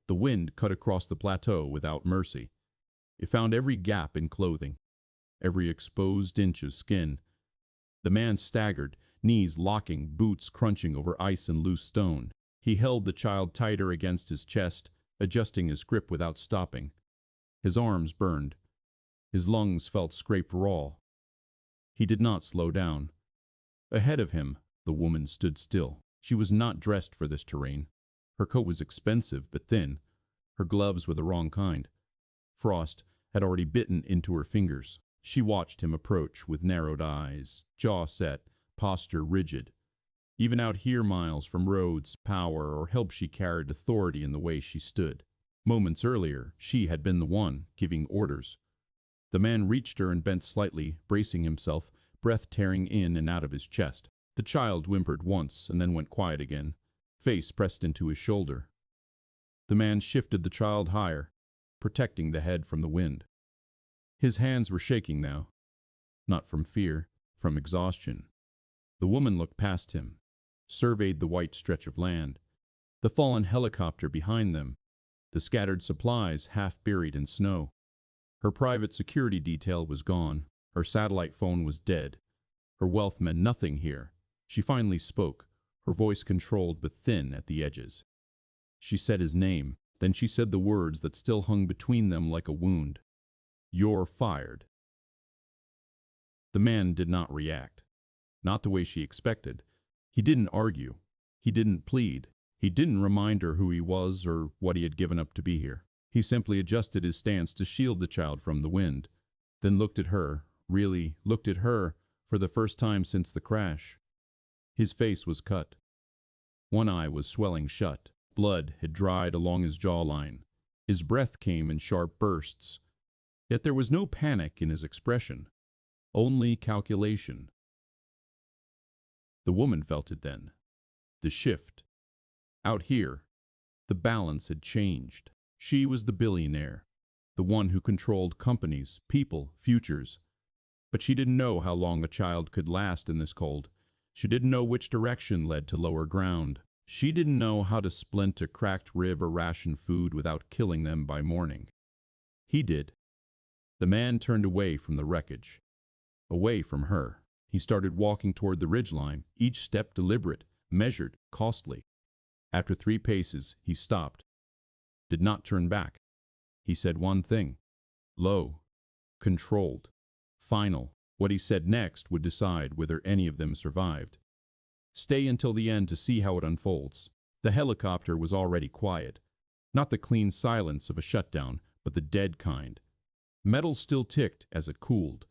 The wind cut across the plateau without mercy. It found every gap in clothing, every exposed inch of skin. The man staggered, knees locking, boots crunching over ice and loose stone. He held the child tighter against his chest, adjusting his grip without stopping. His arms burned. His lungs felt scraped raw. He did not slow down. Ahead of him, the woman stood still. She was not dressed for this terrain. Her coat was expensive but thin. Her gloves were the wrong kind. Frost had already bitten into her fingers. She watched him approach with narrowed eyes, jaw set, posture rigid. Even out here miles from roads, power, or help, she carried authority in the way she stood. Moments earlier, she had been the one giving orders. The man reached her and bent slightly, bracing himself, breath tearing in and out of his chest. The child whimpered once and then went quiet again, face pressed into his shoulder. The man shifted the child higher, protecting the head from the wind. His hands were shaking now, not from fear, from exhaustion. The woman looked past him, surveyed the white stretch of land, the fallen helicopter behind them, the scattered supplies half buried in snow. Her private security detail was gone. Her satellite phone was dead. Her wealth meant nothing here. She finally spoke, her voice controlled but thin at the edges. She said his name, then she said the words that still hung between them like a wound. "You're fired." The man did not react. Not the way she expected. He didn't argue. He didn't plead. He didn't remind her who he was or what he had given up to be here. He simply adjusted his stance to shield the child from the wind, then looked at her, really looked at her for the first time since the crash. His face was cut. One eye was swelling shut. Blood had dried along his jawline. His breath came in sharp bursts. Yet there was no panic in his expression, only calculation. The woman felt it then. The shift. Out here, the balance had changed. She was the billionaire, the one who controlled companies, people, futures. But she didn't know how long a child could last in this cold. She didn't know which direction led to lower ground. She didn't know how to splint a cracked rib or ration food without killing them by morning. He did. The man turned away from the wreckage, away from her. He started walking toward the ridgeline, each step deliberate, measured, costly. After 3 paces, he stopped, did not turn back. He said one thing, low, controlled, final. What he said next would decide whether any of them survived. Stay until the end to see how it unfolds. The helicopter was already quiet. Not the clean silence of a shutdown, but the dead kind. Metal still ticked as it cooled.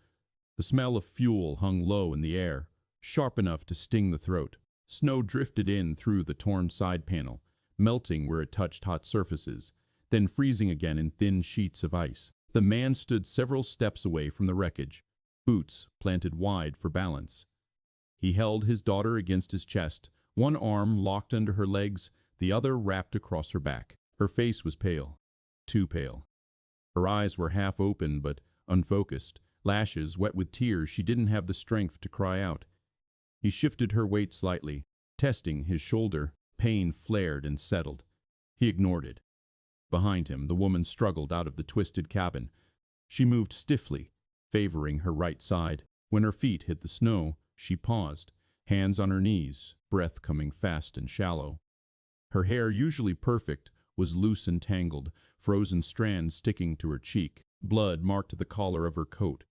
The smell of fuel hung low in the air, sharp enough to sting the throat. Snow drifted in through the torn side panel, melting where it touched hot surfaces, then freezing again in thin sheets of ice. The man stood several steps away from the wreckage, boots planted wide for balance. He held his daughter against his chest, one arm locked under her legs, the other wrapped across her back. Her face was pale, too pale. Her eyes were half open but unfocused, lashes wet with tears. She didn't have the strength to cry out. He shifted her weight slightly, testing his shoulder. Pain flared and settled. He ignored it. Behind him, the woman struggled out of the twisted cabin. She moved stiffly, favoring her right side. When her feet hit the snow, she paused, hands on her knees, breath coming fast and shallow. Her hair, usually perfect, was loose and tangled, frozen strands sticking to her cheek. Blood marked the collar of her coat.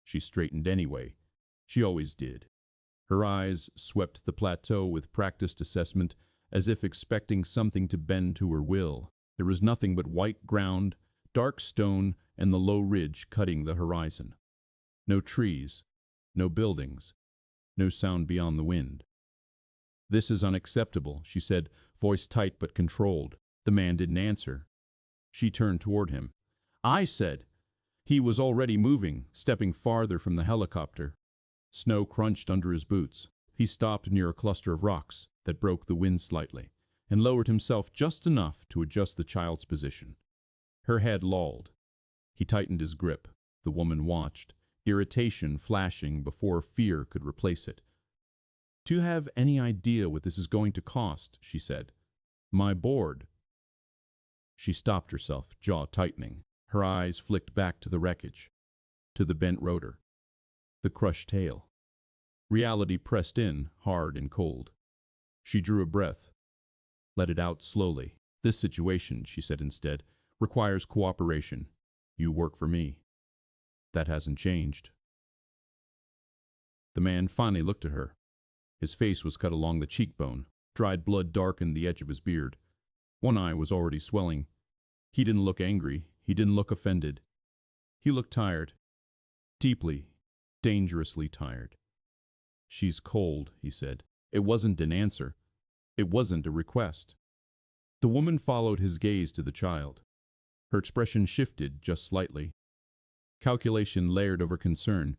She straightened anyway. She always did. Her eyes swept the plateau with practiced assessment, as if expecting something to bend to her will. There was nothing but white ground, dark stone, and the low ridge cutting the horizon. No trees, no buildings, no sound beyond the wind. "This is unacceptable," she said, voice tight but controlled. The man didn't answer. She turned toward him. "I said." He was already moving, stepping farther from the helicopter. Snow crunched under his boots. He stopped near a cluster of rocks that broke the wind slightly, and lowered himself just enough to adjust the child's position. Her head lolled. He tightened his grip. The woman watched, irritation flashing before fear could replace it. "Do you have any idea what this is going to cost?" she said. "My board." She stopped herself, jaw tightening. Her eyes flicked back to the wreckage, to the bent rotor, the crushed tail. Reality pressed in, hard and cold. She drew a breath, let it out slowly. This situation, she said instead, requires cooperation. You work for me. That hasn't changed. The man finally looked at her. His face was cut along the cheekbone. Dried blood darkened the edge of his beard. One eye was already swelling. He didn't look angry. He didn't look offended. He looked tired. Deeply, dangerously tired. She's cold, he said. It wasn't an answer. It wasn't a request. The woman followed his gaze to the child. Her expression shifted just slightly. Calculation layered over concern.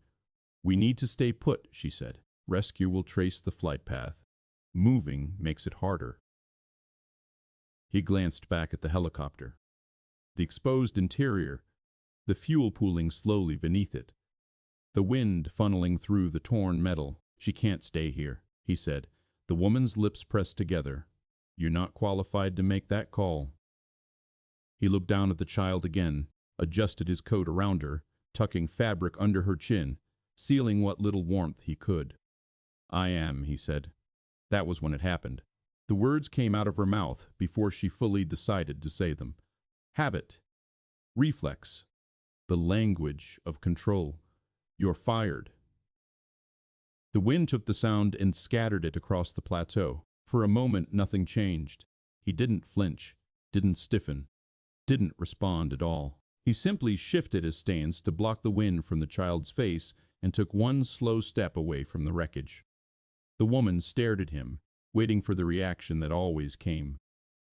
We need to stay put, she said. Rescue will trace the flight path. Moving makes it harder. He glanced back at the helicopter. The exposed interior, the fuel pooling slowly beneath it. The wind funneling through the torn metal. She can't stay here, he said. The woman's lips pressed together. You're not qualified to make that call. He looked down at the child again, adjusted his coat around her, tucking fabric under her chin, sealing what little warmth he could. I am, he said. That was when it happened. The words came out of her mouth before she fully decided to say them. Habit. Reflex. The language of control. You're fired. The wind took the sound and scattered it across the plateau. For a moment, nothing changed. He didn't flinch, didn't stiffen, didn't respond at all. He simply shifted his stance to block the wind from the child's face and took one slow step away from the wreckage. The woman stared at him, waiting for the reaction that always came.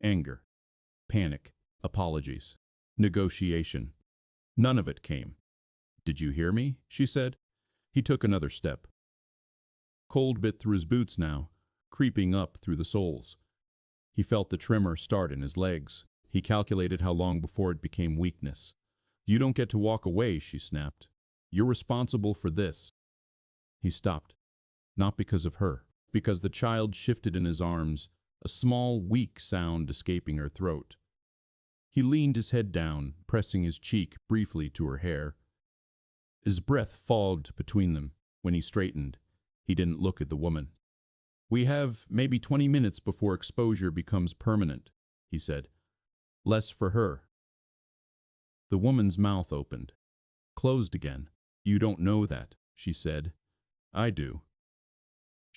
Anger, panic, apologies, negotiation. None of it came. Did you hear me? She said. He took another step. Cold bit through his boots now, creeping up through the soles. He felt the tremor start in his legs. He calculated how long before it became weakness. You don't get to walk away, she snapped. You're responsible for this. He stopped. Not because of her, because the child shifted in his arms, a small, weak sound escaping her throat. He leaned his head down, pressing his cheek briefly to her hair. His breath fogged between them. When he straightened, he didn't look at the woman. We have maybe 20 minutes before exposure becomes permanent, he said. Less for her. The woman's mouth opened, closed again. You don't know that, she said. I do.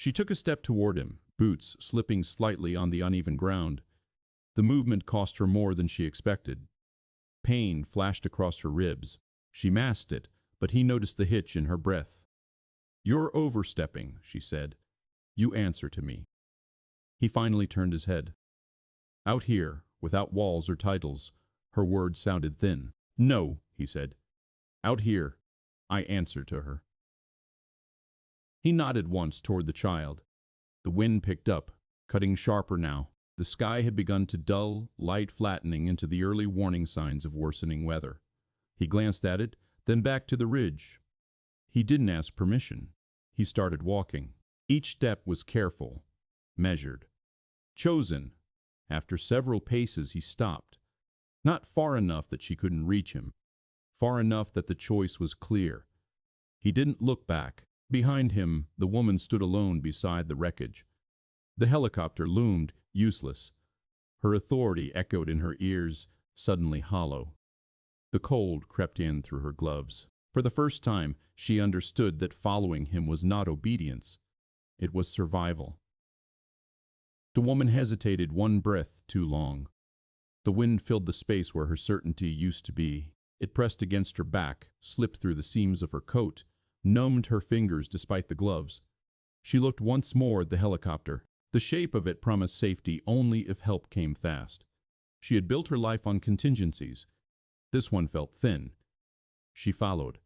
She took a step toward him, boots slipping slightly on the uneven ground. The movement cost her more than she expected. Pain flashed across her ribs. She masked it, but he noticed the hitch in her breath. You're overstepping, she said. You answer to me. He finally turned his head. Out here, without walls or titles, her words sounded thin. No, he said. Out here, I answer to her. He nodded once toward the child. The wind picked up, cutting sharper now. The sky had begun to dull, light flattening into the early warning signs of worsening weather. He glanced at it, then back to the ridge. He didn't ask permission. He started walking. Each step was careful, measured, chosen. After several paces, he stopped. Not far enough that she couldn't reach him. Far enough that the choice was clear. He didn't look back. Behind him, the woman stood alone beside the wreckage. The helicopter loomed, useless. Her authority echoed in her ears, suddenly hollow. The cold crept in through her gloves. For the first time, she understood that following him was not obedience. It was survival. The woman hesitated one breath too long. The wind filled the space where her certainty used to be. It pressed against her back, slipped through the seams of her coat, numbed her fingers despite the gloves. She looked once more at the helicopter. The shape of it promised safety only if help came fast. She had built her life on contingencies. This one felt thin. She followed.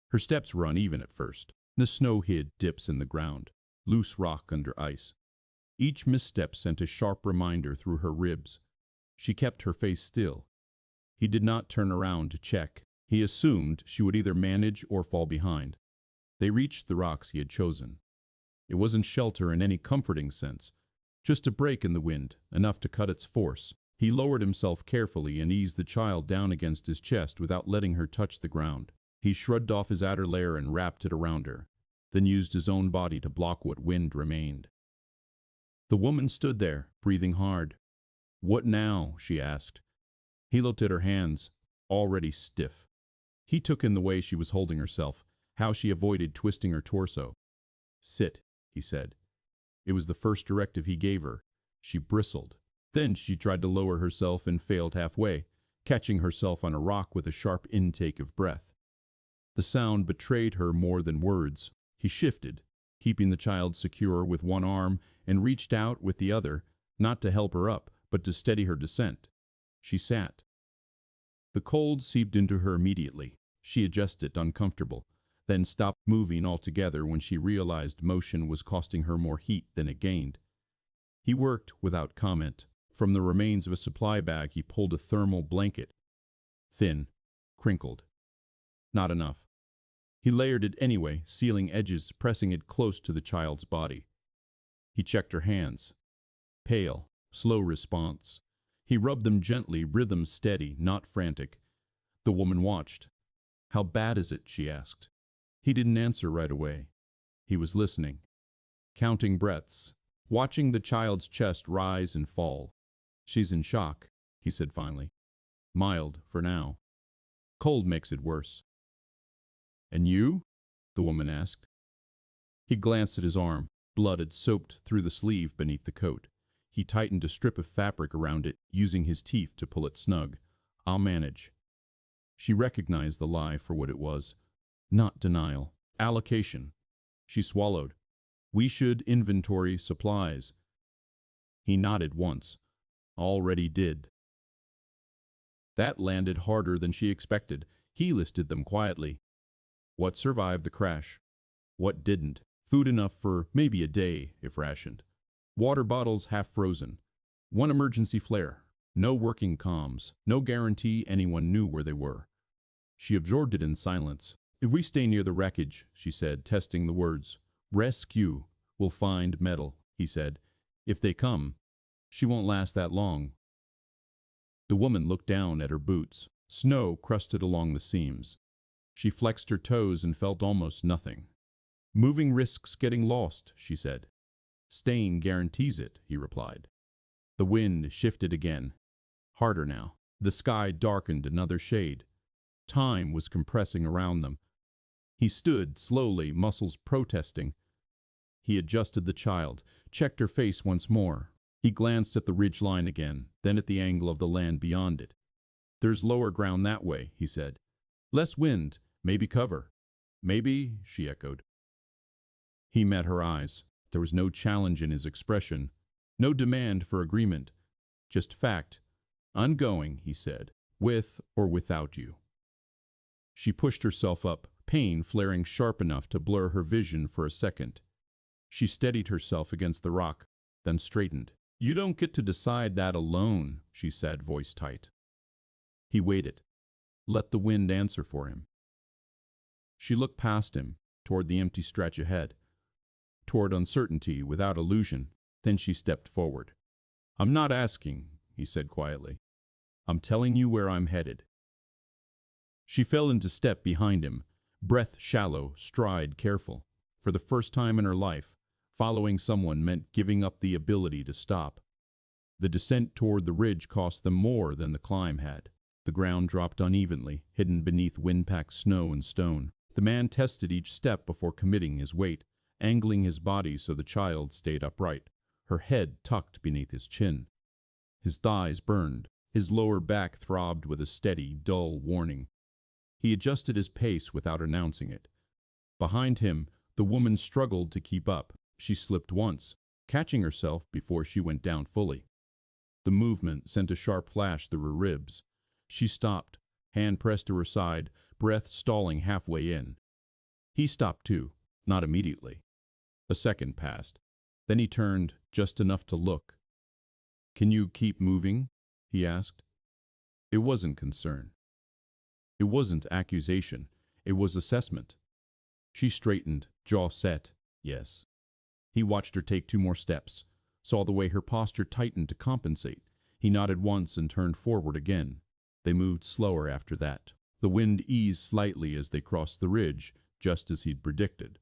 Her steps were uneven at first. The snow hid dips in the ground, loose rock under ice. Each misstep sent a sharp reminder through her ribs. She kept her face still. He did not turn around to check. He assumed she would either manage or fall behind. They reached the rocks he had chosen. It wasn't shelter in any comforting sense, just a break in the wind, enough to cut its force. He lowered himself carefully and eased the child down against his chest without letting her touch the ground. He shrugged off his outer layer and wrapped it around her, then used his own body to block what wind remained. The woman stood there, breathing hard. "What now?" she asked. He looked at her hands, already stiff. He took in the way she was holding herself, how she avoided twisting her torso. "Sit," he said. It was the first directive he gave her. She bristled. Then she tried to lower herself and failed halfway, catching herself on a rock with a sharp intake of breath. The sound betrayed her more than words. He shifted, keeping the child secure with one arm, and reached out with the other, not to help her up, but to steady her descent. She sat. The cold seeped into her immediately. She adjusted, uncomfortable, then stopped moving altogether when she realized motion was costing her more heat than it gained. He worked without comment. From the remains of a supply bag he pulled a thermal blanket. Thin, crinkled. Not enough. He layered it anyway, sealing edges, pressing it close to the child's body. He checked her hands. Pale, slow response. He rubbed them gently, rhythm steady, not frantic. The woman watched. "How bad is it?" she asked. He didn't answer right away. He was listening, counting breaths, watching the child's chest rise and fall. "She's in shock," he said finally. "Mild, for now. Cold makes it worse." "And you?" the woman asked. He glanced at his arm. Blood had soaked through the sleeve beneath the coat. He tightened a strip of fabric around it, using his teeth to pull it snug. "I'll manage." She recognized the lie for what it was. Not denial. Allocation. She swallowed. "We should inventory supplies." He nodded once. "Already did." That landed harder than she expected. He listed them quietly. What survived the crash? What didn't? Food enough for maybe a day, if rationed. Water bottles half frozen. One emergency flare. No working comms. No guarantee anyone knew where they were. She absorbed it in silence. "If we stay near the wreckage," she said, testing the words. "Rescue. We'll find metal," he said. "If they come, she won't last that long." The woman looked down at her boots. Snow crusted along the seams. She flexed her toes and felt almost nothing. "Moving risks getting lost," she said. "Staying guarantees it," he replied. The wind shifted again. Harder now. The sky darkened another shade. Time was compressing around them. He stood slowly, muscles protesting. He adjusted the child, checked her face once more. He glanced at the ridge line again, then at the angle of the land beyond it. "There's lower ground that way," he said. "Less wind, maybe cover." "Maybe," she echoed. He met her eyes. There was no challenge in his expression, no demand for agreement, just fact. "I'm going," he said, "with or without you." She pushed herself up, pain flaring sharp enough to blur her vision for a second. She steadied herself against the rock, then straightened. "You don't get to decide that alone," she said, voice tight. He waited. Let the wind answer for him. She looked past him, toward the empty stretch ahead, toward uncertainty without illusion. Then she stepped forward. "I'm not asking," he said quietly. "I'm telling you where I'm headed." She fell into step behind him, breath shallow, stride careful. For the first time in her life, following someone meant giving up the ability to stop. The descent toward the ridge cost them more than the climb had. The ground dropped unevenly, hidden beneath wind-packed snow and stone. The man tested each step before committing his weight, angling his body so the child stayed upright, her head tucked beneath his chin. His thighs burned. His lower back throbbed with a steady, dull warning. He adjusted his pace without announcing it. Behind him, the woman struggled to keep up. She slipped once, catching herself before she went down fully. The movement sent a sharp flash through her ribs. She stopped, hand pressed to her side, breath stalling halfway in. He stopped too, not immediately. A second passed. Then he turned, just enough to look. "Can you keep moving?" he asked. It wasn't concern. It wasn't accusation. It was assessment. She straightened, jaw set. Yes. He watched her take 2 more steps, saw the way her posture tightened to compensate. He nodded once and turned forward again. They moved slower after that. The wind eased slightly as they crossed the ridge, just as he'd predicted.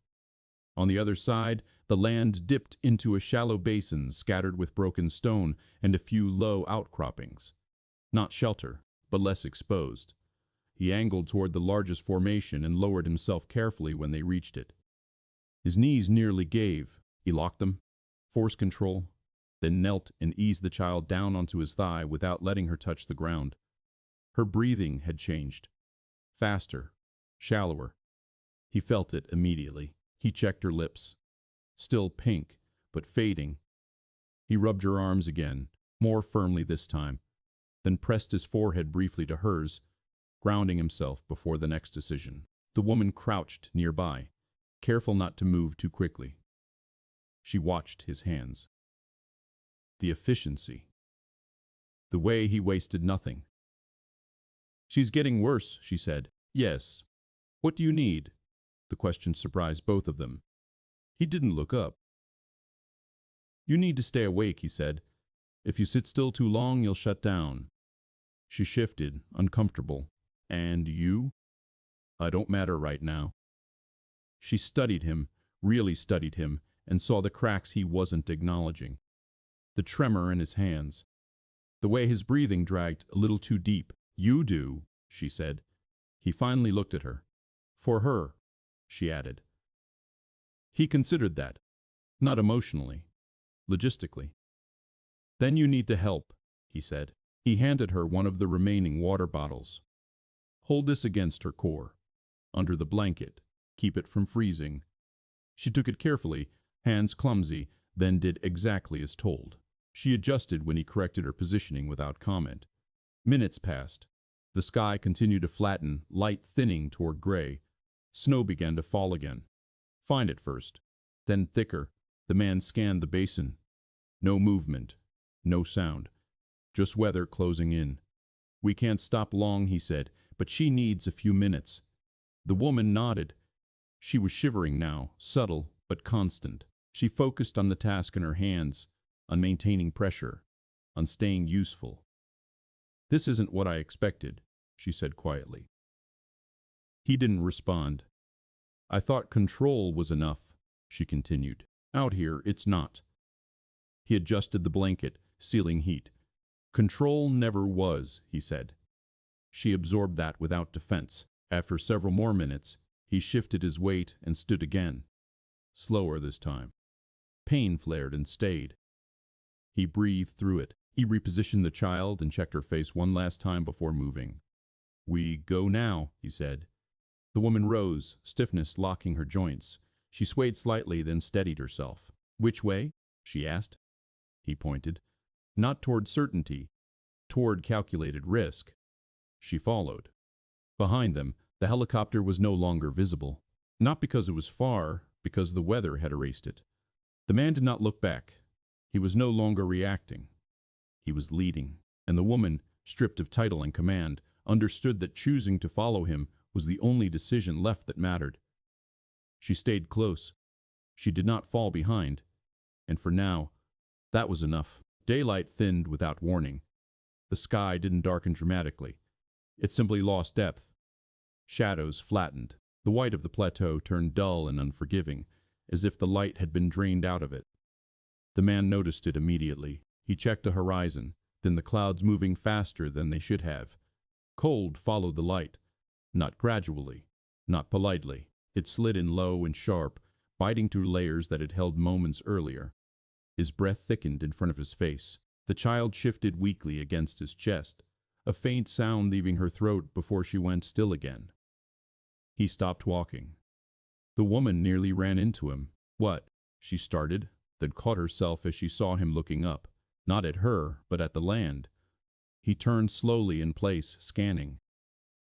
On the other side, the land dipped into a shallow basin scattered with broken stone and a few low outcroppings. Not shelter, but less exposed. He angled toward the largest formation and lowered himself carefully when they reached it. His knees nearly gave. He locked them, forced control, then knelt and eased the child down onto his thigh without letting her touch the ground. Her breathing had changed. Faster, shallower. He felt it immediately. He checked her lips. Still pink, but fading. He rubbed her arms again, more firmly this time, then pressed his forehead briefly to hers, grounding himself before the next decision. The woman crouched nearby, careful not to move too quickly. She watched his hands. The efficiency. The way he wasted nothing. "She's getting worse," she said. "Yes. What do you need?" The question surprised both of them. He didn't look up. "You need to stay awake," he said. "If you sit still too long, you'll shut down." She shifted, uncomfortable. "And you?" "I don't matter right now." She studied him, really studied him, and saw the cracks he wasn't acknowledging. The tremor in his hands. The way his breathing dragged a little too deep. "You do," she said. He finally looked at her. "For her," she added. He considered that. Not emotionally. Logistically. "Then you need to help," he said. He handed her one of the remaining water bottles. "Hold this against her core. Under the blanket. Keep it from freezing." She took it carefully, hands clumsy, then did exactly as told. She adjusted when he corrected her positioning without comment. Minutes passed. The sky continued to flatten, light thinning toward gray. Snow began to fall again. Fine at first, then thicker. The man scanned the basin. No movement, no sound. Just weather closing in. "We can't stop long," he said, "but she needs a few minutes." The woman nodded. She was shivering now, subtle but constant. She focused on the task in her hands, on maintaining pressure, on staying useful. "This isn't what I expected," she said quietly. He didn't respond. "I thought control was enough," she continued. "Out here, it's not." He adjusted the blanket, sealing heat. "Control never was," he said. She absorbed that without defense. After several more minutes, he shifted his weight and stood again. Slower this time. Pain flared and stayed. He breathed through it. He repositioned the child and checked her face one last time before moving. "We go now," he said. The woman rose, stiffness locking her joints. She swayed slightly, then steadied herself. "Which way?" she asked. He pointed. "Not toward certainty, toward calculated risk." She followed. Behind them, the helicopter was no longer visible. Not because it was far, because the weather had erased it. The man did not look back. He was no longer reacting. He was leading. And the woman, stripped of title and command, understood that choosing to follow him was the only decision left that mattered. She stayed close. She did not fall behind. And for now, that was enough. Daylight thinned without warning. The sky didn't darken dramatically. It simply lost depth. Shadows flattened. The white of the plateau turned dull and unforgiving, as if the light had been drained out of it. The man noticed it immediately. He checked the horizon, then the clouds moving faster than they should have. Cold followed the light. Not gradually, not politely. It slid in low and sharp, biting through layers that had held moments earlier. His breath thickened in front of his face. The child shifted weakly against his chest, a faint sound leaving her throat before she went still again. He stopped walking. The woman nearly ran into him. "What?" she started, then caught herself as she saw him looking up, not at her, but at the land. He turned slowly in place, scanning.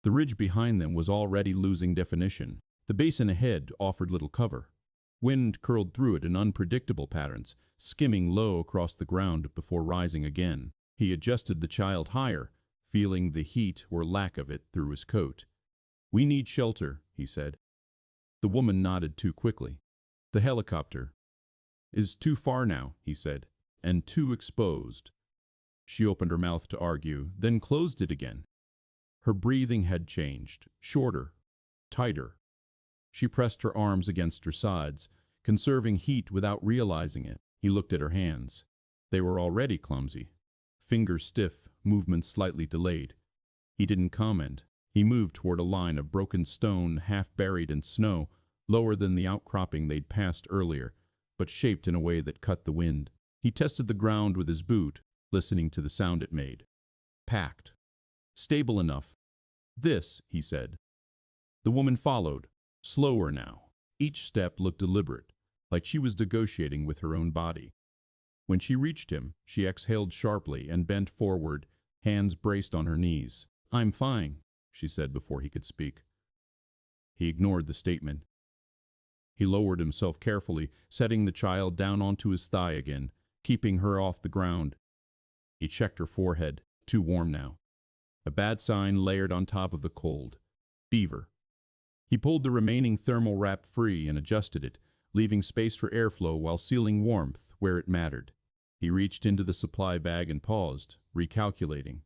The ridge behind them was already losing definition. The basin ahead offered little cover. Wind curled through it in unpredictable patterns, skimming low across the ground before rising again. He adjusted the child higher, feeling the heat or lack of it through his coat. "We need shelter," he said. The woman nodded too quickly. "The helicopter is too far now," he said, "and too exposed." She opened her mouth to argue, then closed it again. Her breathing had changed, shorter, tighter. She pressed her arms against her sides, conserving heat without realizing it. He looked at her hands. They were already clumsy. Fingers stiff, movements slightly delayed. He didn't comment. He moved toward a line of broken stone half buried in snow, lower than the outcropping they'd passed earlier, but shaped in a way that cut the wind. He tested the ground with his boot, listening to the sound it made. Packed. Stable enough. This, he said. The woman followed, slower now. Each step looked deliberate, like she was negotiating with her own body. When she reached him, she exhaled sharply and bent forward, hands braced on her knees. "I'm fine," she said before he could speak. He ignored the statement. He lowered himself carefully, setting the child down onto his thigh again, keeping her off the ground. He checked her forehead, too warm now. A bad sign layered on top of the cold. Fever. He pulled the remaining thermal wrap free and adjusted it, leaving space for airflow while sealing warmth where it mattered. He reached into the supply bag and paused, recalculating.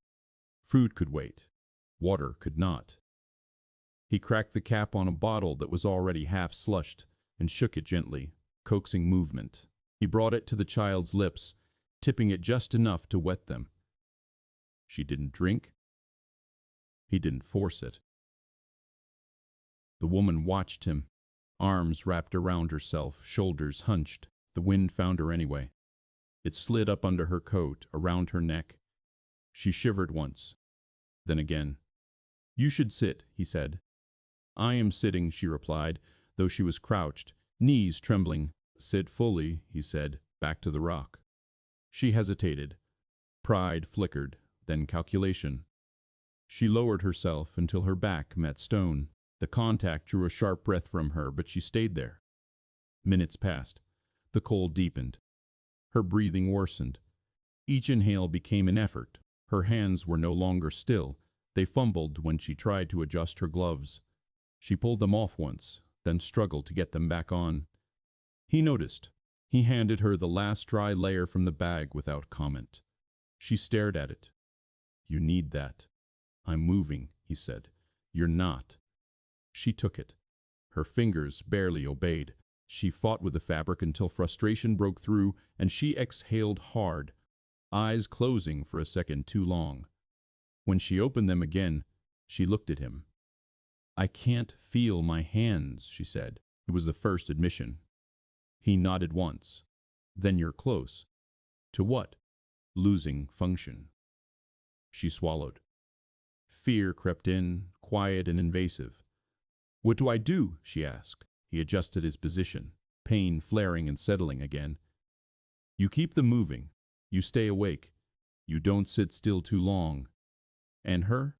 Food could wait. Water could not. He cracked the cap on a bottle that was already half slushed and shook it gently, coaxing movement. He brought it to the child's lips, tipping it just enough to wet them. She didn't drink. He didn't force it. The woman watched him, arms wrapped around herself, shoulders hunched. The wind found her anyway. It slid up under her coat, around her neck. She shivered once, then again. "You should sit," he said. "I am sitting," she replied, though she was crouched, knees trembling. "Sit fully," he said, back to the rock. She hesitated. Pride flickered, then calculation. She lowered herself until her back met stone. The contact drew a sharp breath from her, but she stayed there. Minutes passed. The cold deepened. Her breathing worsened. Each inhale became an effort. Her hands were no longer still. They fumbled when she tried to adjust her gloves. She pulled them off once, then struggled to get them back on. He noticed. He handed her the last dry layer from the bag without comment. She stared at it. "You need that." "I'm moving," he said. "You're not." She took it. Her fingers barely obeyed. She fought with the fabric until frustration broke through, and she exhaled hard, eyes closing for a second too long. When she opened them again, she looked at him. "I can't feel my hands," she said. It was the first admission. He nodded once. "Then you're close." "To what?" "Losing function." She swallowed. Fear crept in, quiet and invasive. "What do I do?" she asked. He adjusted his position, pain flaring and settling again. "You keep them moving. You stay awake. You don't sit still too long." "And her?"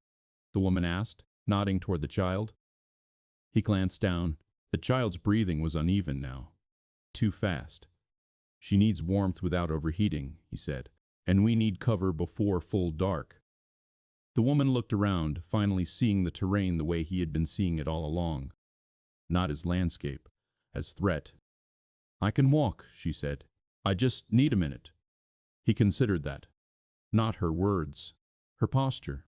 the woman asked, nodding toward the child. He glanced down. The child's breathing was uneven now. Too fast. "She needs warmth without overheating," he said, "and we need cover before full dark." The woman looked around, finally seeing the terrain the way he had been seeing it all along. Not as landscape, as threat. "I can walk," she said. "I just need a minute." He considered that. Not her words, her posture,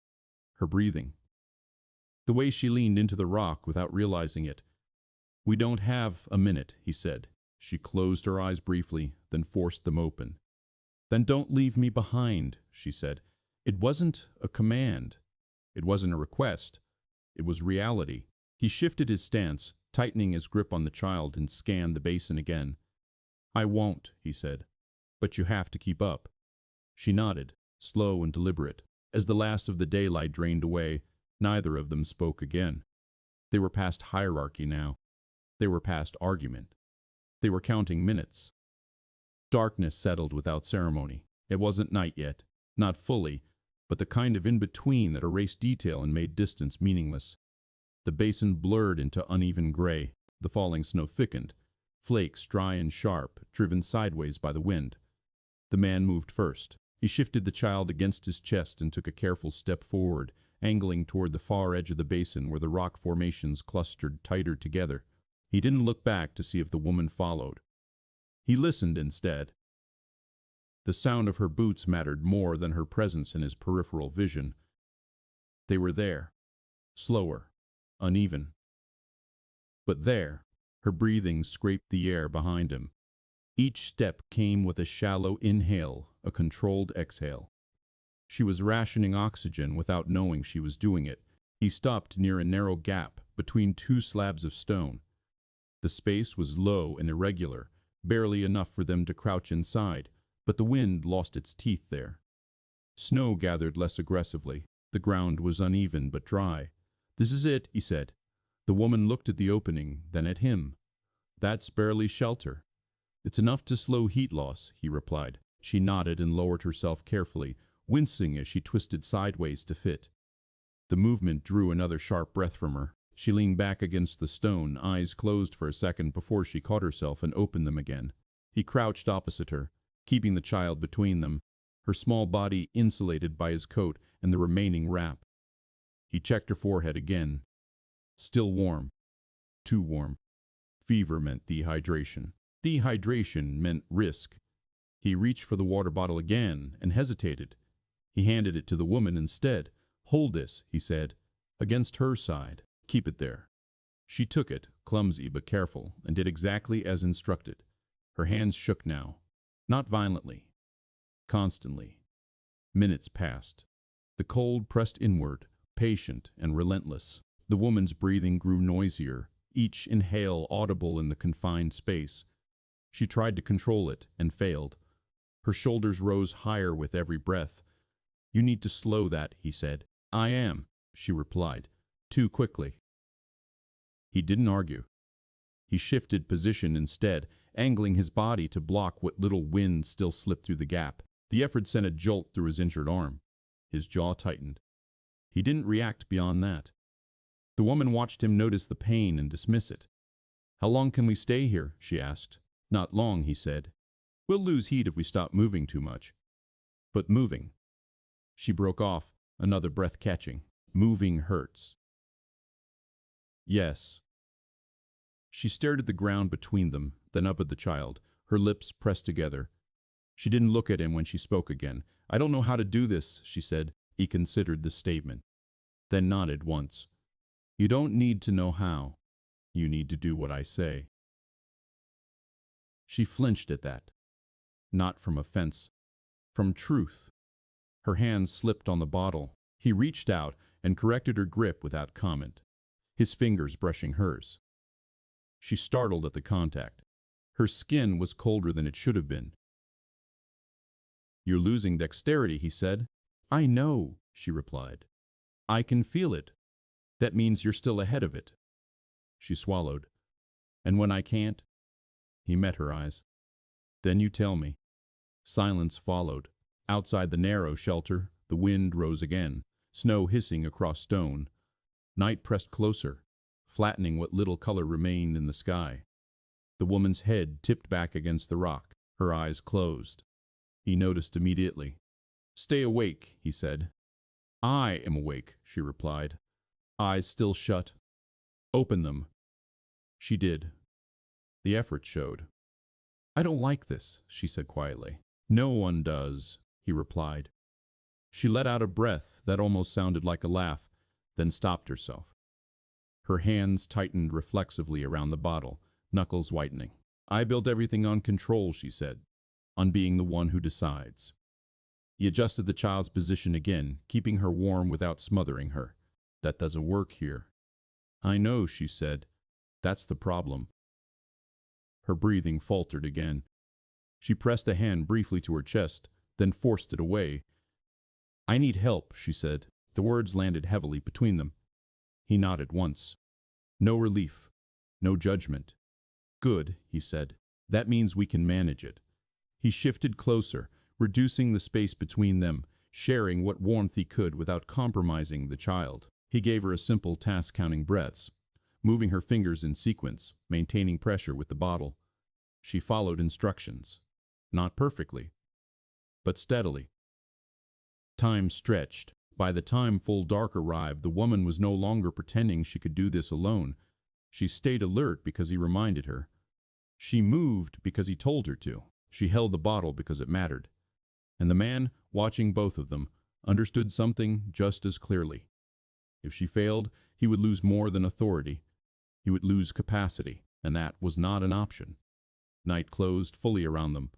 her breathing. The way she leaned into the rock without realizing it. "We don't have a minute," he said. She closed her eyes briefly, then forced them open. "Then don't leave me behind," she said. It wasn't a command. It wasn't a request. It was reality. He shifted his stance, tightening his grip on the child, and scanned the basin again. "I won't," he said. "But you have to keep up." She nodded, slow and deliberate. As the last of the daylight drained away, neither of them spoke again. They were past hierarchy now. They were past argument. They were counting minutes. Darkness settled without ceremony. It wasn't night yet, not fully, but the kind of in-between that erased detail and made distance meaningless. The basin blurred into uneven gray. The falling snow thickened, flakes dry and sharp, driven sideways by the wind. The man moved first. He shifted the child against his chest and took a careful step forward, angling toward the far edge of the basin where the rock formations clustered tighter together. He didn't look back to see if the woman followed. He listened instead. The sound of her boots mattered more than her presence in his peripheral vision. They were there, slower, uneven. But there, her breathing scraped the air behind him. Each step came with a shallow inhale, a controlled exhale. She was rationing oxygen without knowing she was doing it. He stopped near a narrow gap between two slabs of stone. The space was low and irregular, barely enough for them to crouch inside, but the wind lost its teeth there. Snow gathered less aggressively. The ground was uneven but dry. "This is it," he said. The woman looked at the opening, then at him. "That's barely shelter." "It's enough to slow heat loss," he replied. She nodded and lowered herself carefully, wincing as she twisted sideways to fit. The movement drew another sharp breath from her. She leaned back against the stone, eyes closed for a second before she caught herself and opened them again. He crouched opposite her, keeping the child between them, her small body insulated by his coat and the remaining wrap. He checked her forehead again. Still warm. Too warm. Fever meant dehydration. Dehydration meant risk. He reached for the water bottle again and hesitated. He handed it to the woman instead. "Hold this," he said, against her side. "Keep it there." She took it, clumsy but careful, and did exactly as instructed. Her hands shook now. Not violently. Constantly. Minutes passed. The cold pressed inward, patient and relentless. The woman's breathing grew noisier, each inhale audible in the confined space. She tried to control it and failed. Her shoulders rose higher with every breath. "You need to slow that," he said. "I am," she replied, too quickly. He didn't argue. He shifted position instead, angling his body to block what little wind still slipped through the gap. The effort sent a jolt through his injured arm. His jaw tightened. He didn't react beyond that. The woman watched him notice the pain and dismiss it. "How long can we stay here?" she asked. "Not long," he said. "We'll lose heat if we stop moving too much." "But moving." She broke off, another breath catching. "Moving hurts." "Yes." She stared at the ground between them, then up at the child, her lips pressed together. She didn't look at him when she spoke again. "I don't know how to do this," she said. He considered the statement, then nodded once. "You don't need to know how. You need to do what I say." She flinched at that. Not from offense, from truth. Her hands slipped on the bottle. He reached out and corrected her grip without comment, his fingers brushing hers. She startled at the contact. Her skin was colder than it should have been. "You're losing dexterity," he said. "I know," she replied. "I can feel it. That means you're still ahead of it." She swallowed. "And when I can't?" He met her eyes. "Then you tell me." Silence followed. Outside the narrow shelter, the wind rose again, snow hissing across stone. Night pressed closer, flattening what little color remained in the sky. The woman's head tipped back against the rock, her eyes closed. He noticed immediately. "Stay awake," he said. "I am awake," she replied, eyes still shut. "Open them." She did. The effort showed. "I don't like this," she said quietly. "No one does," he replied. She let out a breath that almost sounded like a laugh, then stopped herself. Her hands tightened reflexively around the bottle, knuckles whitening. "I built everything on control," she said, "on being the one who decides." He adjusted the child's position again, keeping her warm without smothering her. "That doesn't work here." "I know," she said. "That's the problem." Her breathing faltered again. She pressed a hand briefly to her chest, then forced it away. "I need help," she said. The words landed heavily between them. He nodded once. No relief. No judgment. "Good," he said. "That means we can manage it." He shifted closer, reducing the space between them, sharing what warmth he could without compromising the child. He gave her a simple task, counting breaths, moving her fingers in sequence, maintaining pressure with the bottle. She followed instructions. Not perfectly, but steadily. Time stretched. By the time full dark arrived, the woman was no longer pretending she could do this alone. She stayed alert because he reminded her. She moved because he told her to. She held the bottle because it mattered. And the man, watching both of them, understood something just as clearly. If she failed, he would lose more than authority. He would lose capacity, and that was not an option. Night closed fully around them.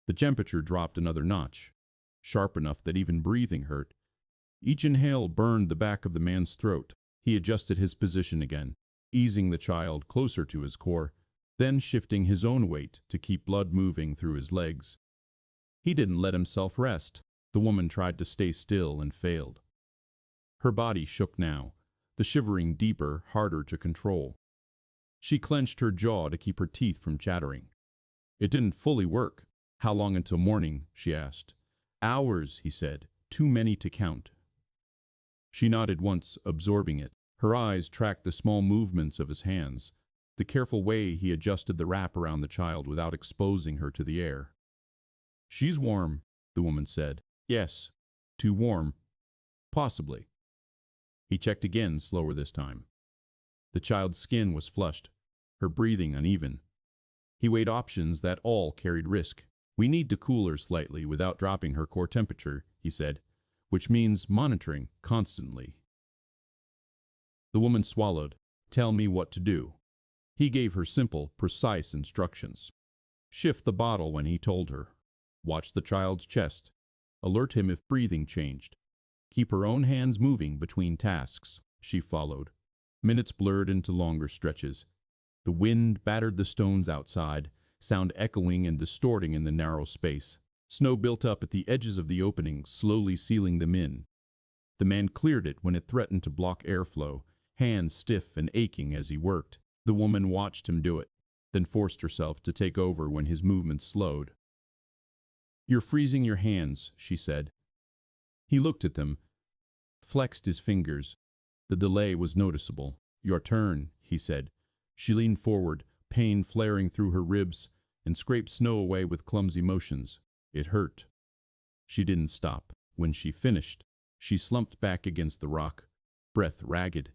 The temperature dropped another notch, sharp enough that even breathing hurt. Each inhale burned the back of the man's throat. He adjusted his position again, easing the child closer to his core, then shifting his own weight to keep blood moving through his legs. He didn't let himself rest. The woman tried to stay still and failed. Her body shook now, the shivering deeper, harder to control. She clenched her jaw to keep her teeth from chattering. It didn't fully work. How long until morning? She asked. Hours, he said. Too many to count. She nodded once, absorbing it. Her eyes tracked the small movements of his hands, the careful way he adjusted the wrap around the child without exposing her to the air. She's warm, the woman said. Yes. Too warm. Possibly. He checked again, slower this time. The child's skin was flushed, her breathing uneven. He weighed options that all carried risk. We need to cool her slightly without dropping her core temperature, he said, which means monitoring constantly. The woman swallowed. Tell me what to do. He gave her simple, precise instructions. Shift the bottle when he told her. Watch the child's chest. Alert him if breathing changed. Keep her own hands moving between tasks. She followed. Minutes blurred into longer stretches. The wind battered the stones outside, sound echoing and distorting in the narrow space. Snow built up at the edges of the opening, slowly sealing them in. The man cleared it when it threatened to block airflow, hands stiff and aching as he worked. The woman watched him do it, then forced herself to take over when his movements slowed. You're freezing your hands, she said. He looked at them, flexed his fingers. The delay was noticeable. Your turn, he said. She leaned forward, pain flaring through her ribs, and scraped snow away with clumsy motions. It hurt. She didn't stop. When she finished, she slumped back against the rock, breath ragged.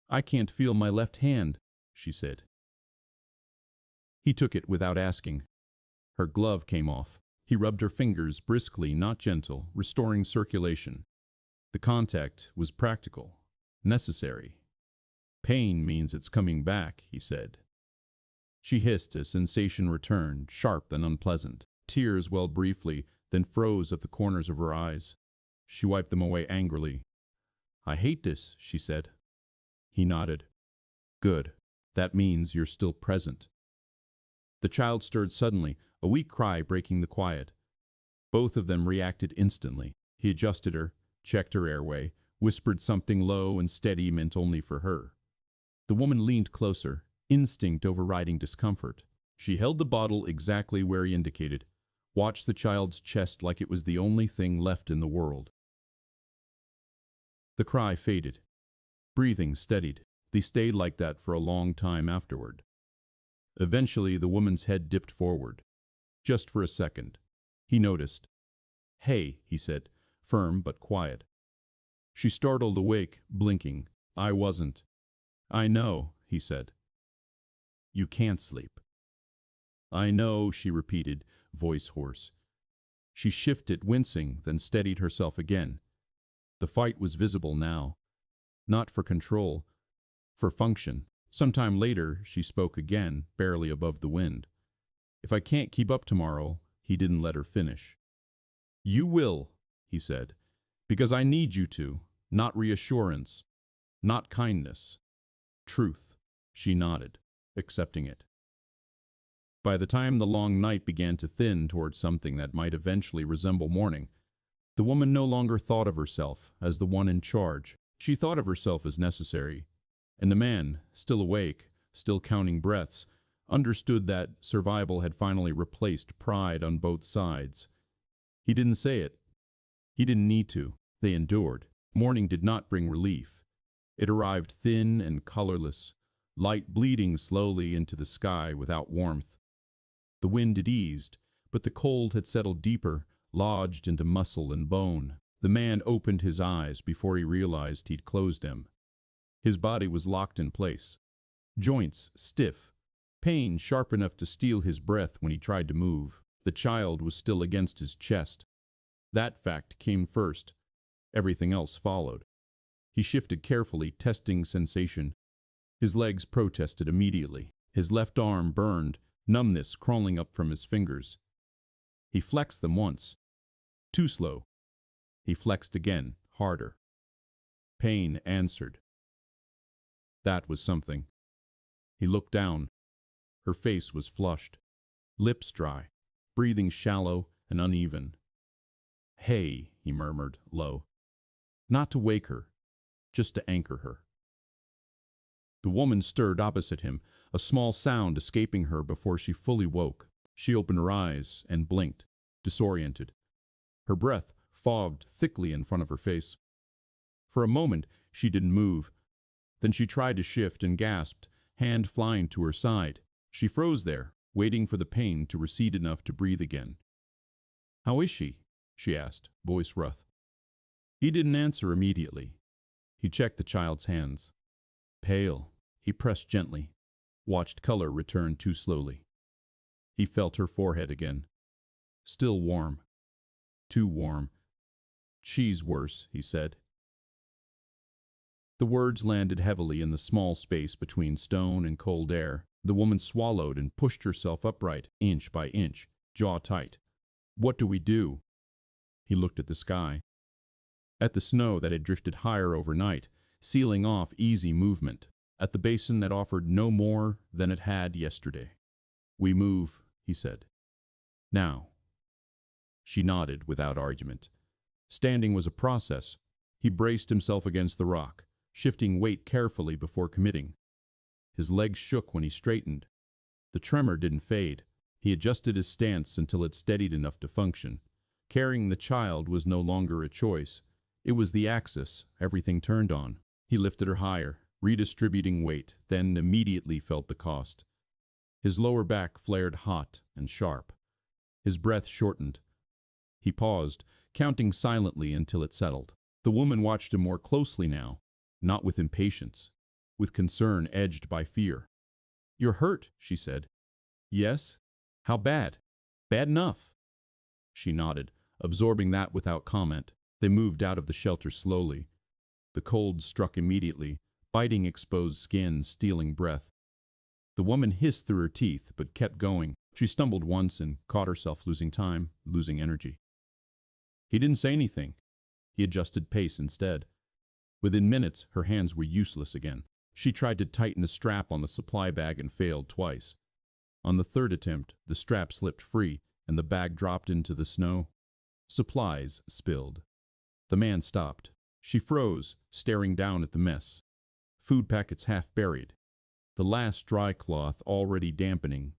I can't feel my left hand, she said. He took it without asking. Her glove came off. He rubbed her fingers briskly, not gentle, restoring circulation. The contact was practical, necessary. Pain means it's coming back, he said. She hissed as sensation returned, sharp and unpleasant. Tears welled briefly, then froze at the corners of her eyes. She wiped them away angrily. I hate this, she said. He nodded. Good. That means you're still present. The child stirred suddenly, a weak cry breaking the quiet. Both of them reacted instantly. He adjusted her, checked her airway, whispered something low and steady meant only for her. The woman leaned closer, instinct overriding discomfort. She held the bottle exactly where he indicated, watched the child's chest like it was the only thing left in the world. The cry faded. Breathing steadied. They stayed like that for a long time afterward. Eventually, the woman's head dipped forward. Just for a second. He noticed. Hey, he said, firm but quiet. She startled awake, blinking. I wasn't. I know, he said. You can't sleep. I know, she repeated, voice hoarse. She shifted, wincing, then steadied herself again. The fight was visible now. Not for control, for function. Sometime later, she spoke again, barely above the wind. If I can't keep up tomorrow, he didn't let her finish. You will, he said, because I need you to, not reassurance, not kindness. Truth. She nodded, accepting it. By the time the long night began to thin toward something that might eventually resemble morning, the woman no longer thought of herself as the one in charge. She thought of herself as necessary, and the man, still awake, still counting breaths, understood that survival had finally replaced pride on both sides. He didn't say it. He didn't need to. They endured. Morning did not bring relief. It arrived thin and colorless, light bleeding slowly into the sky without warmth. The wind had eased, but the cold had settled deeper, lodged into muscle and bone. The man opened his eyes before he realized he'd closed them. His body was locked in place. Joints stiff, pain sharp enough to steal his breath when he tried to move. The child was still against his chest, That fact came first. Everything else followed. He shifted carefully, testing sensation. His legs protested immediately. His left arm burned, numbness crawling up from his fingers. He flexed them once. Too slow. He flexed again, harder. Pain answered. That was something. He looked down. Her face was flushed, lips dry, breathing shallow and uneven. "Hey," he murmured, low. Not to wake her, just to anchor her. The woman stirred opposite him, a small sound escaping her before she fully woke. She opened her eyes and blinked, disoriented. Her breath fogged thickly in front of her face. For a moment, she didn't move. Then she tried to shift and gasped, hand flying to her side. She froze there, waiting for the pain to recede enough to breathe again. "How is she?" she asked, voice rough. He didn't answer immediately. He checked the child's hands. Pale. He pressed gently, watched color return too slowly. He felt her forehead again. Still warm. Too warm. "She's worse," he said. The words landed heavily in the small space between stone and cold air. The woman swallowed and pushed herself upright, inch by inch, jaw tight. "What do we do?" He looked at the sky, at the snow that had drifted higher overnight, sealing off easy movement, at the basin that offered no more than it had yesterday. "We move," he said. "Now." She nodded without argument. Standing was a process. He braced himself against the rock, shifting weight carefully before committing. His legs shook when he straightened. The tremor didn't fade. He adjusted his stance until it steadied enough to function. Carrying the child was no longer a choice. It was the axis everything turned on. He lifted her higher, redistributing weight, then immediately felt the cost. His lower back flared hot and sharp. His breath shortened. He paused, counting silently until it settled. The woman watched him more closely now, not with impatience, with concern edged by fear. "You're hurt," she said. "Yes? How bad?" "Bad enough." She nodded, absorbing that without comment. They moved out of the shelter slowly. The cold struck immediately, biting exposed skin, stealing breath. The woman hissed through her teeth, but kept going. She stumbled once and caught herself losing time, losing energy. He didn't say anything. He adjusted pace instead. Within minutes, her hands were useless again. She tried to tighten the strap on the supply bag and failed twice. On the third attempt, the strap slipped free and the bag dropped into the snow. Supplies spilled. The man stopped. She froze, staring down at the mess. Food packets half buried. The last dry cloth already dampening.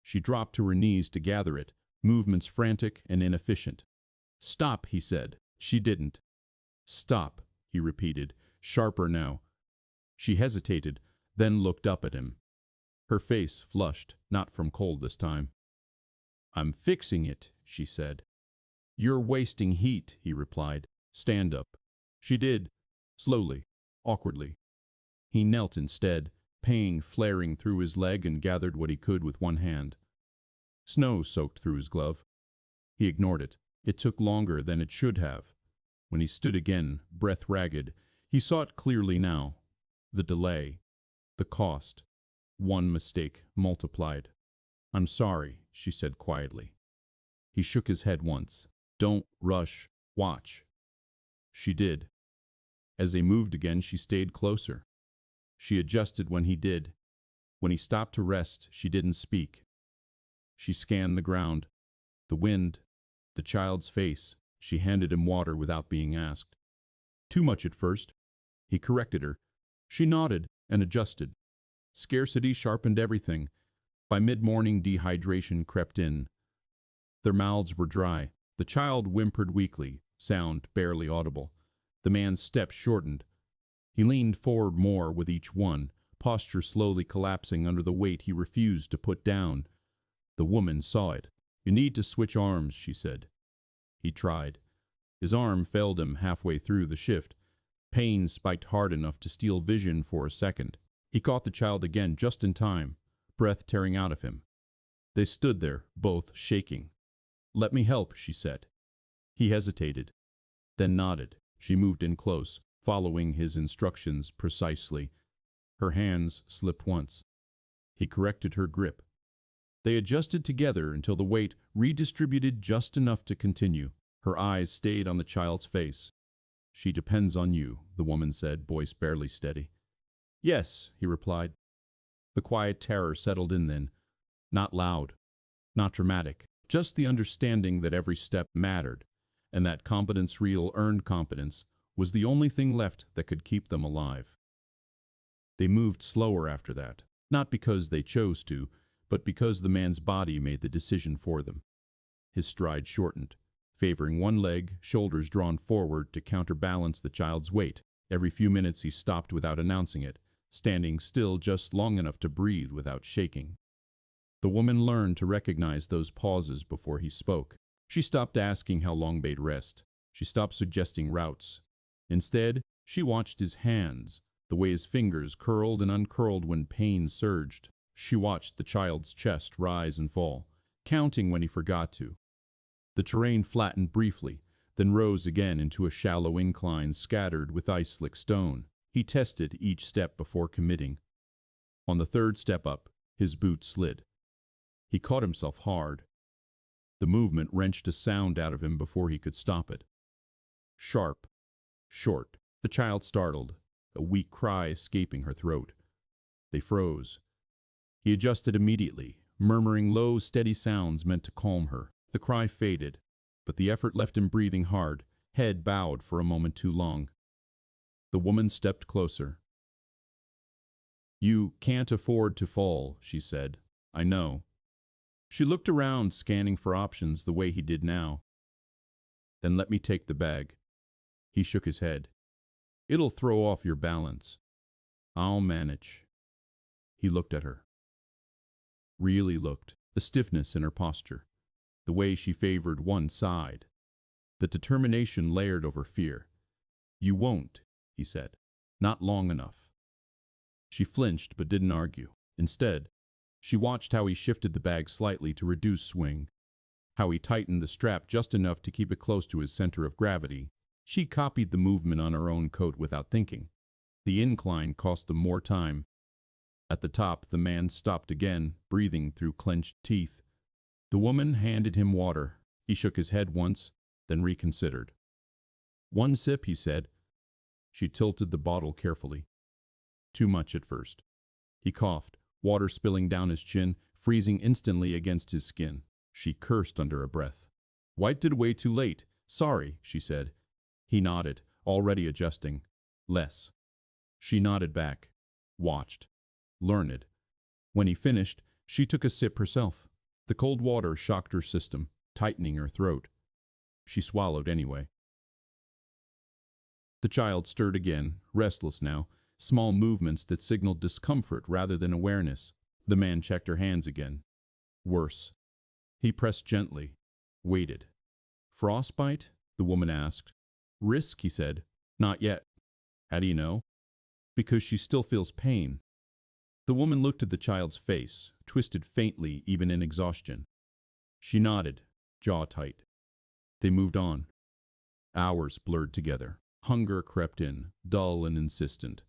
She dropped to her knees to gather it, movements frantic and inefficient. "Stop," he said. She didn't. "Stop," he repeated, sharper now. She hesitated, then looked up at him. Her face flushed, not from cold this time. "I'm fixing it," she said. "You're wasting heat," he replied. "Stand up." She did, slowly, awkwardly. He knelt instead, pain flaring through his leg, and gathered what he could with one hand. Snow soaked through his glove. He ignored it. It took longer than it should have. When he stood again, breath ragged, he saw it clearly now. The delay. The cost. One mistake multiplied. "I'm sorry," she said quietly. He shook his head once. "Don't rush. Watch." She did. As they moved again, she stayed closer. She adjusted when he did. When he stopped to rest, she didn't speak. She scanned the ground, the wind, the child's face. She handed him water without being asked. Too much at first. He corrected her. She nodded and adjusted. Scarcity sharpened everything. By mid-morning, dehydration crept in. Their mouths were dry. The child whimpered weakly, sound barely audible. The man's steps shortened. He leaned forward more with each one, posture slowly collapsing under the weight he refused to put down. The woman saw it. "You need to switch arms," she said. He tried. His arm failed him halfway through the shift. Pain spiked hard enough to steal vision for a second. He caught the child again just in time, breath tearing out of him. They stood there, both shaking. "Let me help," she said. He hesitated, then nodded. She moved in close, following his instructions precisely. Her hands slipped once. He corrected her grip. They adjusted together until the weight redistributed just enough to continue. Her eyes stayed on the child's face. "She depends on you," the woman said, voice barely steady. "Yes," he replied. The quiet terror settled in then. Not loud, not dramatic, just the understanding that every step mattered, and that competence, real earned competence, was the only thing left that could keep them alive. They moved slower after that, not because they chose to, but because the man's body made the decision for them. His stride shortened, favoring one leg, shoulders drawn forward to counterbalance the child's weight. Every few minutes he stopped without announcing it, standing still just long enough to breathe without shaking. The woman learned to recognize those pauses before he spoke. She stopped asking how long they'd rest. She stopped suggesting routes. Instead, she watched his hands, the way his fingers curled and uncurled when pain surged. She watched the child's chest rise and fall, counting when he forgot to. The terrain flattened briefly, then rose again into a shallow incline scattered with ice-slick stone. He tested each step before committing. On the third step up, his boot slid. He caught himself hard. The movement wrenched a sound out of him before he could stop it. Sharp, short. The child startled, a weak cry escaping her throat. They froze. He adjusted immediately, murmuring low, steady sounds meant to calm her. The cry faded, but the effort left him breathing hard, head bowed for a moment too long. The woman stepped closer. "You can't afford to fall," she said. "I know." She looked around, scanning for options the way he did now. "Then let me take the bag." He shook his head. "It'll throw off your balance." "I'll manage." He looked at her. Really looked. The stiffness in her posture. The way she favored one side. The determination layered over fear. "You won't," he said. "Not long enough." She flinched but didn't argue. Instead, she watched how he shifted the bag slightly to reduce swing, how he tightened the strap just enough to keep it close to his center of gravity. She copied the movement on her own coat without thinking. The incline cost them more time. At the top, the man stopped again, breathing through clenched teeth. The woman handed him water. He shook his head once, then reconsidered. "One sip," he said. She tilted the bottle carefully. Too much at first. He coughed, water spilling down his chin, freezing instantly against his skin. She cursed under her breath. "Wiped it away too late. Sorry," she said. He nodded, already adjusting. "Less." She nodded back, watched, learned. When he finished, she took a sip herself. The cold water shocked her system, tightening her throat. She swallowed anyway. The child stirred again, restless now, small movements that signaled discomfort rather than awareness. The man checked her hands again. Worse. He pressed gently, waited. "Frostbite?" the woman asked. "Risk," he said. "Not yet." "How do you know?" "Because she still feels pain." The woman looked at the child's face, twisted faintly even in exhaustion. She nodded, jaw tight. They moved on. Hours blurred together. Hunger crept in, dull and insistent.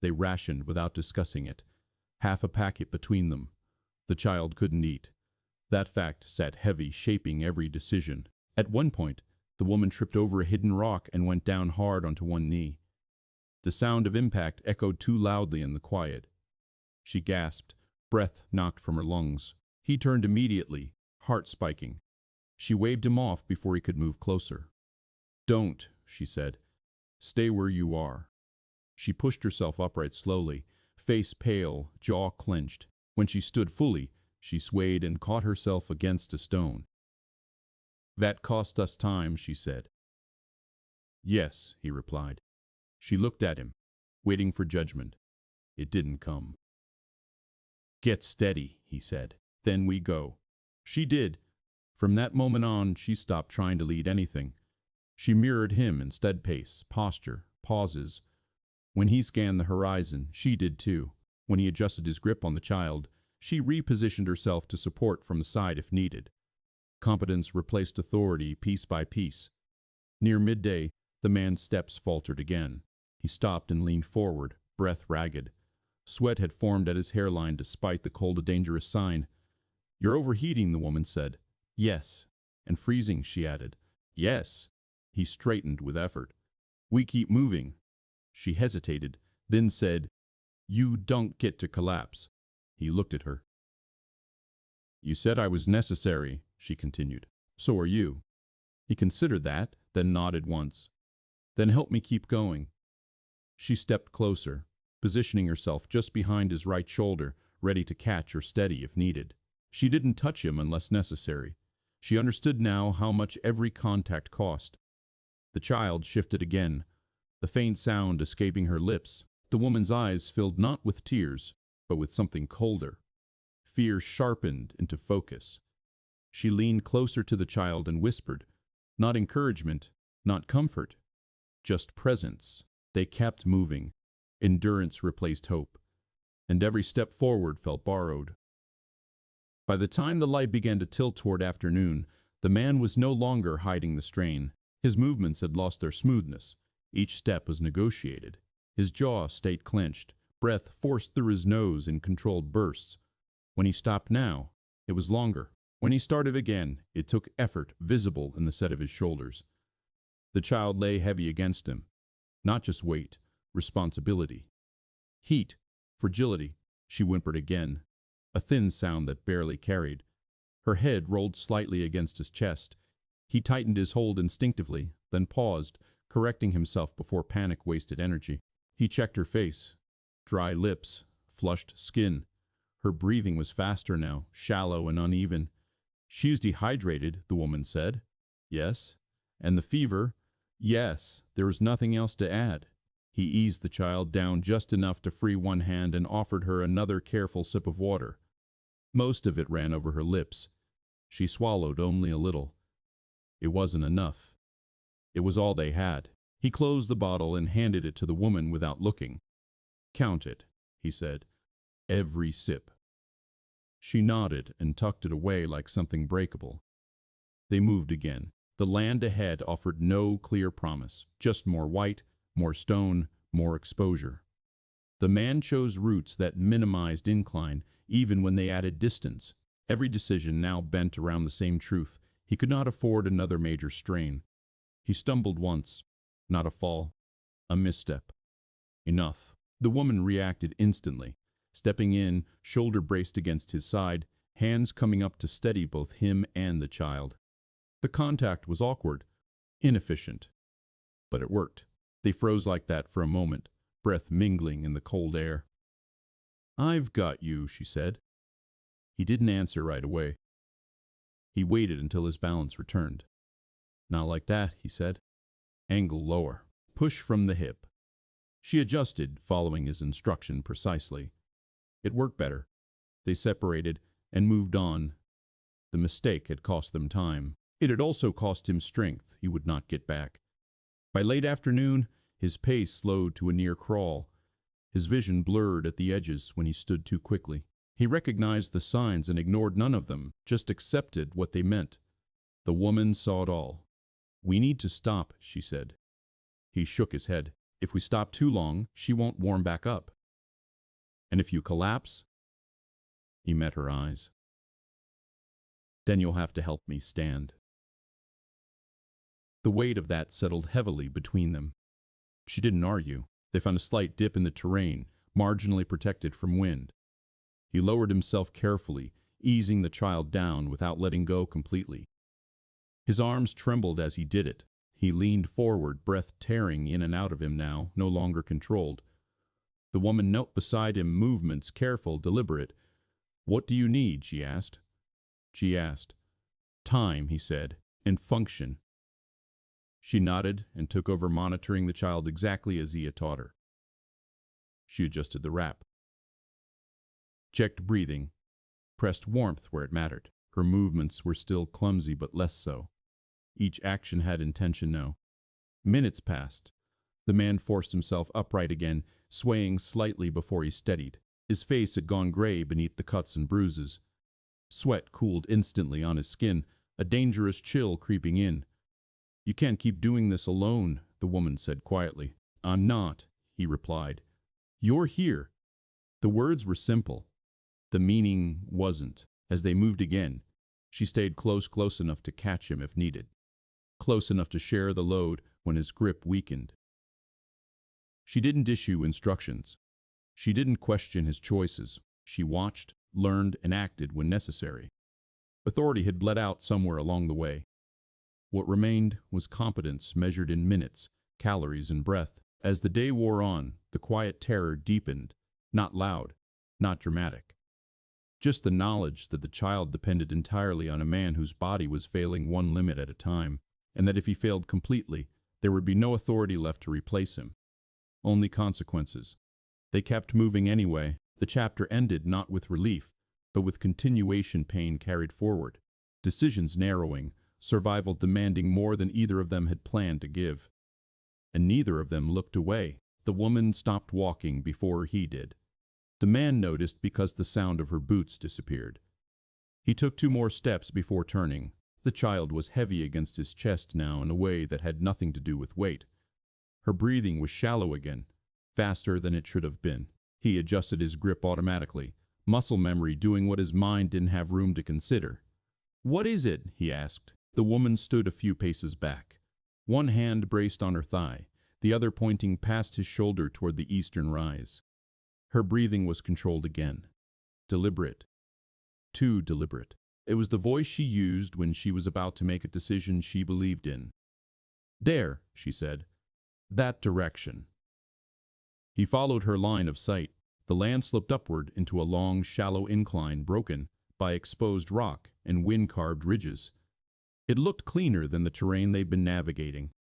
They rationed without discussing it. Half a packet between them. The child couldn't eat. That fact sat heavy, shaping every decision. At one point, the woman tripped over a hidden rock and went down hard onto one knee. The sound of impact echoed too loudly in the quiet. She gasped, breath knocked from her lungs. He turned immediately, heart spiking. She waved him off before he could move closer. "Don't," she said. "Stay where you are." She pushed herself upright slowly, face pale, jaw clenched. When she stood fully, she swayed and caught herself against a stone. "That cost us time," she said. "Yes," he replied. She looked at him, waiting for judgment. It didn't come. "Get steady," he said. "Then we go." She did. From that moment on, she stopped trying to lead anything. She mirrored him instead, pace, posture, pauses. When he scanned the horizon, she did too. When he adjusted his grip on the child, she repositioned herself to support from the side if needed. Competence replaced authority piece by piece. Near midday, the man's steps faltered again. He stopped and leaned forward, breath ragged. Sweat had formed at his hairline despite the cold, a dangerous sign. "You're overheating," the woman said. "Yes." "And freezing," she added. "Yes." He straightened with effort. "We keep moving." She hesitated, then said, "You don't get to collapse." He looked at her. "You said I was necessary," she continued. "So are you." He considered that, then nodded once. "Then help me keep going." She stepped closer, positioning herself just behind his right shoulder, ready to catch or steady if needed. She didn't touch him unless necessary. She understood now how much every contact cost. The child shifted again, the faint sound escaping her lips. The woman's eyes filled not with tears, but with something colder. Fear sharpened into focus. She leaned closer to the child and whispered, not encouragement, not comfort, just presence. They kept moving. Endurance replaced hope, and every step forward felt borrowed. By the time the light began to tilt toward afternoon, the man was no longer hiding the strain. His movements had lost their smoothness. Each step was negotiated. His jaw stayed clenched, breath forced through his nose in controlled bursts. When he stopped now, it was longer. When he started again, it took effort visible in the set of his shoulders. The child lay heavy against him. Not just weight, responsibility. Heat, fragility, she whimpered again, a thin sound that barely carried. Her head rolled slightly against his chest. He tightened his hold instinctively, then paused, correcting himself before panic wasted energy. He checked her face. Dry lips, flushed skin. Her breathing was faster now, shallow and uneven. "She's dehydrated," the woman said. "Yes." "And the fever?" "Yes." There was nothing else to add. He eased the child down just enough to free one hand and offered her another careful sip of water. Most of it ran over her lips. She swallowed only a little. It wasn't enough. It was all they had. He closed the bottle and handed it to the woman without looking. "Count it," he said. "Every sip." She nodded and tucked it away like something breakable. They moved again. The land ahead offered no clear promise, just more white, more stone, more exposure. The man chose routes that minimized incline, even when they added distance. Every decision now bent around the same truth. He could not afford another major strain. He stumbled once. Not a fall. A misstep. Enough. The woman reacted instantly, stepping in, shoulder braced against his side, hands coming up to steady both him and the child. The contact was awkward, inefficient, but it worked. They froze like that for a moment, breath mingling in the cold air. "I've got you," she said. He didn't answer right away. He waited until his balance returned. "Not like that," he said. "Angle lower. Push from the hip." She adjusted, following his instruction precisely. It worked better. They separated and moved on. The mistake had cost them time. It had also cost him strength he would not get back. By late afternoon, his pace slowed to a near crawl. His vision blurred at the edges when he stood too quickly. He recognized the signs and ignored none of them, just accepted what they meant. The woman saw it all. "We need to stop," she said. He shook his head. "If we stop too long, she won't warm back up." "And if you collapse?" He met her eyes. "Then you'll have to help me stand." The weight of that settled heavily between them. She didn't argue. They found a slight dip in the terrain, marginally protected from wind. He lowered himself carefully, easing the child down without letting go completely. His arms trembled as he did it. He leaned forward, breath tearing in and out of him now, no longer controlled. The woman knelt beside him, movements careful, deliberate. "What do you need?" she asked. "Time," he said, "and function." She nodded and took over monitoring the child exactly as he had taught her. She adjusted the wrap, checked breathing, pressed warmth where it mattered. Her movements were still clumsy but less so. Each action had intention now. Minutes passed. The man forced himself upright again, swaying slightly before he steadied. His face had gone gray beneath the cuts and bruises. Sweat cooled instantly on his skin, a dangerous chill creeping in. You can't keep doing this alone, the woman said quietly. I'm not, he replied. You're here. The words were simple. The meaning wasn't. As they moved again, she stayed close enough to catch him if needed. Close enough to share the load when his grip weakened. She didn't issue instructions. She didn't question his choices. She watched, learned, and acted when necessary. Authority had bled out somewhere along the way. What remained was competence measured in minutes, calories, and breath. As the day wore on, the quiet terror deepened, not loud, not dramatic. Just the knowledge that the child depended entirely on a man whose body was failing one limit at a time, and that if he failed completely, there would be no authority left to replace him. Only consequences. They kept moving anyway. The chapter ended not with relief, but with continuation pain carried forward. Decisions narrowing, survival demanding more than either of them had planned to give. And neither of them looked away. The woman stopped walking before he did. The man noticed because the sound of her boots disappeared. He took 2 more steps before turning. The child was heavy against his chest now in a way that had nothing to do with weight. Her breathing was shallow again, faster than it should have been. He adjusted his grip automatically, muscle memory doing what his mind didn't have room to consider. What is it? He asked. The woman stood a few paces back. One hand braced on her thigh, the other pointing past his shoulder toward the eastern rise. Her breathing was controlled again. Deliberate. Too deliberate. It was the voice she used when she was about to make a decision she believed in. There, she said. That direction. He followed her line of sight. The land sloped upward into a long, shallow incline broken by exposed rock and wind-carved ridges. It looked cleaner than the terrain they'd been navigating.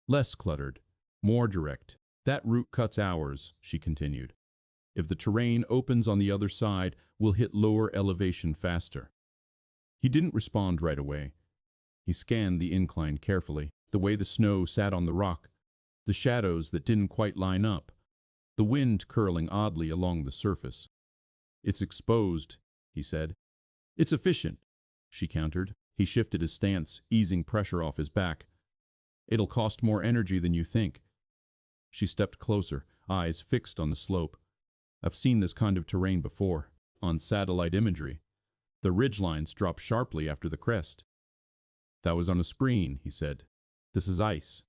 Less cluttered, more direct. That route cuts ours, she continued. If the terrain opens on the other side, we'll hit lower elevation faster. He didn't respond right away. He scanned the incline carefully, the way the snow sat on the rock, the shadows that didn't quite line up, the wind curling oddly along the surface. It's exposed, he said. It's efficient, she countered. He shifted his stance, easing pressure off his back. It'll cost more energy than you think. She stepped closer, eyes fixed on the slope. I've seen this kind of terrain before, on satellite imagery. The ridgelines drop sharply after the crest. That was on a screen, he said. This is ice.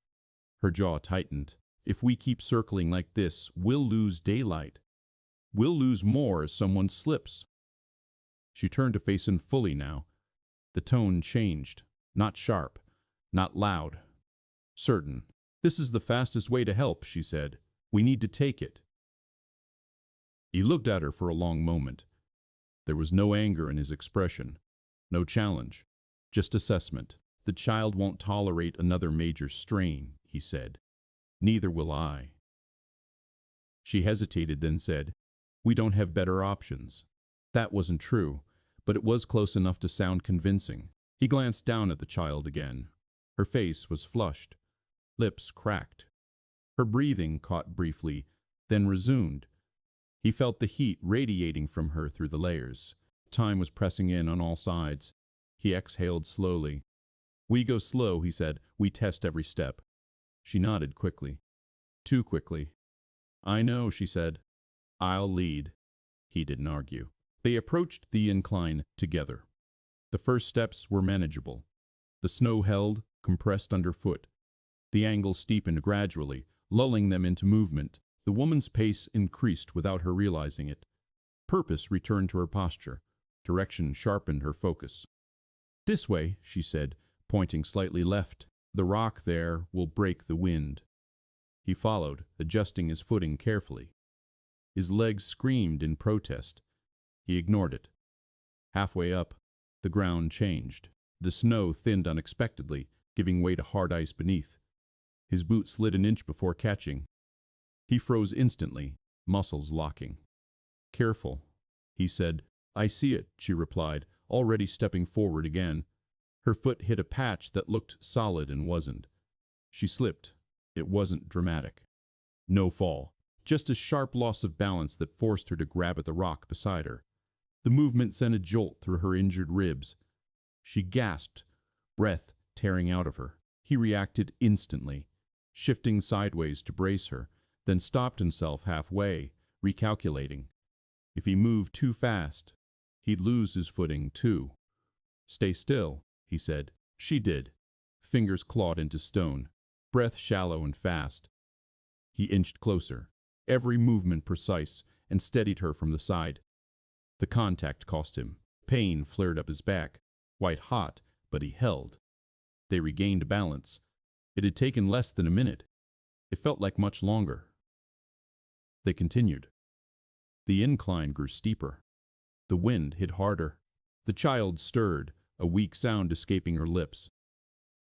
Her jaw tightened. If we keep circling like this, we'll lose daylight. We'll lose more as someone slips. She turned to face him fully now. The tone changed. Not sharp, not loud. Certain. This is the fastest way to help, she said. We need to take it. He looked at her for a long moment. There was no anger in his expression, no challenge, just assessment. The child won't tolerate another major strain, he said. Neither will I. She hesitated, then said, We don't have better options. That wasn't true, but it was close enough to sound convincing. He glanced down at the child again. Her face was flushed, lips cracked. Her breathing caught briefly, then resumed. He felt the heat radiating from her through the layers. Time was pressing in on all sides. He exhaled slowly. We go slow, he said. We test every step. She nodded quickly. Too quickly. I know, she said. I'll lead. He didn't argue. They approached the incline together. The first steps were manageable. The snow held, compressed underfoot. The angle steepened gradually, lulling them into movement. The woman's pace increased without her realizing it. Purpose returned to her posture. Direction sharpened her focus. This way, she said, pointing slightly left. The rock there will break the wind. He followed, adjusting his footing carefully. His legs screamed in protest. He ignored it. Halfway up, the ground changed. The snow thinned unexpectedly, giving way to hard ice beneath. His boot slid an inch before catching. He froze instantly, muscles locking. Careful, he said. I see it, she replied, already stepping forward again. Her foot hit a patch that looked solid and wasn't. She slipped. It wasn't dramatic. No fall, just a sharp loss of balance that forced her to grab at the rock beside her. The movement sent a jolt through her injured ribs. She gasped, breath tearing out of her. He reacted instantly, shifting sideways to brace her, then stopped himself halfway, recalculating. If he moved too fast, he'd lose his footing too. "Stay still," he said. She did. Fingers clawed into stone, breath shallow and fast. He inched closer, every movement precise, and steadied her from the side. The contact cost him. Pain flared up his back, white hot, but he held. They regained balance. It had taken less than a minute. It felt like much longer. They continued. The incline grew steeper. The wind hit harder. The child stirred, a weak sound escaping her lips.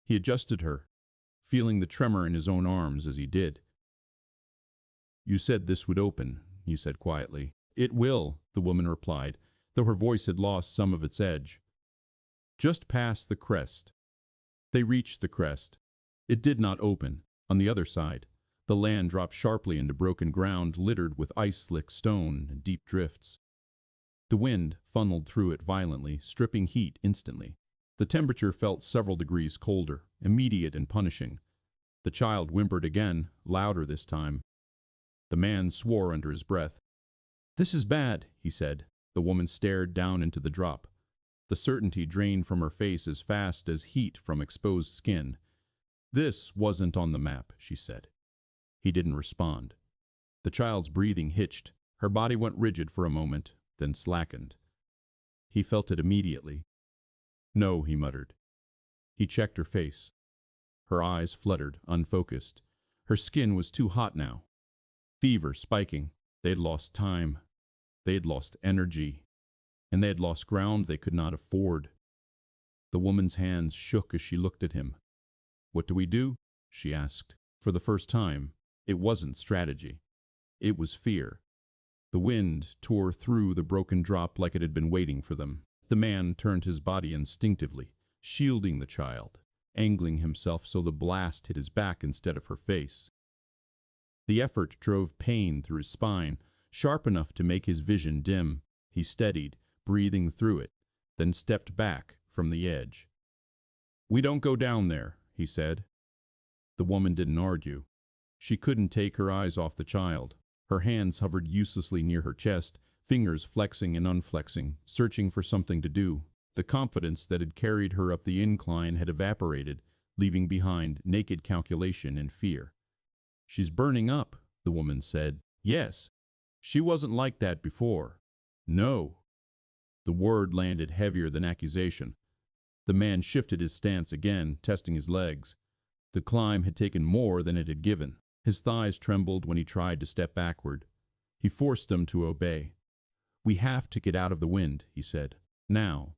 He adjusted her, feeling the tremor in his own arms as he did. "You said this would open," he said quietly. "It will," the woman replied, though her voice had lost some of its edge. Just past the crest. They reached the crest. It did not open. On the other side, the land dropped sharply into broken ground littered with ice-slick stone and deep drifts. The wind funneled through it violently, stripping heat instantly. The temperature felt several degrees colder, immediate and punishing. The child whimpered again, louder this time. The man swore under his breath. "This is bad," he said. The woman stared down into the drop. The certainty drained from her face as fast as heat from exposed skin. "This wasn't on the map," she said. He didn't respond. The child's breathing hitched. Her body went rigid for a moment, then slackened. He felt it immediately. "No," he muttered. He checked her face. Her eyes fluttered, unfocused. Her skin was too hot now. Fever spiking. They'd lost time. They'd lost energy. And they had lost ground they could not afford. The woman's hands shook as she looked at him. "What do we do?" she asked. For the first time, it wasn't strategy. It was fear. The wind tore through the broken drop like it had been waiting for them. The man turned his body instinctively, shielding the child, angling himself so the blast hit his back instead of her face. The effort drove pain through his spine, sharp enough to make his vision dim. He steadied, breathing through it, then stepped back from the edge. "We don't go down there," he said. The woman didn't argue. She couldn't take her eyes off the child. Her hands hovered uselessly near her chest, fingers flexing and unflexing, searching for something to do. The confidence that had carried her up the incline had evaporated, leaving behind naked calculation and fear. "She's burning up," the woman said. "Yes. She wasn't like that before." "No." The word landed heavier than accusation. The man shifted his stance again, testing his legs. The climb had taken more than it had given. His thighs trembled when he tried to step backward. He forced them to obey. "We have to get out of the wind," he said. "Now."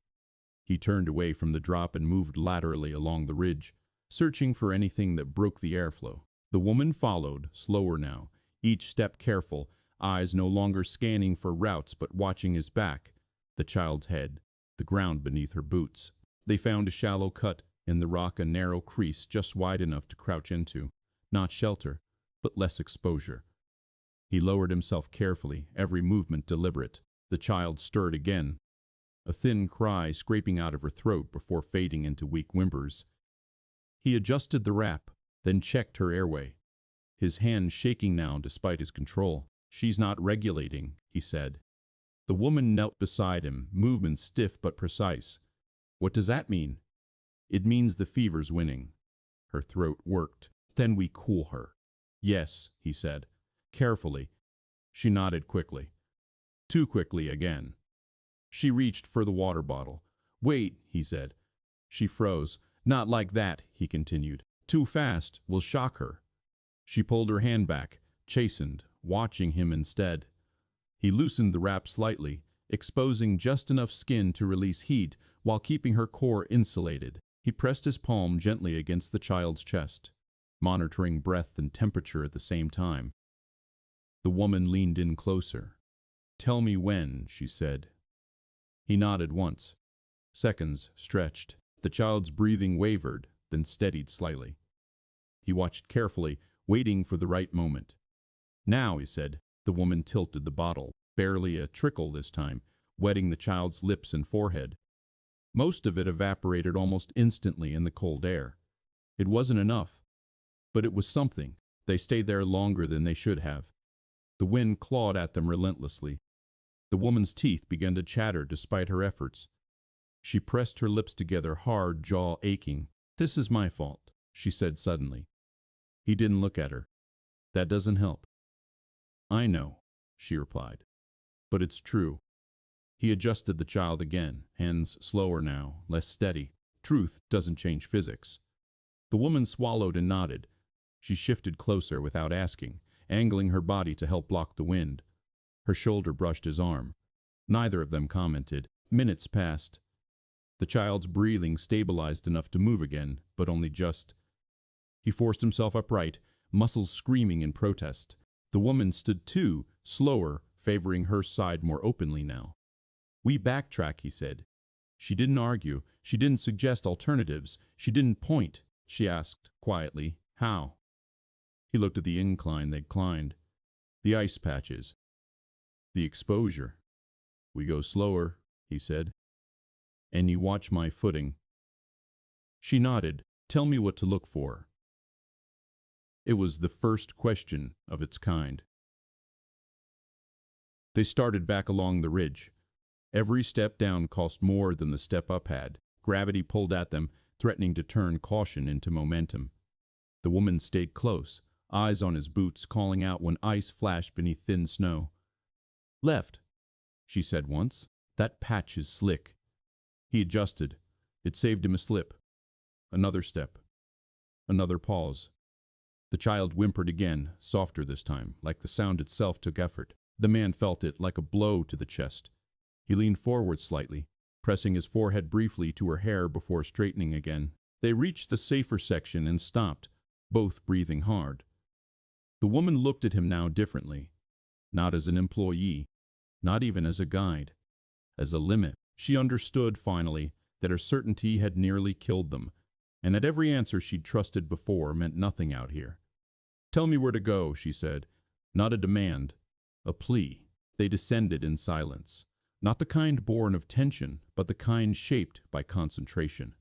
He turned away from the drop and moved laterally along the ridge, searching for anything that broke the airflow. The woman followed, slower now, each step careful, eyes no longer scanning for routes but watching his back, the child's head, the ground beneath her boots. They found a shallow cut in the rock, a narrow crease just wide enough to crouch into. Not shelter, but less exposure. He lowered himself carefully, every movement deliberate. The child stirred again, a thin cry scraping out of her throat before fading into weak whimpers. He adjusted the wrap, then checked her airway, his hand shaking now despite his control. "She's not regulating," he said. The woman knelt beside him, movements stiff but precise. "What does that mean?" "It means the fever's winning." Her throat worked. "Then we cool her." "Yes," he said, carefully. She nodded quickly. Too quickly again. She reached for the water bottle. "Wait," he said. She froze. "Not like that," he continued. "Too fast will shock her." She pulled her hand back, chastened, watching him instead. He loosened the wrap slightly, exposing just enough skin to release heat while keeping her core insulated. He pressed his palm gently against the child's chest, monitoring breath and temperature at the same time. The woman leaned in closer. "Tell me when," she said. He nodded once. Seconds stretched. The child's breathing wavered, then steadied slightly. He watched carefully, waiting for the right moment. "Now," he said. The woman tilted the bottle, barely a trickle this time, wetting the child's lips and forehead. Most of it evaporated almost instantly in the cold air. It wasn't enough, but it was something. They stayed there longer than they should have. The wind clawed at them relentlessly. The woman's teeth began to chatter despite her efforts. She pressed her lips together hard, jaw aching. "This is my fault," she said suddenly. He didn't look at her. "That doesn't help." "I know," she replied. "But it's true." He adjusted the child again, hands slower now, less steady. Truth doesn't change physics. The woman swallowed and nodded. She shifted closer without asking, angling her body to help block the wind. Her shoulder brushed his arm. Neither of them commented. Minutes passed. The child's breathing stabilized enough to move again, but only just. He forced himself upright, muscles screaming in protest. The woman stood too, slower, favoring her side more openly now. "We backtrack," he said. She didn't argue. She didn't suggest alternatives. She didn't point. She asked, quietly, "How?" He looked at the incline they'd climbed. The ice patches. The exposure. "We go slower," he said. "And you watch my footing." She nodded. "Tell me what to look for." It was the first question of its kind. They started back along the ridge. Every step down cost more than the step up had. Gravity pulled at them, threatening to turn caution into momentum. The woman stayed close, eyes on his boots, calling out when ice flashed beneath thin snow. "Left," she said once. "That patch is slick." He adjusted. It saved him a slip. Another step. Another pause. The child whimpered again, softer this time, like the sound itself took effort. The man felt it like a blow to the chest. He leaned forward slightly, pressing his forehead briefly to her hair before straightening again. They reached the safer section and stopped, both breathing hard. The woman looked at him now differently. Not as an employee, not even as a guide. As a limit. She understood, finally, that her certainty had nearly killed them, and that every answer she'd trusted before meant nothing out here. "Tell me where to go," she said. Not a demand, a plea. They descended in silence. Not the kind born of tension, but the kind shaped by concentration.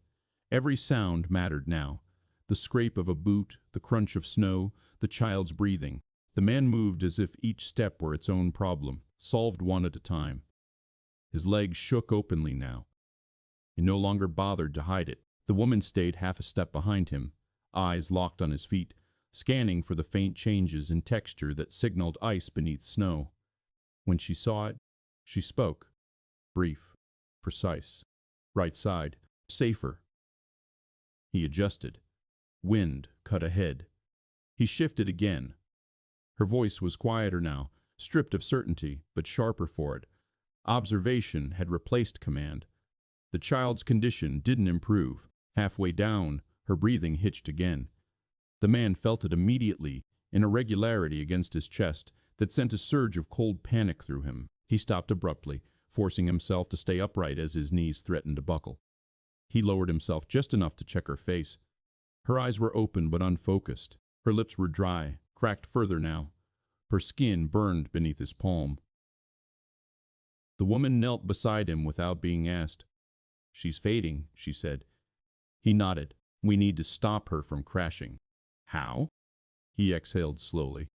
Every sound mattered now. The scrape of a boot, the crunch of snow, the child's breathing. The man moved as if each step were its own problem, solved one at a time. His legs shook openly now. He no longer bothered to hide it. The woman stayed half a step behind him, eyes locked on his feet, scanning for the faint changes in texture that signaled ice beneath snow. When she saw it, she spoke. Brief, precise. "Right side, safer." He adjusted. Wind cut ahead. He shifted again. Her voice was quieter now, stripped of certainty, but sharper for it. Observation had replaced command. The child's condition didn't improve. Halfway down, her breathing hitched again. The man felt it immediately, an irregularity against his chest that sent a surge of cold panic through him. He stopped abruptly, forcing himself to stay upright as his knees threatened to buckle. He lowered himself just enough to check her face. Her eyes were open but unfocused. Her lips were dry, cracked further now. Her skin burned beneath his palm. The woman knelt beside him without being asked. "She's fading," she said. He nodded. "We need to stop her from crashing." "How?" He exhaled slowly.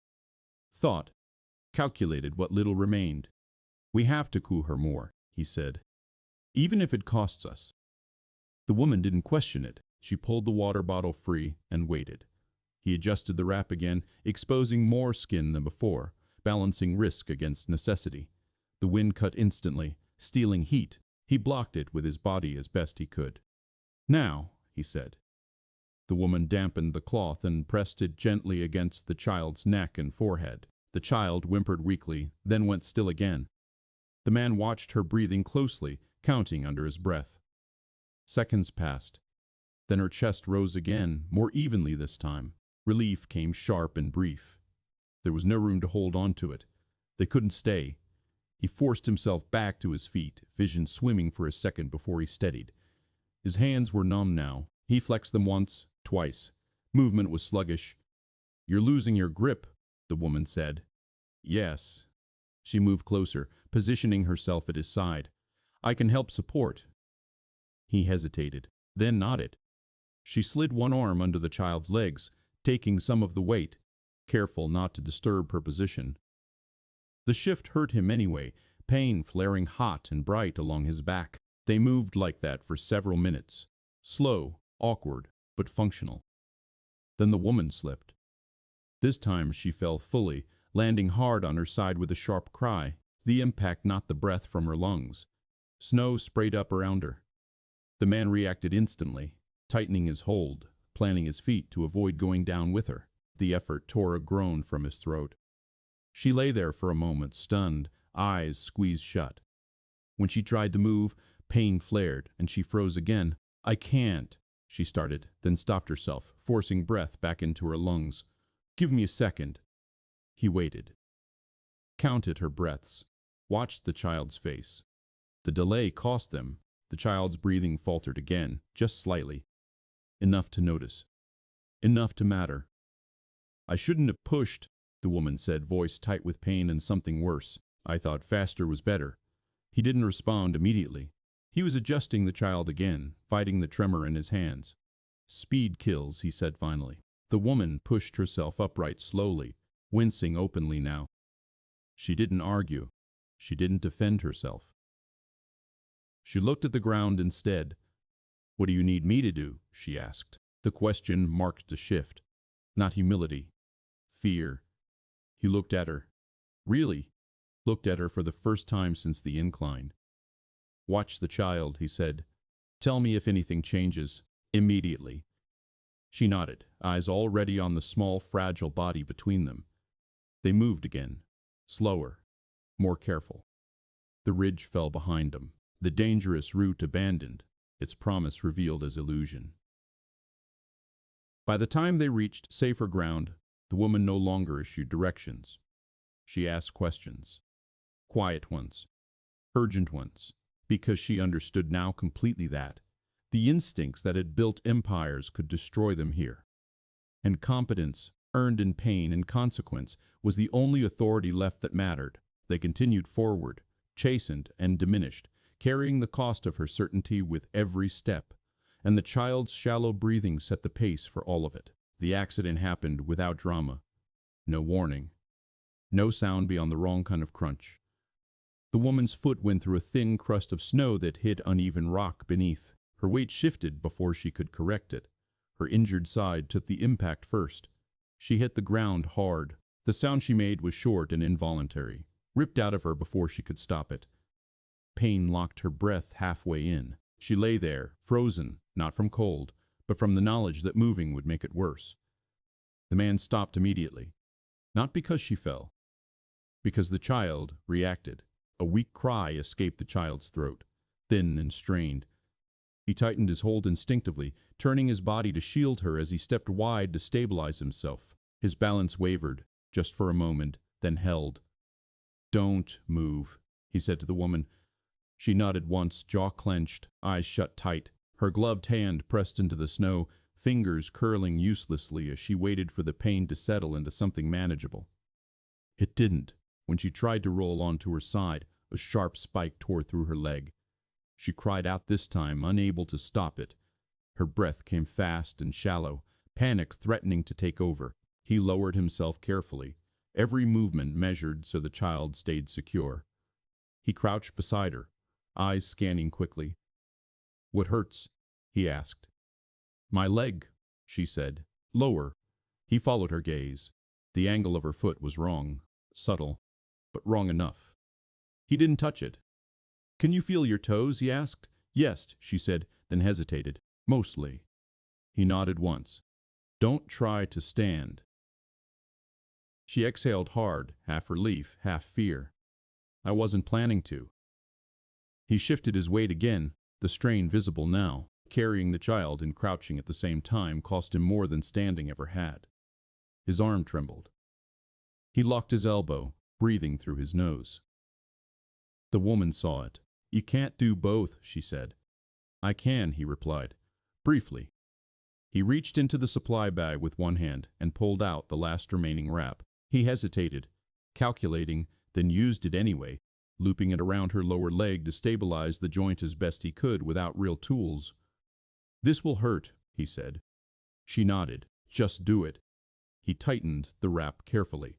Thought. Calculated what little remained. "We have to cool her more," he said. "Even if it costs us." The woman didn't question it. She pulled the water bottle free and waited. He adjusted the wrap again, exposing more skin than before, balancing risk against necessity. The wind cut instantly, stealing heat. He blocked it with his body as best he could. "Now," he said. The woman dampened the cloth and pressed it gently against the child's neck and forehead. The child whimpered weakly, then went still again. The man watched her breathing closely, counting under his breath. Seconds passed. Then her chest rose again, more evenly this time. Relief came sharp and brief. There was no room to hold on to it. They couldn't stay. He forced himself back to his feet, vision swimming for a second before he steadied. His hands were numb now. He flexed them once, twice. Movement was sluggish. "You're losing your grip," the woman said. "Yes." She moved closer, positioning herself at his side. "I can help support." He hesitated, then nodded. She slid one arm under the child's legs, taking some of the weight, careful not to disturb her position. The shift hurt him anyway, pain flaring hot and bright along his back. They moved like that for several minutes, slow, awkward, but functional. Then the woman slipped. This time she fell fully, landing hard on her side with a sharp cry. The impact knocked the breath from her lungs. Snow sprayed up around her. The man reacted instantly, tightening his hold, planting his feet to avoid going down with her. The effort tore a groan from his throat. She lay there for a moment, stunned, eyes squeezed shut. When she tried to move, pain flared, and she froze again. "I can't," she started, then stopped herself, forcing breath back into her lungs. "Give me a second." He waited. Counted her breaths. Watched the child's face. The delay cost them. The child's breathing faltered again, just slightly. Enough to notice. Enough to matter. "I shouldn't have pushed," the woman said, voice tight with pain and something worse. "I thought faster was better." He didn't respond immediately. He was adjusting the child again, fighting the tremor in his hands. "Speed kills," he said finally. The woman pushed herself upright slowly, wincing openly now. She didn't argue. She didn't defend herself. She looked at the ground instead. "What do you need me to do?" she asked. The question marked a shift. Not humility. Fear. He looked at her. Really? Looked at her for the first time since the incline. "Watch the child," he said. "Tell me if anything changes. Immediately." She nodded, eyes already on the small, fragile body between them. They moved again. Slower. More careful. The ridge fell behind them. The dangerous route abandoned, its promise revealed as illusion. By the time they reached safer ground, the woman no longer issued directions. She asked questions. Quiet ones. Urgent ones. Because she understood now completely that the instincts that had built empires could destroy them here. And competence, earned in pain and consequence, was the only authority left that mattered. They continued forward, chastened and diminished, carrying the cost of her certainty with every step. And the child's shallow breathing set the pace for all of it. The accident happened without drama. No warning. No sound beyond the wrong kind of crunch. The woman's foot went through a thin crust of snow that hid uneven rock beneath. Her weight shifted before she could correct it. Her injured side took the impact first. She hit the ground hard. The sound she made was short and involuntary, ripped out of her before she could stop it. Pain locked her breath halfway in. She lay there, frozen, not from cold, but from the knowledge that moving would make it worse. The man stopped immediately. Not because she fell. Because the child reacted. A weak cry escaped the child's throat, thin and strained. He tightened his hold instinctively, turning his body to shield her as he stepped wide to stabilize himself. His balance wavered, just for a moment, then held. "Don't move," he said to the woman. She nodded once, jaw clenched, eyes shut tight, her gloved hand pressed into the snow, fingers curling uselessly as she waited for the pain to settle into something manageable. It didn't. When she tried to roll onto her side, a sharp spike tore through her leg. She cried out this time, unable to stop it. Her breath came fast and shallow, panic threatening to take over. He lowered himself carefully, every movement measured so the child stayed secure. He crouched beside her, eyes scanning quickly. "What hurts?" he asked. "My leg," she said. "Lower." He followed her gaze. The angle of her foot was wrong, subtle, but wrong enough. He didn't touch it. "Can you feel your toes?" he asked. "Yes," she said, then hesitated. "Mostly." He nodded once. "Don't try to stand." She exhaled hard, half relief, half fear. "I wasn't planning to." He shifted his weight again, the strain visible now. Carrying the child and crouching at the same time cost him more than standing ever had. His arm trembled. He locked his elbow, breathing through his nose. The woman saw it. "You can't do both," she said. "I can," he replied, briefly. He reached into the supply bag with one hand and pulled out the last remaining wrap. He hesitated, calculating, then used it anyway, looping it around her lower leg to stabilize the joint as best he could without real tools. "This will hurt," he said. She nodded. Just do it. He tightened the wrap carefully.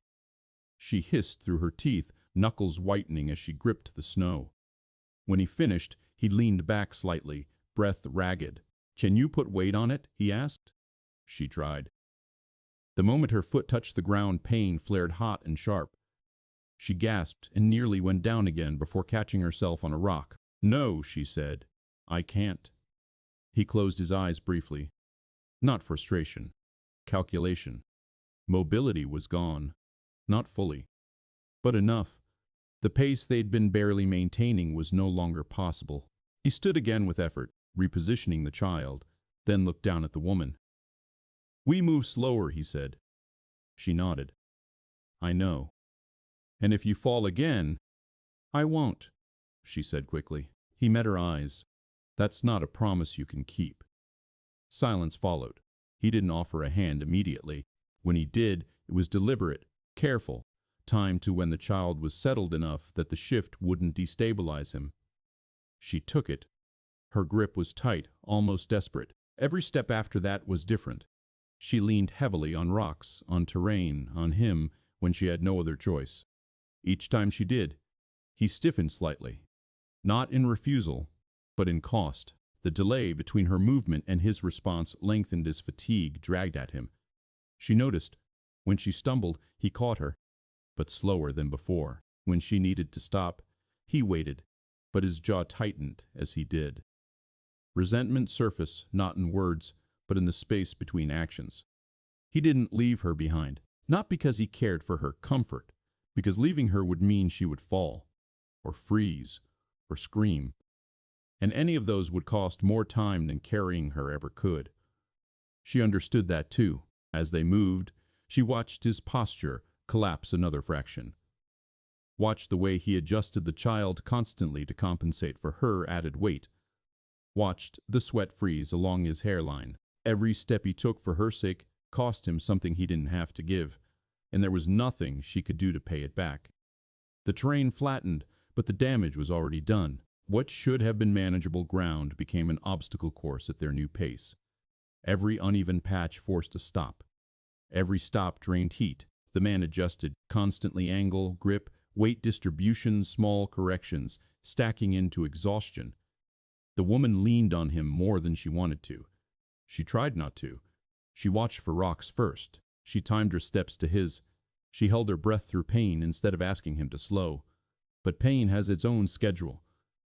She hissed through her teeth, knuckles whitening as she gripped the snow. When he finished, he leaned back slightly, breath ragged. Can you put weight on it? He asked. She tried. The moment her foot touched the ground, pain flared hot and sharp. She gasped and nearly went down again before catching herself on a rock. No, she said. I can't. He closed his eyes briefly. Not frustration. Calculation. Mobility was gone. Not fully. But enough. The pace they'd been barely maintaining was no longer possible. He stood again with effort, repositioning the child, then looked down at the woman. We move slower, he said. She nodded. I know. And if you fall again, I won't, she said quickly. He met her eyes. That's not a promise you can keep. Silence followed. He didn't offer a hand immediately. When he did, it was deliberate, careful, timed to when the child was settled enough that the shift wouldn't destabilize him. She took it. Her grip was tight, almost desperate. Every step after that was different. She leaned heavily on rocks, on terrain, on him, when she had no other choice. Each time she did, he stiffened slightly. Not in refusal, but in cost. The delay between her movement and his response lengthened as fatigue dragged at him. She noticed. When she stumbled, he caught her, but slower than before. When she needed to stop, he waited, but his jaw tightened as he did. Resentment surfaced, not in words, but in the space between actions. He didn't leave her behind, not because he cared for her comfort, because leaving her would mean she would fall, or freeze, or scream. And any of those would cost more time than carrying her ever could. She understood that too. As they moved, she watched his posture collapse another fraction. Watched the way he adjusted the child constantly to compensate for her added weight. Watched the sweat freeze along his hairline. Every step he took for her sake cost him something he didn't have to give, and there was nothing she could do to pay it back. The terrain flattened, but the damage was already done. What should have been manageable ground became an obstacle course at their new pace. Every uneven patch forced a stop. Every stop drained heat. The man adjusted, constantly angle, grip, weight distribution, small corrections, stacking into exhaustion. The woman leaned on him more than she wanted to. She tried not to. She watched for rocks first. She timed her steps to his. She held her breath through pain instead of asking him to slow. But pain has its own schedule.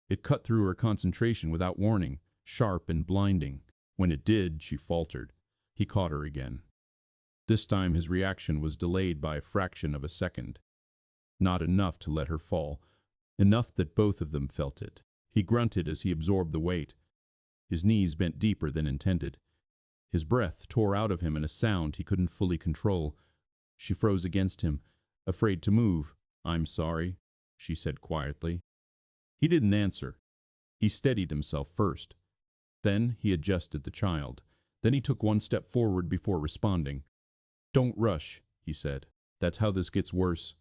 It cut through her concentration without warning, sharp and blinding. When it did, she faltered. He caught her again. This time his reaction was delayed by a fraction of a second. Not enough to let her fall. Enough that both of them felt it. He grunted as he absorbed the weight. His knees bent deeper than intended. His breath tore out of him in a sound he couldn't fully control. She froze against him, afraid to move. I'm sorry, she said quietly. He didn't answer. He steadied himself first. Then he adjusted the child. Then he took one step forward before responding. Don't rush, he said. That's how this gets worse.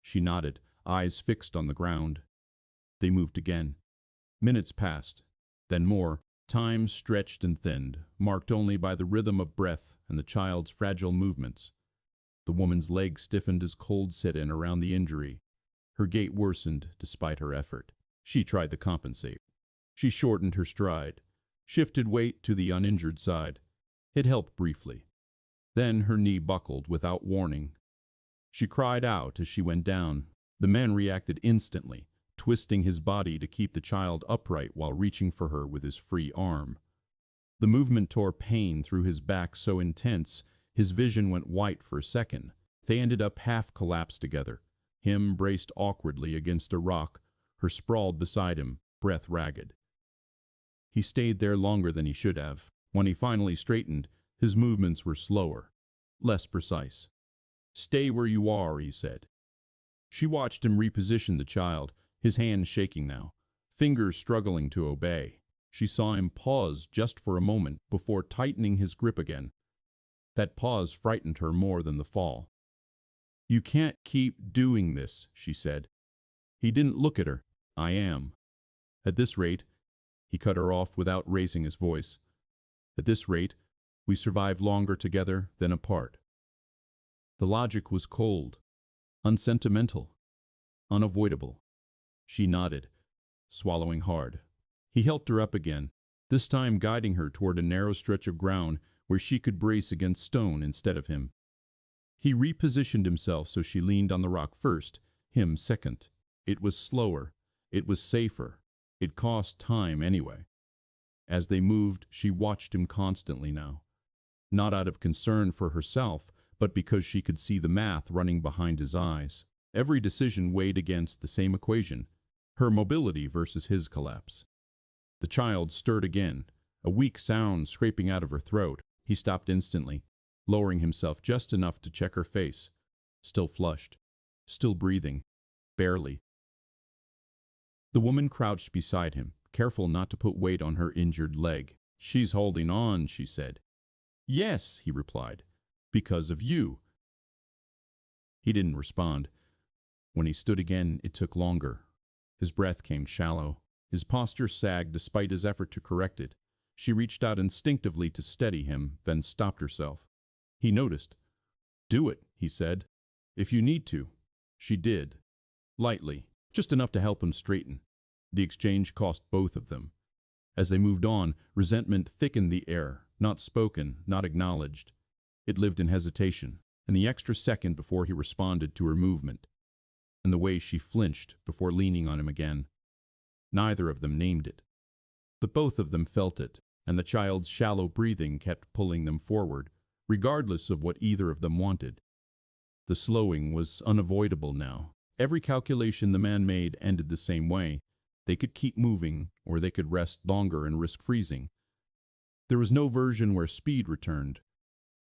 She nodded, eyes fixed on the ground. They moved again. Minutes passed, then more. Time stretched and thinned, marked only by the rhythm of breath and the child's fragile movements. The woman's legs stiffened as cold set in around the injury. Her gait worsened despite her effort. She tried to compensate. She shortened her stride, shifted weight to the uninjured side. It helped briefly. Then her knee buckled without warning. She cried out as she went down. The man reacted instantly, twisting his body to keep the child upright while reaching for her with his free arm. The movement tore pain through his back so intense, his vision went white for a second. They ended up half collapsed together, him braced awkwardly against a rock, her sprawled beside him, breath ragged. He stayed there longer than he should have. When he finally straightened, his movements were slower, less precise. Stay where you are, he said. She watched him reposition the child, his hands shaking now, fingers struggling to obey. She saw him pause just for a moment before tightening his grip again. That pause frightened her more than the fall. You can't keep doing this, she said. He didn't look at her. I am. At this rate, he cut her off without raising his voice. At this rate, We survive longer together than apart. The logic was cold, unsentimental, unavoidable. She nodded, swallowing hard. He helped her up again, this time guiding her toward a narrow stretch of ground where she could brace against stone instead of him. He repositioned himself so she leaned on the rock first, him second. It was slower. It was safer. It cost time anyway. As they moved, she watched him constantly now. Not out of concern for herself, but because she could see the math running behind his eyes. Every decision weighed against the same equation, her mobility versus his collapse. The child stirred again, a weak sound scraping out of her throat. He stopped instantly, lowering himself just enough to check her face. Still flushed. Still breathing. Barely. The woman crouched beside him, careful not to put weight on her injured leg. "She's holding on," she said. "Yes," he replied. "Because of you." He didn't respond. When he stood again, it took longer. His breath came shallow. His posture sagged despite his effort to correct it. She reached out instinctively to steady him, then stopped herself. He noticed. "Do it," he said. "If you need to." She did. Lightly, just enough to help him straighten. The exchange cost both of them. As they moved on, resentment thickened the air, not spoken, not acknowledged. It lived in hesitation, and the extra second before he responded to her movement, and the way she flinched before leaning on him again. Neither of them named it, but both of them felt it, and the child's shallow breathing kept pulling them forward, regardless of what either of them wanted. The slowing was unavoidable now. Every calculation the man made ended the same way. They could keep moving, or they could rest longer and risk freezing. There was no version where speed returned,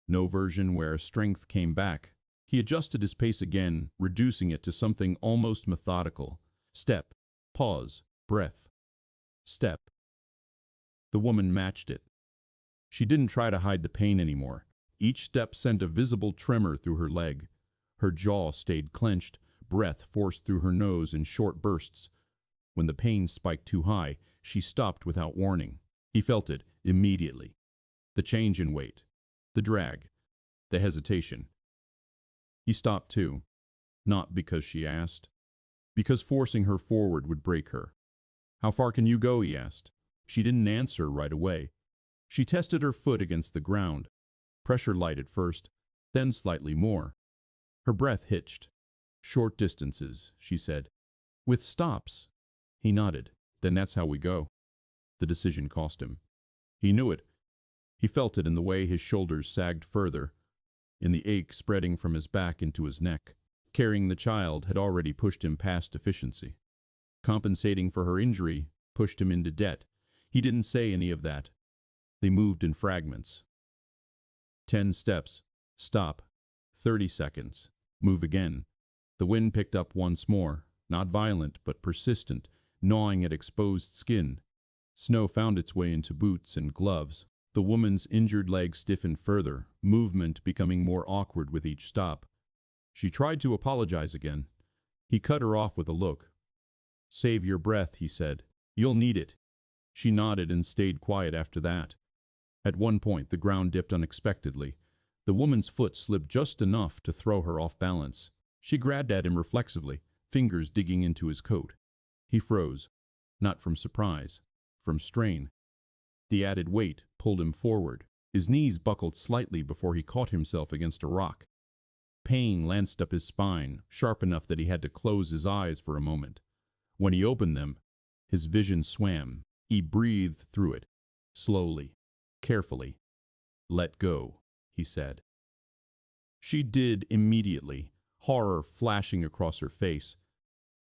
no version where strength came back. He adjusted his pace again, reducing it to something almost methodical. Step, pause, breath. Step. The woman matched it. She didn't try to hide the pain anymore. Each step sent a visible tremor through her leg. Her jaw stayed clenched, breath forced through her nose in short bursts. When the pain spiked too high, she stopped without warning. He felt it immediately. The change in weight, the drag, the hesitation. He stopped too, not because she asked, because forcing her forward would break her. "How far can you go?" he asked. She didn't answer right away. She tested her foot against the ground. Pressure light at first, then slightly more. Her breath hitched. "Short distances," she said. "With stops." He nodded. "Then that's how we go." The decision cost him. He knew it. He felt it in the way his shoulders sagged further, in the ache spreading from his back into his neck. Carrying the child had already pushed him past efficiency. Compensating for her injury pushed him into debt. He didn't say any of that. They moved in fragments. 10 steps. Stop. 30 seconds. Move again. The wind picked up once more, not violent but persistent, gnawing at exposed skin. Snow found its way into boots and gloves. The woman's injured leg stiffened further, movement becoming more awkward with each stop. She tried to apologize again. He cut her off with a look. "Save your breath," he said. "You'll need it." She nodded and stayed quiet after that. At one point, the ground dipped unexpectedly. The woman's foot slipped just enough to throw her off balance. She grabbed at him reflexively, fingers digging into his coat. He froze, not from surprise, from strain. The added weight pulled him forward. His knees buckled slightly before he caught himself against a rock. Pain lanced up his spine, sharp enough that he had to close his eyes for a moment. When he opened them, his vision swam. He breathed through it, slowly, carefully. "Let go," he said. She did immediately, horror flashing across her face.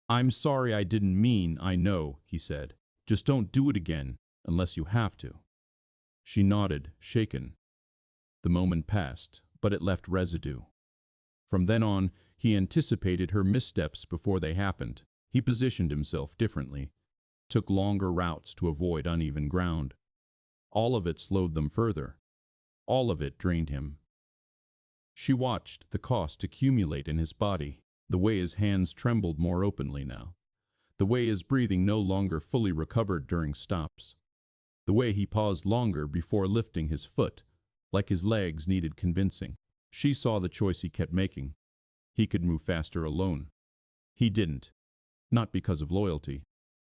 "I'm sorry, I didn't mean, I know," he said. "Just don't do it again, unless you have to." She nodded, shaken. The moment passed, but it left residue. From then on, he anticipated her missteps before they happened. He positioned himself differently, took longer routes to avoid uneven ground. All of it slowed them further. All of it drained him. She watched the cost accumulate in his body, the way his hands trembled more openly now, the way his breathing no longer fully recovered during stops, the way he paused longer before lifting his foot, like his legs needed convincing. She saw the choice he kept making. He could move faster alone. He didn't. Not because of loyalty.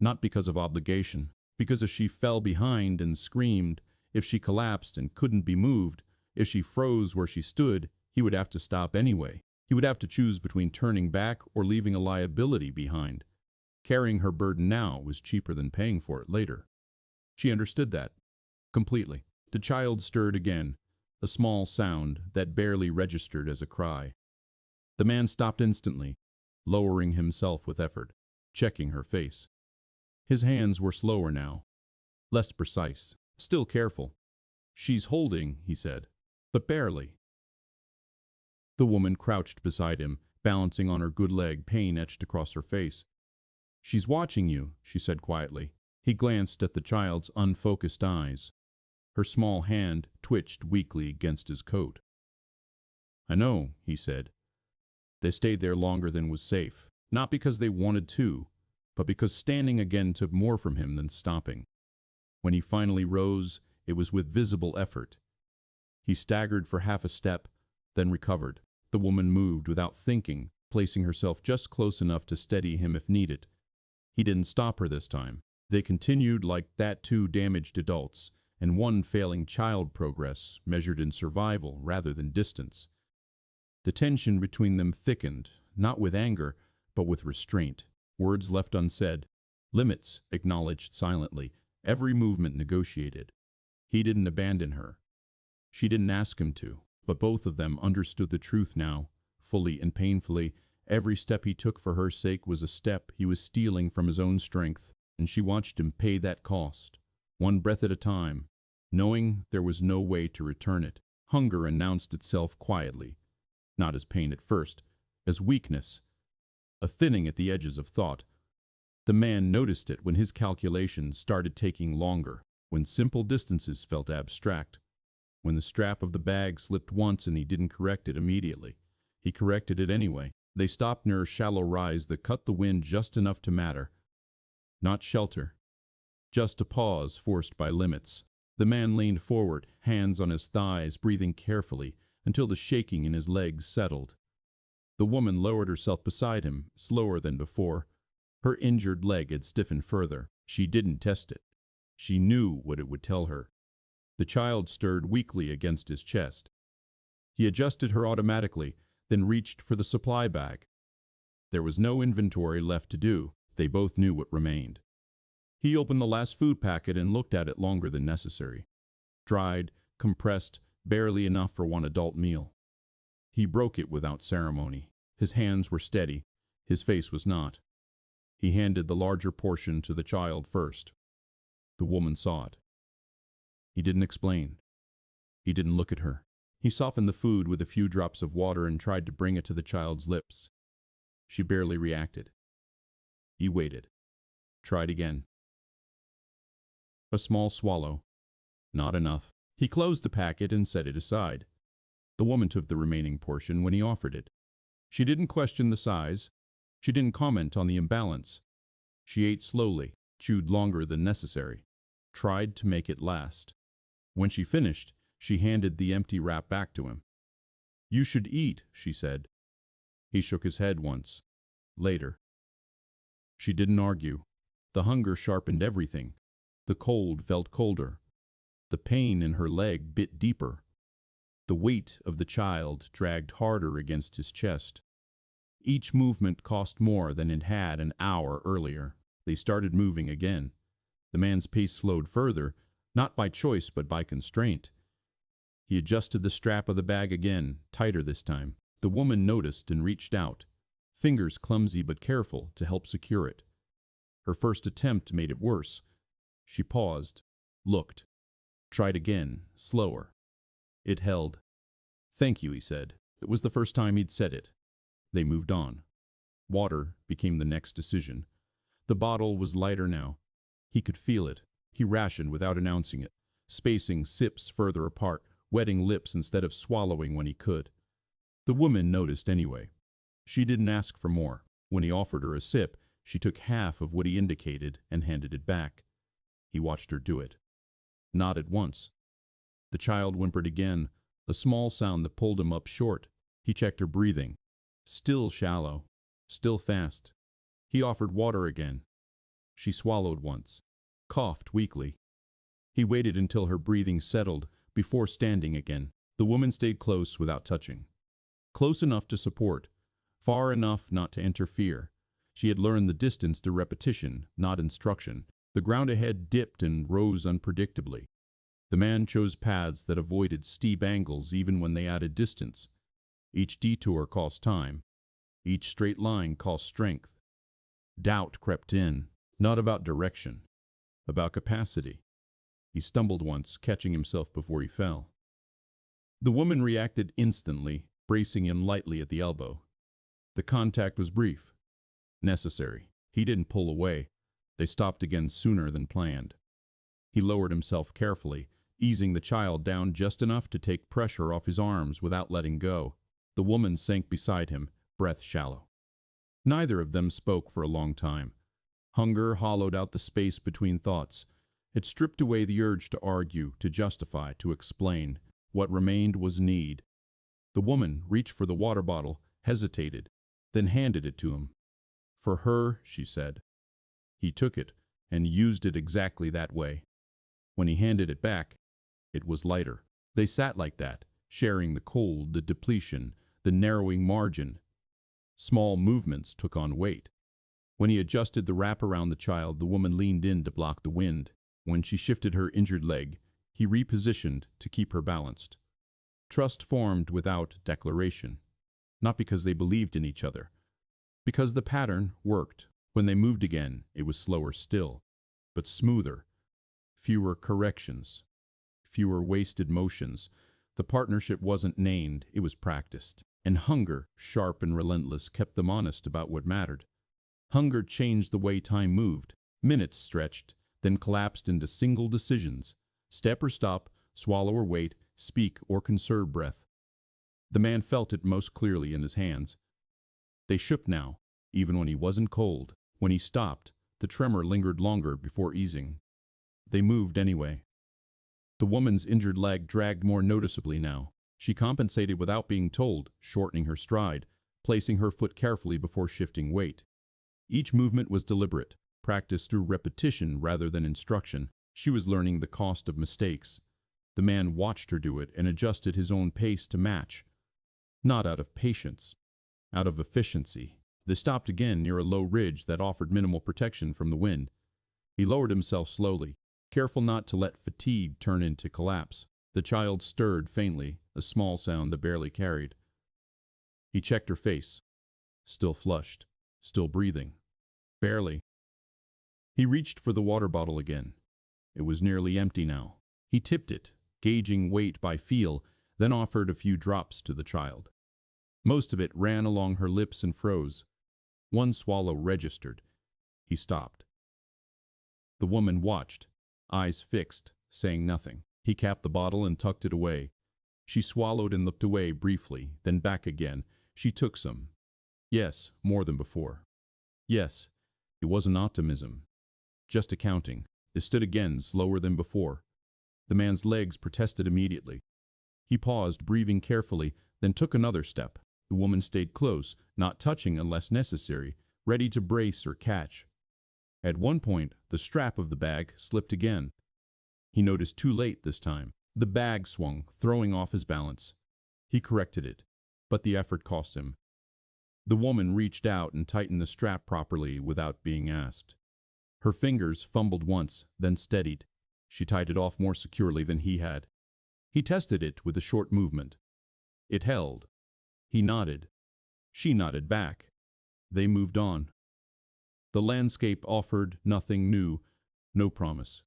Not because of obligation. Because if she fell behind and screamed, if she collapsed and couldn't be moved, if she froze where she stood, he would have to stop anyway. He would have to choose between turning back or leaving a liability behind. Carrying her burden now was cheaper than paying for it later. She understood that. Completely. The child stirred again, a small sound that barely registered as a cry. The man stopped instantly, lowering himself with effort, checking her face. His hands were slower now, less precise, still careful. "She's holding," he said, "but barely." The woman crouched beside him, balancing on her good leg, pain etched across her face. "She's watching you," she said quietly. He glanced at the child's unfocused eyes. Her small hand twitched weakly against his coat. "I know," he said. They stayed there longer than was safe, not because they wanted to, but because standing again took more from him than stopping. When he finally rose, it was with visible effort. He staggered for half a step, then recovered. The woman moved without thinking, placing herself just close enough to steady him if needed. He didn't stop her this time. They continued like that, two damaged adults, and one failing child, progress measured in survival rather than distance. The tension between them thickened, not with anger, but with restraint. Words left unsaid, limits acknowledged silently, every movement negotiated. He didn't abandon her. She didn't ask him to, but both of them understood the truth now, fully and painfully. Every step he took for her sake was a step he was stealing from his own strength, and she watched him pay that cost, one breath at a time, knowing there was no way to return it. Hunger announced itself quietly, not as pain at first, as weakness, a thinning at the edges of thought. The man noticed it when his calculations started taking longer, when simple distances felt abstract, when the strap of the bag slipped once and he didn't correct it immediately. He corrected it anyway. They stopped near a shallow rise that cut the wind just enough to matter. Not shelter, just a pause forced by limits. The man leaned forward, hands on his thighs, breathing carefully until the shaking in his legs settled. The woman lowered herself beside him, slower than before. Her injured leg had stiffened further. She didn't test it. She knew what it would tell her. The child stirred weakly against his chest. He adjusted her automatically, then reached for the supply bag. There was no inventory left to do. They both knew what remained. He opened the last food packet and looked at it longer than necessary. Dried, compressed, barely enough for one adult meal. He broke it without ceremony. His hands were steady. His face was not. He handed the larger portion to the child first. The woman saw it. He didn't explain. He didn't look at her. He softened the food with a few drops of water and tried to bring it to the child's lips. She barely reacted. He waited. Tried again. A small swallow. Not enough. He closed the packet and set it aside. The woman took the remaining portion when he offered it. She didn't question the size. She didn't comment on the imbalance. She ate slowly, chewed longer than necessary, tried to make it last. When she finished, she handed the empty wrap back to him. "You should eat," she said. He shook his head once. Later. She didn't argue. The hunger sharpened everything. The cold felt colder. The pain in her leg bit deeper. The weight of the child dragged harder against his chest. Each movement cost more than it had an hour earlier. They started moving again. The man's pace slowed further, not by choice but by constraint. He adjusted the strap of the bag again, tighter this time. The woman noticed and reached out, fingers clumsy but careful, to help secure it. Her first attempt made it worse. She paused, looked, tried again, slower. It held. "Thank you," he said. It was the first time he'd said it. They moved on. Water became the next decision. The bottle was lighter now. He could feel it. He rationed without announcing it, spacing sips further apart, wetting lips instead of swallowing when he could. The woman noticed anyway. She didn't ask for more. When he offered her a sip, she took half of what he indicated and handed it back. He watched her do it. Not at once. The child whimpered again, a small sound that pulled him up short. He checked her breathing. Still shallow. Still fast. He offered water again. She swallowed once. Coughed weakly. He waited until her breathing settled before standing again. The woman stayed close without touching. Close enough to support. Far enough not to interfere. She had learned the distance through repetition, not instruction. The ground ahead dipped and rose unpredictably. The man chose paths that avoided steep angles even when they added distance. Each detour cost time. Each straight line cost strength. Doubt crept in, not about direction, about capacity. He stumbled once, catching himself before he fell. The woman reacted instantly, bracing him lightly at the elbow. The contact was brief. Necessary. He didn't pull away. They stopped again sooner than planned. He lowered himself carefully, easing the child down just enough to take pressure off his arms without letting go. The woman sank beside him, breath shallow. Neither of them spoke for a long time. Hunger hollowed out the space between thoughts. It stripped away the urge to argue, to justify, to explain. What remained was need. The woman reached for the water bottle, hesitated, then handed it to him. For her, she said. He took it and used it exactly that way. When he handed it back, it was lighter. They sat like that, sharing the cold, the depletion, the narrowing margin. Small movements took on weight. When he adjusted the wrap around the child, the woman leaned in to block the wind. When she shifted her injured leg, he repositioned to keep her balanced. Trust formed without declaration, not because they believed in each other, because the pattern worked. When they moved again, it was slower still, but smoother. Fewer corrections, fewer wasted motions. The partnership wasn't named, it was practiced. And hunger, sharp and relentless, kept them honest about what mattered. Hunger changed the way time moved. Minutes stretched, then collapsed into single decisions. Step or stop, swallow or wait, speak or conserve breath. The man felt it most clearly in his hands. They shook now, even when he wasn't cold. When he stopped, the tremor lingered longer before easing. They moved anyway. The woman's injured leg dragged more noticeably now. She compensated without being told, shortening her stride, placing her foot carefully before shifting weight. Each movement was deliberate, practiced through repetition rather than instruction. She was learning the cost of mistakes. The man watched her do it and adjusted his own pace to match. Not out of patience, out of efficiency. They stopped again near a low ridge that offered minimal protection from the wind. He lowered himself slowly, careful not to let fatigue turn into collapse. The child stirred faintly, a small sound that barely carried. He checked her face. Still flushed, still breathing. Barely. He reached for the water bottle again. It was nearly empty now. He tipped it, gauging weight by feel, then offered a few drops to the child. Most of it ran along her lips and froze. One swallow registered. He stopped. The woman watched, eyes fixed, saying nothing. He capped the bottle and tucked it away. She swallowed and looked away briefly, then back again. She took some. Yes, more than before. Yes, it wasn't optimism. Just accounting. It stood again, slower than before. The man's legs protested immediately. He paused, breathing carefully, then took another step. The woman stayed close, not touching unless necessary, ready to brace or catch. At one point, the strap of the bag slipped again. He noticed too late this time. The bag swung, throwing off his balance. He corrected it, but the effort cost him. The woman reached out and tightened the strap properly without being asked. Her fingers fumbled once, then steadied. She tied it off more securely than he had. He tested it with a short movement. It held. He nodded. She nodded back. They moved on. The landscape offered nothing new, no promise.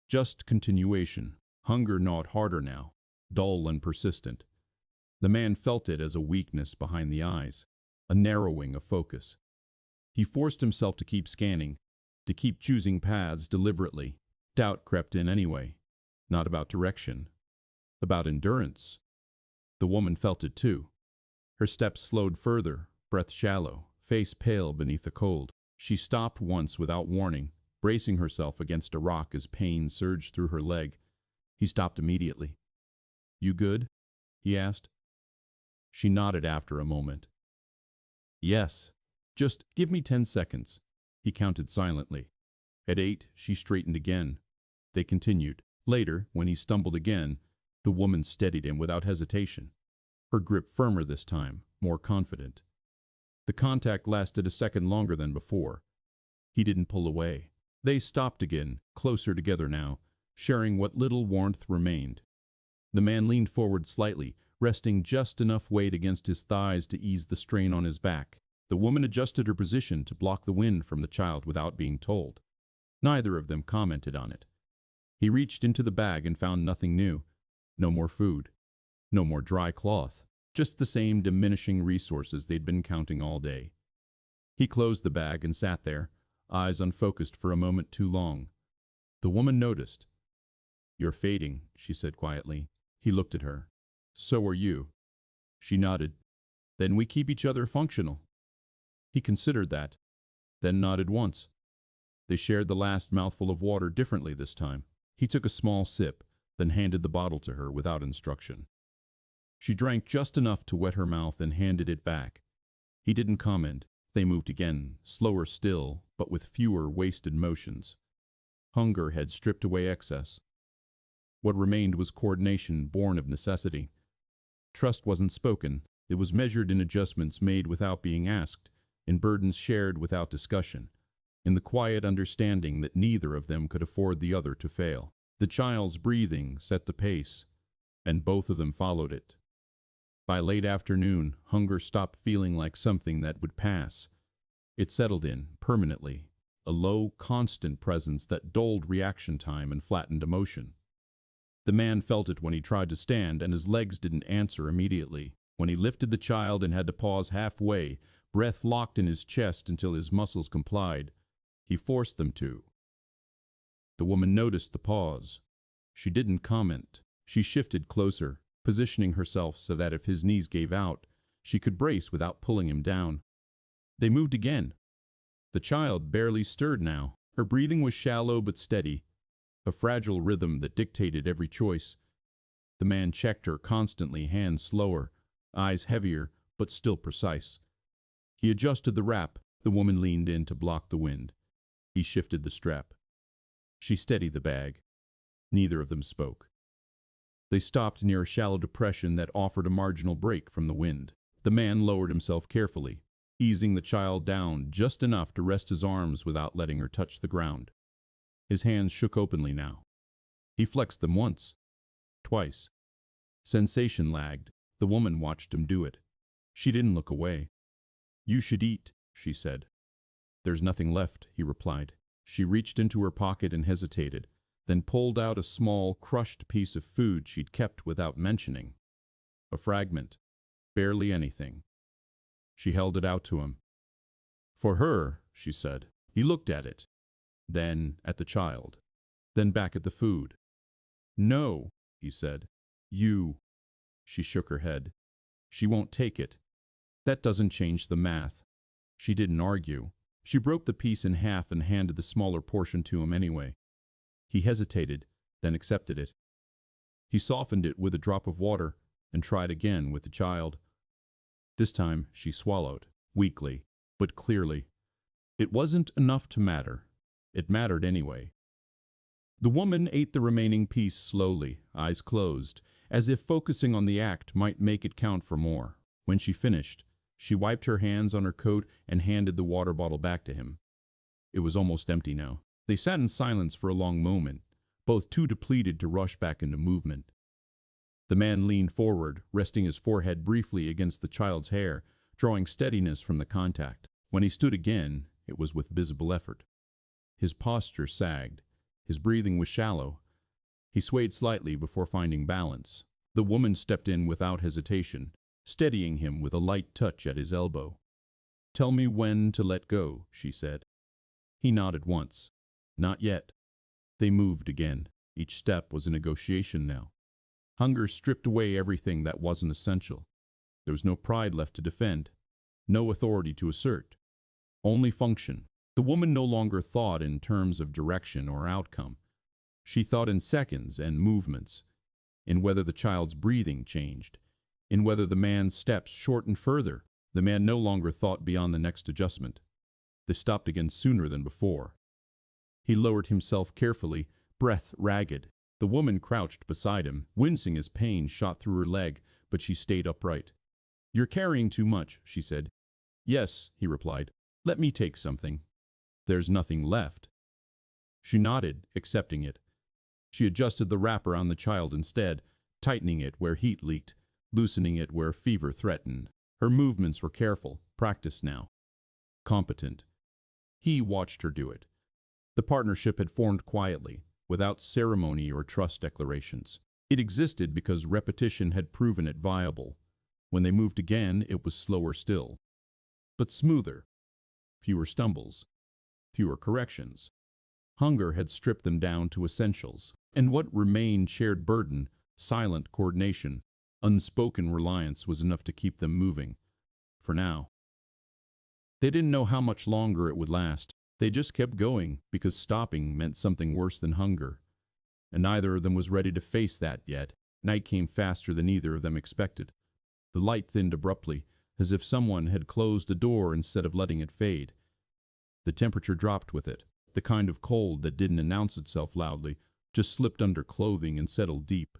Just continuation. Hunger gnawed harder now, dull and persistent. The man felt it as a weakness behind the eyes, a narrowing of focus. He forced himself to keep scanning, to keep choosing paths deliberately. Doubt crept in anyway. Not about direction, about endurance. The woman felt it too. Her steps slowed further, breath shallow, face pale beneath the cold. She stopped once without warning, bracing herself against a rock as pain surged through her leg. He stopped immediately. "You good?" he asked. She nodded after a moment. "Yes. Just give me 10 seconds." He counted silently. At 8, she straightened again. They continued. Later, when he stumbled again, the woman steadied him without hesitation. Her grip firmer this time, more confident. The contact lasted a second longer than before. He didn't pull away. They stopped again, closer together now, sharing what little warmth remained. The man leaned forward slightly, resting just enough weight against his thighs to ease the strain on his back. The woman adjusted her position to block the wind from the child without being told. Neither of them commented on it. He reached into the bag and found nothing new. No more food. No more dry cloth. Just the same diminishing resources they'd been counting all day. He closed the bag and sat there, eyes unfocused for a moment too long. The woman noticed. "You're fading," she said quietly. He looked at her. "So are you." She nodded. "Then we keep each other functional." He considered that, then nodded once. They shared the last mouthful of water differently this time. He took a small sip, then handed the bottle to her without instruction. She drank just enough to wet her mouth and handed it back. He didn't comment. They moved again, slower still, but with fewer wasted motions. Hunger had stripped away excess. What remained was coordination born of necessity. Trust wasn't spoken. It was measured in adjustments made without being asked, in burdens shared without discussion, in the quiet understanding that neither of them could afford the other to fail. The child's breathing set the pace, and both of them followed it. By late afternoon, hunger stopped feeling like something that would pass. It settled in, permanently, a low, constant presence that dulled reaction time and flattened emotion. The man felt it when he tried to stand and his legs didn't answer immediately. When he lifted the child and had to pause halfway, breath locked in his chest until his muscles complied. He forced them to. The woman noticed the pause. She didn't comment. She shifted closer, positioning herself so that if his knees gave out, she could brace without pulling him down. They moved again. The child barely stirred now. Her breathing was shallow but steady, a fragile rhythm that dictated every choice. The man checked her constantly, hands slower, eyes heavier, but still precise. He adjusted the wrap. The woman leaned in to block the wind. He shifted the strap. She steadied the bag. Neither of them spoke. They stopped near a shallow depression that offered a marginal break from the wind. The man lowered himself carefully, easing the child down just enough to rest his arms without letting her touch the ground. His hands shook openly now. He flexed them once, twice. Sensation lagged. The woman watched him do it. She didn't look away. "You should eat," she said. "There's nothing left," he replied. She reached into her pocket and hesitated, then pulled out a small, crushed piece of food she'd kept without mentioning. A fragment. Barely anything. She held it out to him. "For her," she said. He looked at it, then at the child, then back at the food. "No," he said. "You." She shook her head. "She won't take it. That doesn't change the math." She didn't argue. She broke the piece in half and handed the smaller portion to him anyway. He hesitated, then accepted it. He softened it with a drop of water and tried again with the child. This time she swallowed, weakly, but clearly. It wasn't enough to matter. It mattered anyway. The woman ate the remaining piece slowly, eyes closed, as if focusing on the act might make it count for more. When she finished, she wiped her hands on her coat and handed the water bottle back to him. It was almost empty now. They sat in silence for a long moment, both too depleted to rush back into movement. The man leaned forward, resting his forehead briefly against the child's hair, drawing steadiness from the contact. When he stood again, it was with visible effort. His posture sagged. His breathing was shallow. He swayed slightly before finding balance. The woman stepped in without hesitation, steadying him with a light touch at his elbow. "Tell me when to let go," she said. He nodded once. "Not yet." They moved again. Each step was a negotiation now. Hunger stripped away everything that wasn't essential. There was no pride left to defend, no authority to assert, only function. The woman no longer thought in terms of direction or outcome. She thought in seconds and movements, in whether the child's breathing changed, in whether the man's steps shortened further. The man no longer thought beyond the next adjustment. They stopped again sooner than before. He lowered himself carefully, breath ragged. The woman crouched beside him, wincing as pain shot through her leg, but she stayed upright. "You're carrying too much," she said. "Yes," he replied. "Let me take something." "There's nothing left." She nodded, accepting it. She adjusted the wrapper on the child instead, tightening it where heat leaked, loosening it where fever threatened. Her movements were careful, practiced now. Competent. He watched her do it. The partnership had formed quietly, without ceremony or trust declarations. It existed because repetition had proven it viable. When they moved again, it was slower still, but smoother. Fewer stumbles, fewer corrections. Hunger had stripped them down to essentials, and what remained shared burden, silent coordination, unspoken reliance was enough to keep them moving. For now. They didn't know how much longer it would last. They just kept going because stopping meant something worse than hunger. And neither of them was ready to face that yet. Night came faster than either of them expected. The light thinned abruptly, as if someone had closed the door instead of letting it fade. The temperature dropped with it, the kind of cold that didn't announce itself loudly, just slipped under clothing and settled deep.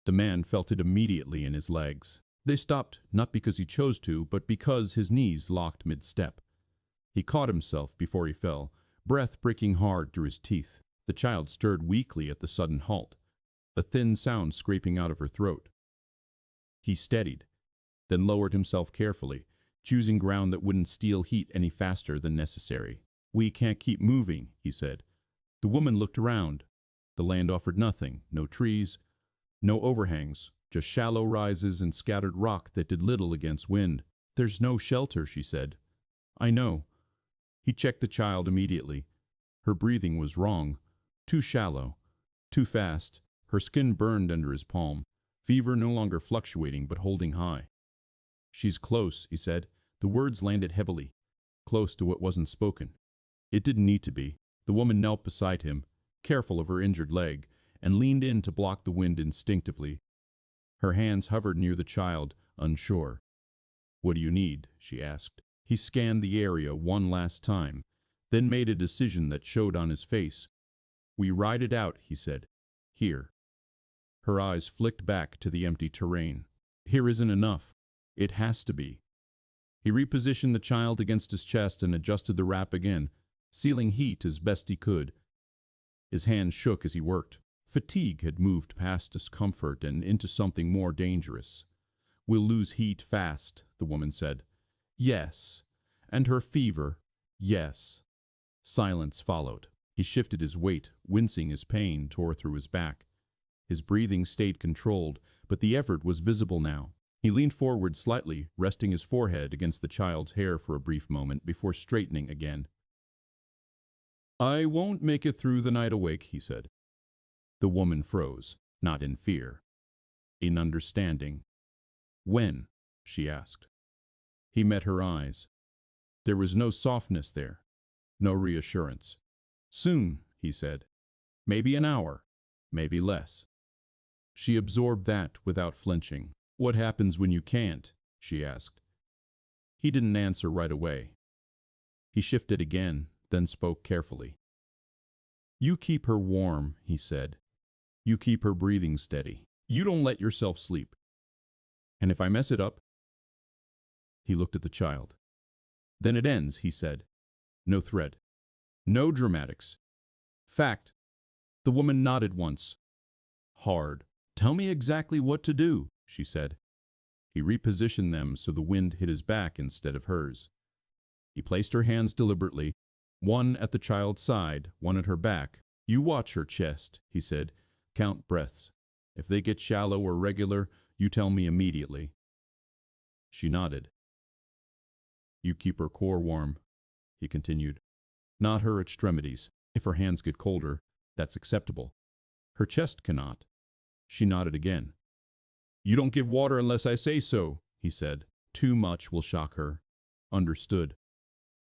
The man felt it immediately in his legs. They stopped, not because he chose to, but because his knees locked mid-step. He caught himself before he fell, breath breaking hard through his teeth. The child stirred weakly at the sudden halt, a thin sound scraping out of her throat. He steadied, then lowered himself carefully, choosing ground that wouldn't steal heat any faster than necessary. "We can't keep moving," he said. The woman looked around. The land offered nothing, no trees, no overhangs, just shallow rises and scattered rock that did little against wind. "There's no shelter," she said. "I know." He checked the child immediately. Her breathing was wrong, too shallow, too fast. Her skin burned under his palm, fever no longer fluctuating but holding high. "She's close," he said. The words landed heavily, close to what wasn't spoken. It didn't need to be. The woman knelt beside him, careful of her injured leg, and leaned in to block the wind instinctively. Her hands hovered near the child, unsure. "What do you need?" she asked. He scanned the area one last time, then made a decision that showed on his face. "We ride it out," he said. "Here." Her eyes flicked back to the empty terrain. "Here isn't enough. It has to be." He repositioned the child against his chest and adjusted the wrap again, sealing heat as best he could. His hands shook as he worked. Fatigue had moved past discomfort and into something more dangerous. "We'll lose heat fast," the woman said. "Yes." And her fever, "Yes." Silence followed. He shifted his weight, wincing as pain tore through his back. His breathing stayed controlled, but the effort was visible now. He leaned forward slightly, resting his forehead against the child's hair for a brief moment before straightening again. "I won't make it through the night awake," he said. The woman froze, not in fear, in understanding. "When?" she asked. He met her eyes. There was no softness there, no reassurance. "Soon," he said. "Maybe an hour, maybe less." She absorbed that without flinching. "What happens when you can't?" she asked. He didn't answer right away. He shifted again, then spoke carefully. "You keep her warm," he said. "You keep her breathing steady. You don't let yourself sleep. And if I mess it up?" He looked at the child. "Then it ends," he said. "No threat. No dramatics. Fact." The woman nodded once. Hard. "Tell me exactly what to do," she said. He repositioned them so the wind hit his back instead of hers. He placed her hands deliberately, one at the child's side, one at her back. "You watch her chest," he said. "Count breaths. If they get shallow or regular, you tell me immediately." She nodded. "You keep her core warm," he continued. "Not her extremities. If her hands get colder, that's acceptable. Her chest cannot." She nodded again. "You don't give water unless I say so," he said. "Too much will shock her." "Understood."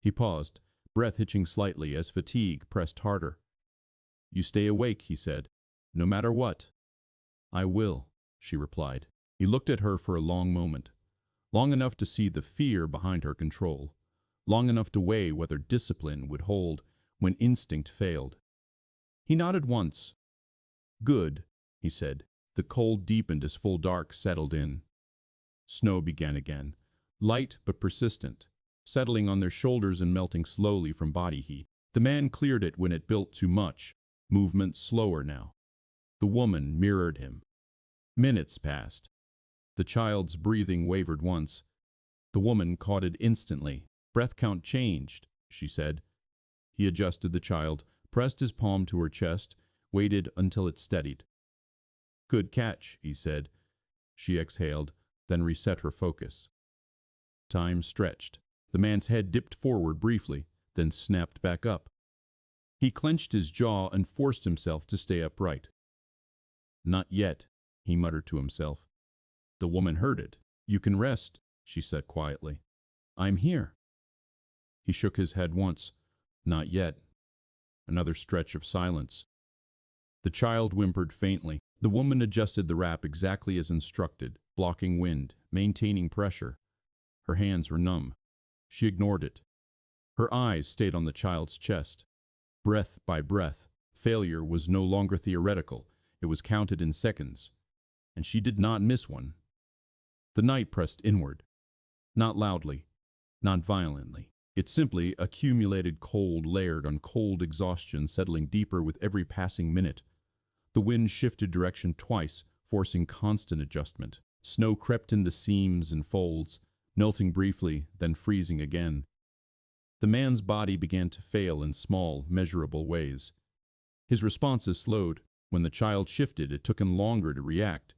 He paused, breath hitching slightly as fatigue pressed harder. "You stay awake," he said. "No matter what." I will, she replied. He looked at her for a long moment, long enough to see the fear behind her control, long enough to weigh whether discipline would hold when instinct failed. He nodded once. Good, he said. The cold deepened as full dark settled in. Snow began again, light but persistent, settling on their shoulders and melting slowly from body heat. The man cleared it when it built too much, movement slower now. The woman mirrored him. Minutes passed. The child's breathing wavered once. The woman caught it instantly. Breath count changed, she said. He adjusted the child, pressed his palm to her chest, waited until it steadied. Good catch, he said. She exhaled, then reset her focus. Time stretched. The man's head dipped forward briefly, then snapped back up. He clenched his jaw and forced himself to stay upright. Not yet, he muttered to himself. The woman heard it. You can rest, she said quietly. I'm here. He shook his head once. Not yet. Another stretch of silence. The child whimpered faintly. The woman adjusted the wrap exactly as instructed, blocking wind, maintaining pressure. Her hands were numb. She ignored it. Her eyes stayed on the child's chest. Breath by breath, failure was no longer theoretical. It was counted in seconds. And she did not miss one. The night pressed inward. Not loudly, not violently. It simply accumulated cold layered on cold exhaustion, settling deeper with every passing minute. The wind shifted direction twice, forcing constant adjustment. Snow crept in the seams and folds, melting briefly, then freezing again. The man's body began to fail in small, measurable ways. His responses slowed. When the child shifted, it took him longer to react.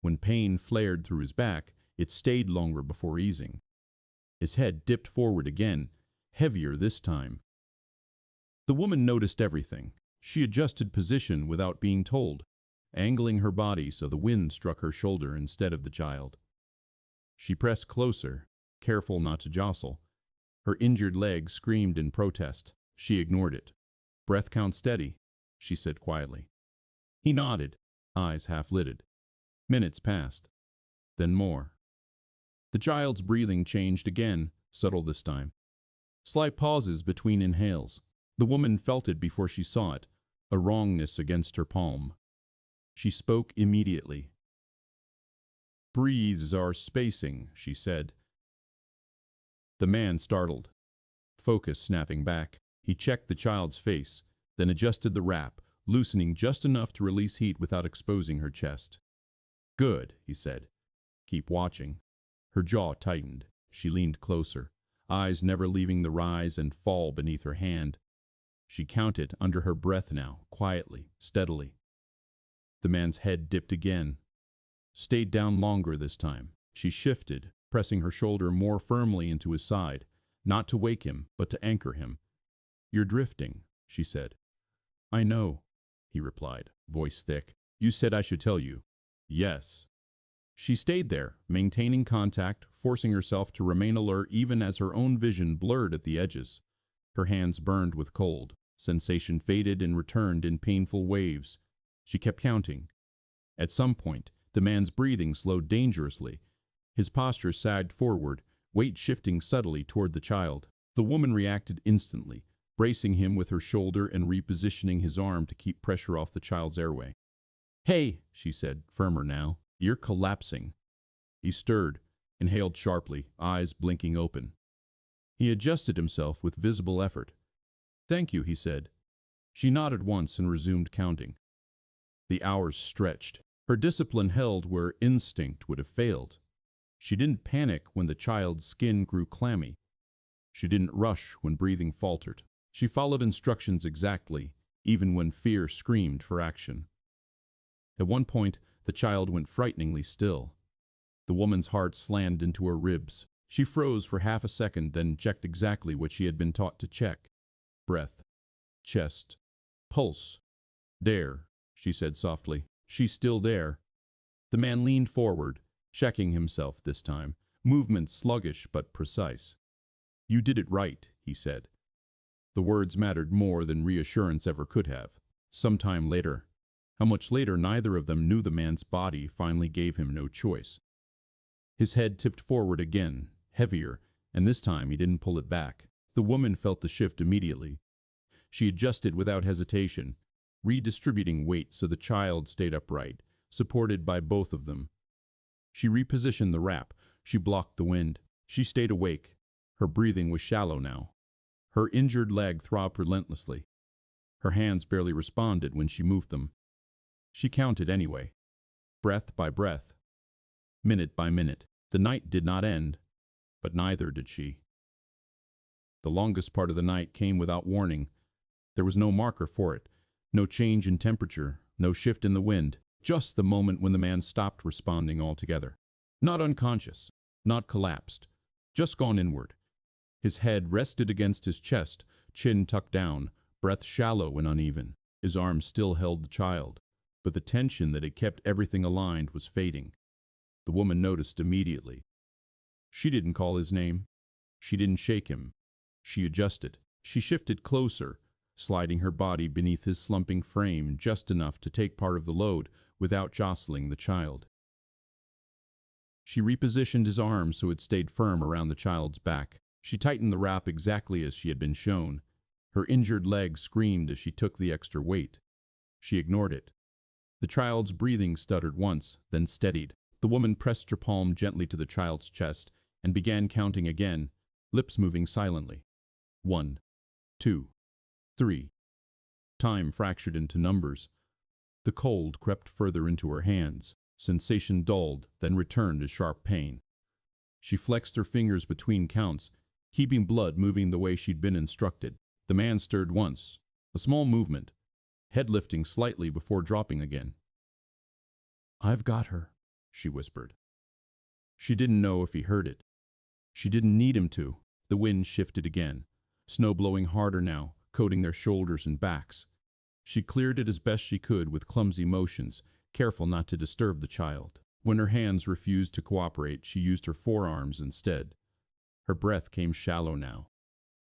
When pain flared through his back, it stayed longer before easing. His head dipped forward again, heavier this time. The woman noticed everything. She adjusted position without being told, angling her body so the wind struck her shoulder instead of the child. She pressed closer, careful not to jostle. Her injured leg screamed in protest. She ignored it. Breath count steady, she said quietly. He nodded, eyes half-lidded. Minutes passed. Then more. The child's breathing changed again, subtle this time. Slight pauses between inhales. The woman felt it before she saw it, a wrongness against her palm. She spoke immediately. Breathes are spacing, she said. The man startled. Focus snapping back. He checked the child's face, then adjusted the wrap, loosening just enough to release heat without exposing her chest. Good, he said. Keep watching. Her jaw tightened. She leaned closer, eyes never leaving the rise and fall beneath her hand. She counted under her breath now, quietly, steadily. The man's head dipped again. Stayed down longer this time. She shifted, pressing her shoulder more firmly into his side, not to wake him, but to anchor him. You're drifting, she said. I know, he replied, voice thick. You said I should tell you. Yes. She stayed there, maintaining contact, forcing herself to remain alert even as her own vision blurred at the edges. Her hands burned with cold. Sensation faded and returned in painful waves. She kept counting. At some point, the man's breathing slowed dangerously. His posture sagged forward, weight shifting subtly toward the child. The woman reacted instantly, bracing him with her shoulder and repositioning his arm to keep pressure off the child's airway. Hey, she said, firmer now. You're collapsing. He stirred, inhaled sharply, eyes blinking open. He adjusted himself with visible effort. Thank you, he said. She nodded once and resumed counting. The hours stretched. Her discipline held where instinct would have failed. She didn't panic when the child's skin grew clammy. She didn't rush when breathing faltered. She followed instructions exactly, even when fear screamed for action. At one point, the child went frighteningly still. The woman's heart slammed into her ribs. She froze for half a second, then checked exactly what she had been taught to check. Breath, chest, pulse. There, she said softly. She's still there. The man leaned forward, checking himself this time, movement sluggish but precise. You did it right, he said. The words mattered more than reassurance ever could have. Sometime later, How much later, neither of them knew. The man's body finally gave him no choice. His head tipped forward again, heavier, and this time he didn't pull it back. The woman felt the shift immediately. She adjusted without hesitation, redistributing weight so the child stayed upright, supported by both of them. She repositioned the wrap. She blocked the wind. She stayed awake. Her breathing was shallow now. Her injured leg throbbed relentlessly. Her hands barely responded when she moved them. She counted anyway, breath by breath, minute by minute. The night did not end, but neither did she. The longest part of the night came without warning. There was no marker for it, no change in temperature, no shift in the wind, just the moment when the man stopped responding altogether. Not unconscious, not collapsed, just gone inward. His head rested against his chest, chin tucked down, breath shallow and uneven. His arms still held the child, but the tension that had kept everything aligned was fading. The woman noticed immediately. She didn't call his name. She didn't shake him. She adjusted. She shifted closer, sliding her body beneath his slumping frame just enough to take part of the load without jostling the child. She repositioned his arm so it stayed firm around the child's back. She tightened the wrap exactly as she had been shown. Her injured leg screamed as she took the extra weight. She ignored it. The child's breathing stuttered once, then steadied. The woman pressed her palm gently to the child's chest and began counting again, lips moving silently. 1, 2, 3. Time fractured into numbers. The cold crept further into her hands. Sensation dulled, then returned as sharp pain. She flexed her fingers between counts, keeping blood moving the way she'd been instructed. The man stirred once, a small movement, head lifting slightly before dropping again. "I've got her," she whispered. She didn't know if he heard it. She didn't need him to. The wind shifted again, snow blowing harder now, coating their shoulders and backs. She cleared it as best she could with clumsy motions, careful not to disturb the child. When her hands refused to cooperate, she used her forearms instead. Her breath came shallow now.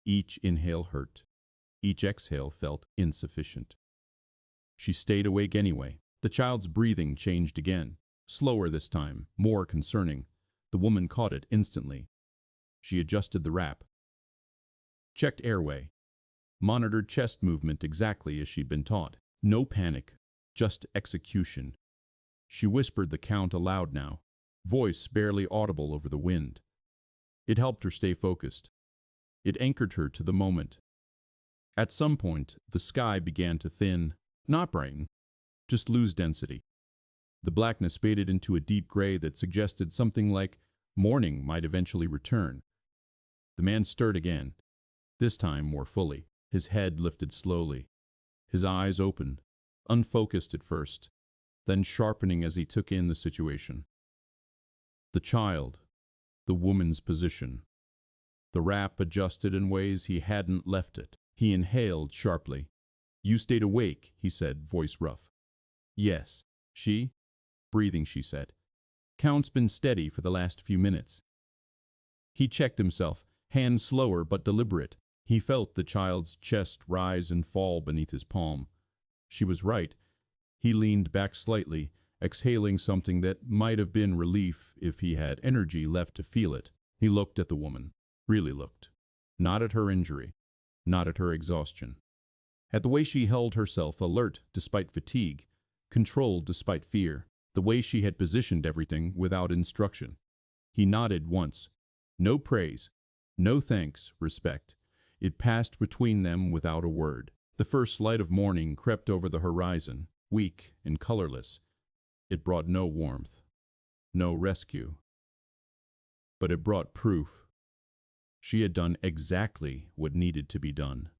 Each inhale hurt. Each exhale felt insufficient. She stayed awake anyway. The child's breathing changed again, slower this time, more concerning. The woman caught it instantly. She adjusted the wrap, checked airway, monitored chest movement exactly as she'd been taught. No panic, just execution. She whispered the count aloud now, voice barely audible over the wind. It helped her stay focused. It anchored her to the moment. At some point, the sky began to thin, not brighten, just lose density. The blackness faded into a deep gray that suggested something like morning might eventually return. The man stirred again, this time more fully. His head lifted slowly, his eyes open, unfocused at first, then sharpening as he took in the situation. The child, the woman's position. The wrap adjusted in ways he hadn't left it. He inhaled sharply. "You stayed awake," he said, voice rough. "Yes." She? Breathing, she said. "Count's been steady for the last few minutes." He checked himself, hands slower but deliberate. He felt the child's chest rise and fall beneath his palm. She was right. He leaned back slightly, exhaling something that might have been relief if he had energy left to feel it. He looked at the woman, really looked. Not at her injury, not at her exhaustion. At the way she held herself, alert despite fatigue, controlled despite fear, the way she had positioned everything without instruction. He nodded once. No praise, no thanks, respect. It passed between them without a word. The first light of morning crept over the horizon, weak and colorless. It brought no warmth, no rescue. But it brought proof. She had done exactly what needed to be done.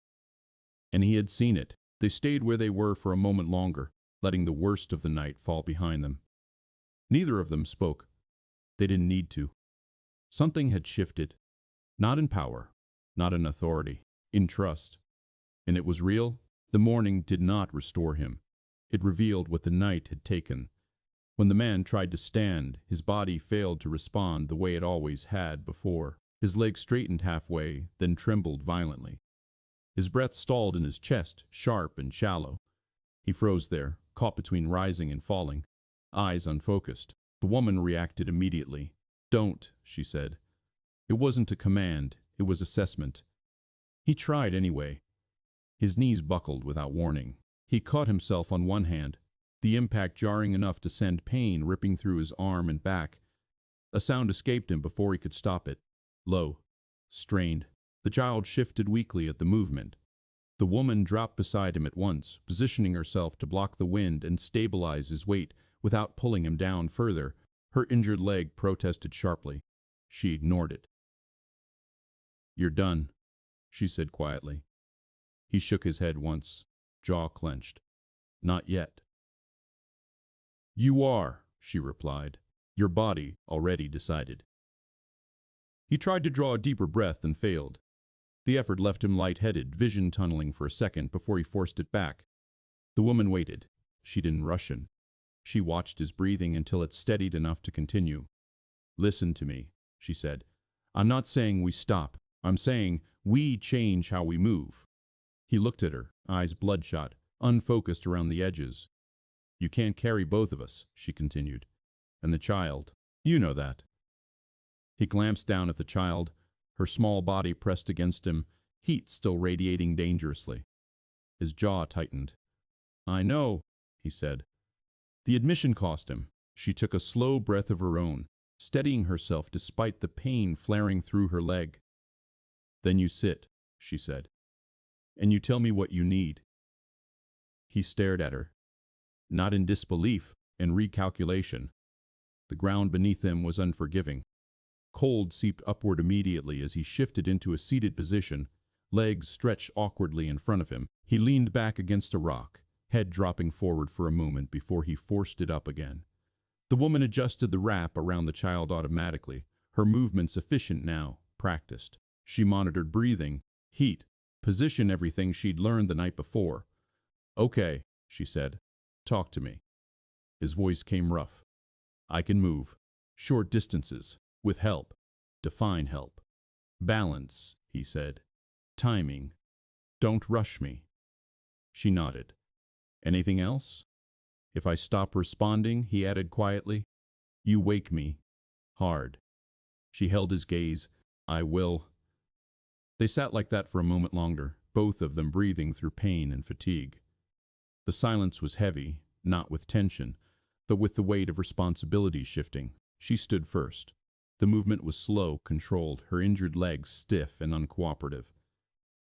And he had seen it. They stayed where they were for a moment longer, letting the worst of the night fall behind them. Neither of them spoke. They didn't need to. Something had shifted. Not in power, not in authority, in trust. And it was real. The morning did not restore him. It revealed what the night had taken. When the man tried to stand, his body failed to respond the way it always had before. His legs straightened halfway, then trembled violently. His breath stalled in his chest, sharp and shallow. He froze there, caught between rising and falling, eyes unfocused. The woman reacted immediately. "Don't," she said. It wasn't a command, it was assessment. He tried anyway. His knees buckled without warning. He caught himself on one hand, the impact jarring enough to send pain ripping through his arm and back. A sound escaped him before he could stop it. Low. Strained. The child shifted weakly at the movement. The woman dropped beside him at once, positioning herself to block the wind and stabilize his weight without pulling him down further. Her injured leg protested sharply. She ignored it. "You're done," she said quietly. He shook his head once, jaw clenched. "Not yet." "You are," she replied. "Your body already decided." He tried to draw a deeper breath and failed. The effort left him lightheaded, vision tunneling for a second before he forced it back. The woman waited. She didn't rush him. She watched his breathing until it steadied enough to continue. "Listen to me," she said. "I'm not saying we stop. I'm saying we change how we move." He looked at her, eyes bloodshot, unfocused around the edges. "You can't carry both of us," she continued. "And the child. You know that." He glanced down at the child, her small body pressed against him, heat still radiating dangerously. His jaw tightened. "I know," he said. The admission cost him. She took a slow breath of her own, steadying herself despite the pain flaring through her leg. "Then you sit," she said, "and you tell me what you need." He stared at her, not in disbelief, in recalculation. The ground beneath him was unforgiving. Cold seeped upward immediately as he shifted into a seated position, legs stretched awkwardly in front of him. He leaned back against a rock, head dropping forward for a moment before he forced it up again. The woman adjusted the wrap around the child automatically, her movements efficient now, practiced. She monitored breathing, heat, position, everything she'd learned the night before. "Okay," she said. "Talk to me." His voice came rough. "I can move. Short distances. With help. Define help." "Balance," he said. "Timing. Don't rush me." She nodded. "Anything else?" "If I stop responding," he added quietly, "you wake me. Hard." She held his gaze. "I will." They sat like that for a moment longer, both of them breathing through pain and fatigue. The silence was heavy, not with tension, but with the weight of responsibility shifting. She stood first. The movement was slow, controlled, her injured legs stiff and uncooperative.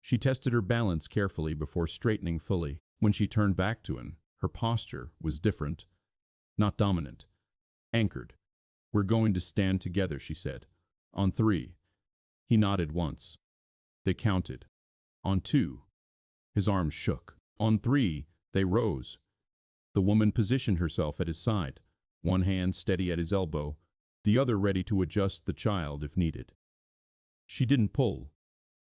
She tested her balance carefully before straightening fully. When she turned back to him, her posture was different, not dominant, anchored. "We're going to stand together," she said. "On 3. He nodded once. They counted. On 2. His arms shook. On 3, they rose. The woman positioned herself at his side, one hand steady at his elbow, the other ready to adjust the child if needed. She didn't pull.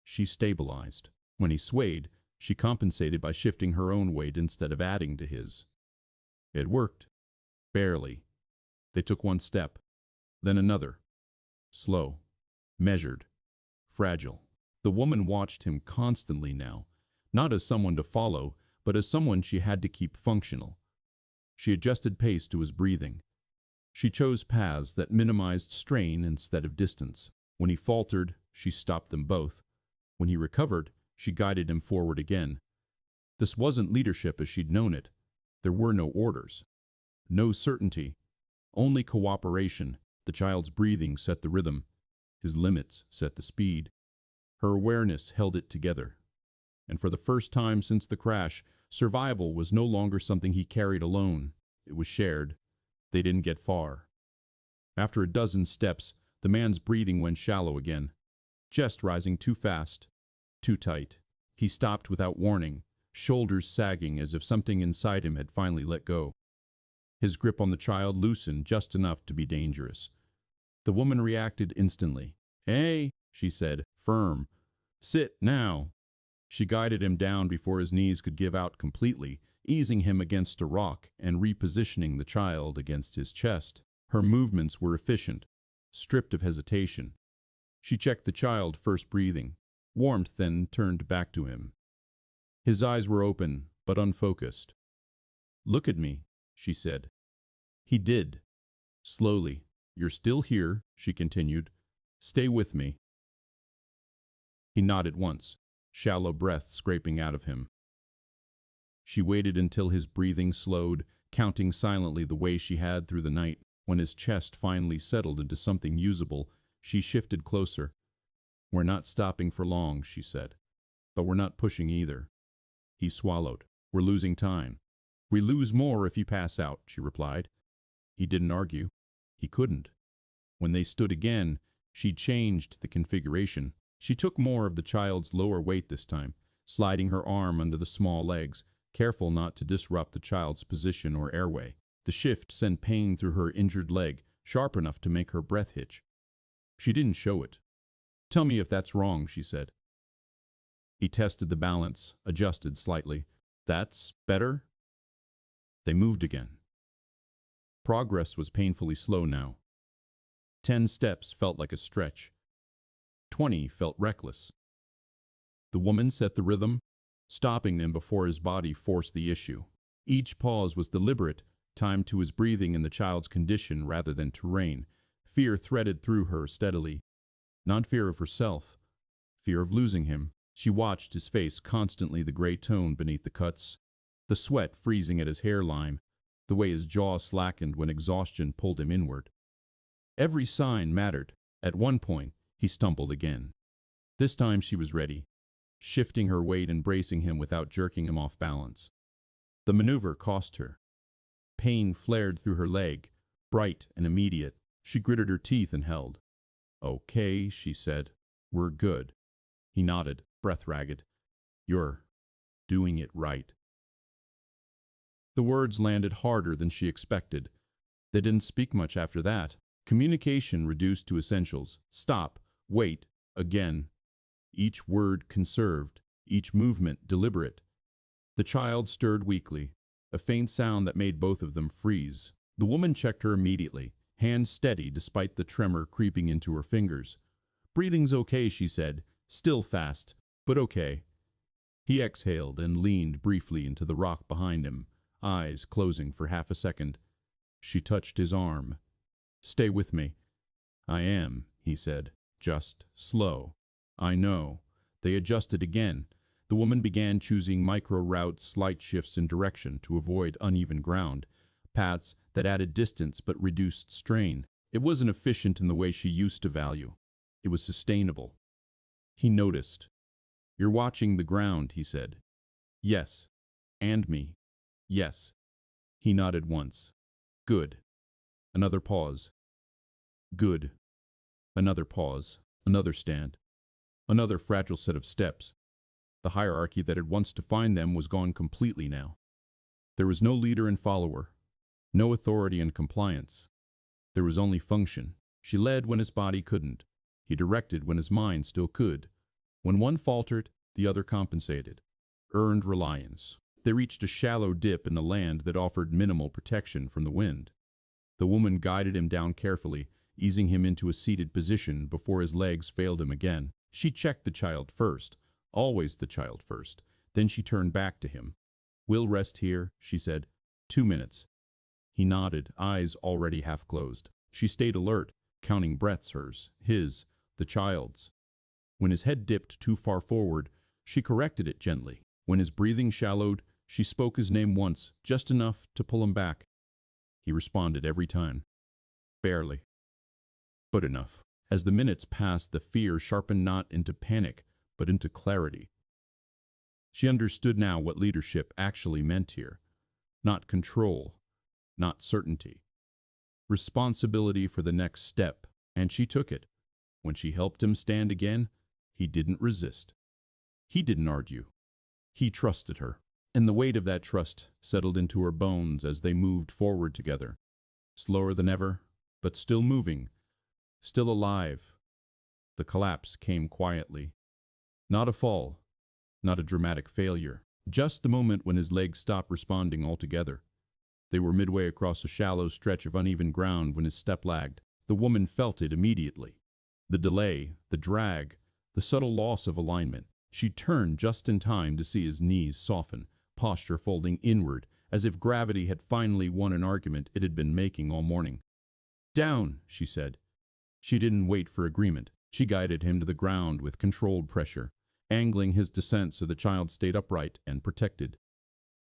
She stabilized. When he swayed, she compensated by shifting her own weight instead of adding to his. It worked. Barely. They took one step, then another. Slow. Measured. Fragile. The woman watched him constantly now, not as someone to follow, but as someone she had to keep functional. She adjusted pace to his breathing. She chose paths that minimized strain instead of distance. When he faltered, she stopped them both. When he recovered, she guided him forward again. This wasn't leadership as she'd known it. There were no orders. No certainty. Only cooperation. The child's breathing set the rhythm. His limits set the speed. Her awareness held it together. And for the first time since the crash, survival was no longer something he carried alone. It was shared. They didn't get far. After a dozen steps, the man's breathing went shallow again. Chest rising too fast, too tight. He stopped without warning, shoulders sagging as if something inside him had finally let go. His grip on the child loosened just enough to be dangerous. The woman reacted instantly. "Hey," she said, firm. "Sit now." She guided him down before his knees could give out completely, easing him against a rock and repositioning the child against his chest. Her movements were efficient, stripped of hesitation. She checked the child, first breathing, warmth, then turned back to him. His eyes were open, but unfocused. "Look at me," she said. He did. Slowly. "You're still here," she continued. "Stay with me." He nodded once, shallow breath scraping out of him. She waited until his breathing slowed, counting silently the way she had through the night. When his chest finally settled into something usable, she shifted closer. "We're not stopping for long," she said. "But we're not pushing either." He swallowed. "We're losing time." "We lose more if you pass out," she replied. He didn't argue. He couldn't. When they stood again, she changed the configuration. She took more of the child's lower weight this time, sliding her arm under the small legs, careful not to disrupt the child's position or airway. The shift sent pain through her injured leg, sharp enough to make her breath hitch. She didn't show it. "Tell me if that's wrong," she said. He tested the balance, adjusted slightly. "That's better?" They moved again. Progress was painfully slow now. 10 steps felt like a stretch. 20 felt reckless. The woman set the rhythm, stopping them before his body forced the issue. Each pause was deliberate, timed to his breathing and the child's condition rather than terrain. Fear threaded through her steadily. Not fear of herself, fear of losing him. She watched his face, constantly the gray tone beneath the cuts, the sweat freezing at his hairline, the way his jaw slackened when exhaustion pulled him inward. Every sign mattered. At one point, he stumbled again. This time she was ready, shifting her weight and bracing him without jerking him off balance. The maneuver cost her. Pain flared through her leg, bright and immediate. She gritted her teeth and held. "Okay," she said. "We're good." He nodded, breath ragged. "You're doing it right." The words landed harder than she expected. They didn't speak much after that. Communication reduced to essentials. Stop, wait, again. Each word conserved, each movement deliberate. The child stirred weakly, a faint sound that made both of them freeze. The woman checked her immediately, hands steady despite the tremor creeping into her fingers. "Breathing's okay," she said, "still fast, but okay." He exhaled and leaned briefly into the rock behind him, eyes closing for half a second. She touched his arm. "Stay with me." "I am," he said, "just slow." "I know." They adjusted again. The woman began choosing micro routes, slight shifts in direction to avoid uneven ground, paths that added distance but reduced strain. It wasn't efficient in the way she used to value. It was sustainable. He noticed. "You're watching the ground," he said. "Yes." "And me." "Yes." He nodded once. "Good." Another pause. "Good." Another pause. Another stand. Another fragile set of steps. The hierarchy that had once defined them was gone completely now. There was no leader and follower, no authority and compliance. There was only function. She led when his body couldn't. He directed when his mind still could. When one faltered, the other compensated. Earned reliance. They reached a shallow dip in the land that offered minimal protection from the wind. The woman guided him down carefully, easing him into a seated position before his legs failed him again. She checked the child first, always the child first. Then she turned back to him. "We'll rest here," she said. 2 minutes. He nodded, eyes already half closed. She stayed alert, counting breaths, hers, his, the child's. When his head dipped too far forward, she corrected it gently. When his breathing shallowed, she spoke his name once, just enough to pull him back. He responded every time. Barely. But enough. As the minutes passed, the fear sharpened not into panic, but into clarity. She understood now what leadership actually meant here. Not control, not certainty. Responsibility for the next step, and she took it. When she helped him stand again, he didn't resist. He didn't argue. He trusted her. And the weight of that trust settled into her bones as they moved forward together. Slower than ever, but still moving, still alive. The collapse came quietly. Not a fall, not a dramatic failure. Just the moment when his legs stopped responding altogether. They were midway across a shallow stretch of uneven ground when his step lagged. The woman felt it immediately. The delay, the drag, the subtle loss of alignment. She turned just in time to see his knees soften, posture folding inward, as if gravity had finally won an argument it had been making all morning. "Down," she said. She didn't wait for agreement. She guided him to the ground with controlled pressure, angling his descent so the child stayed upright and protected.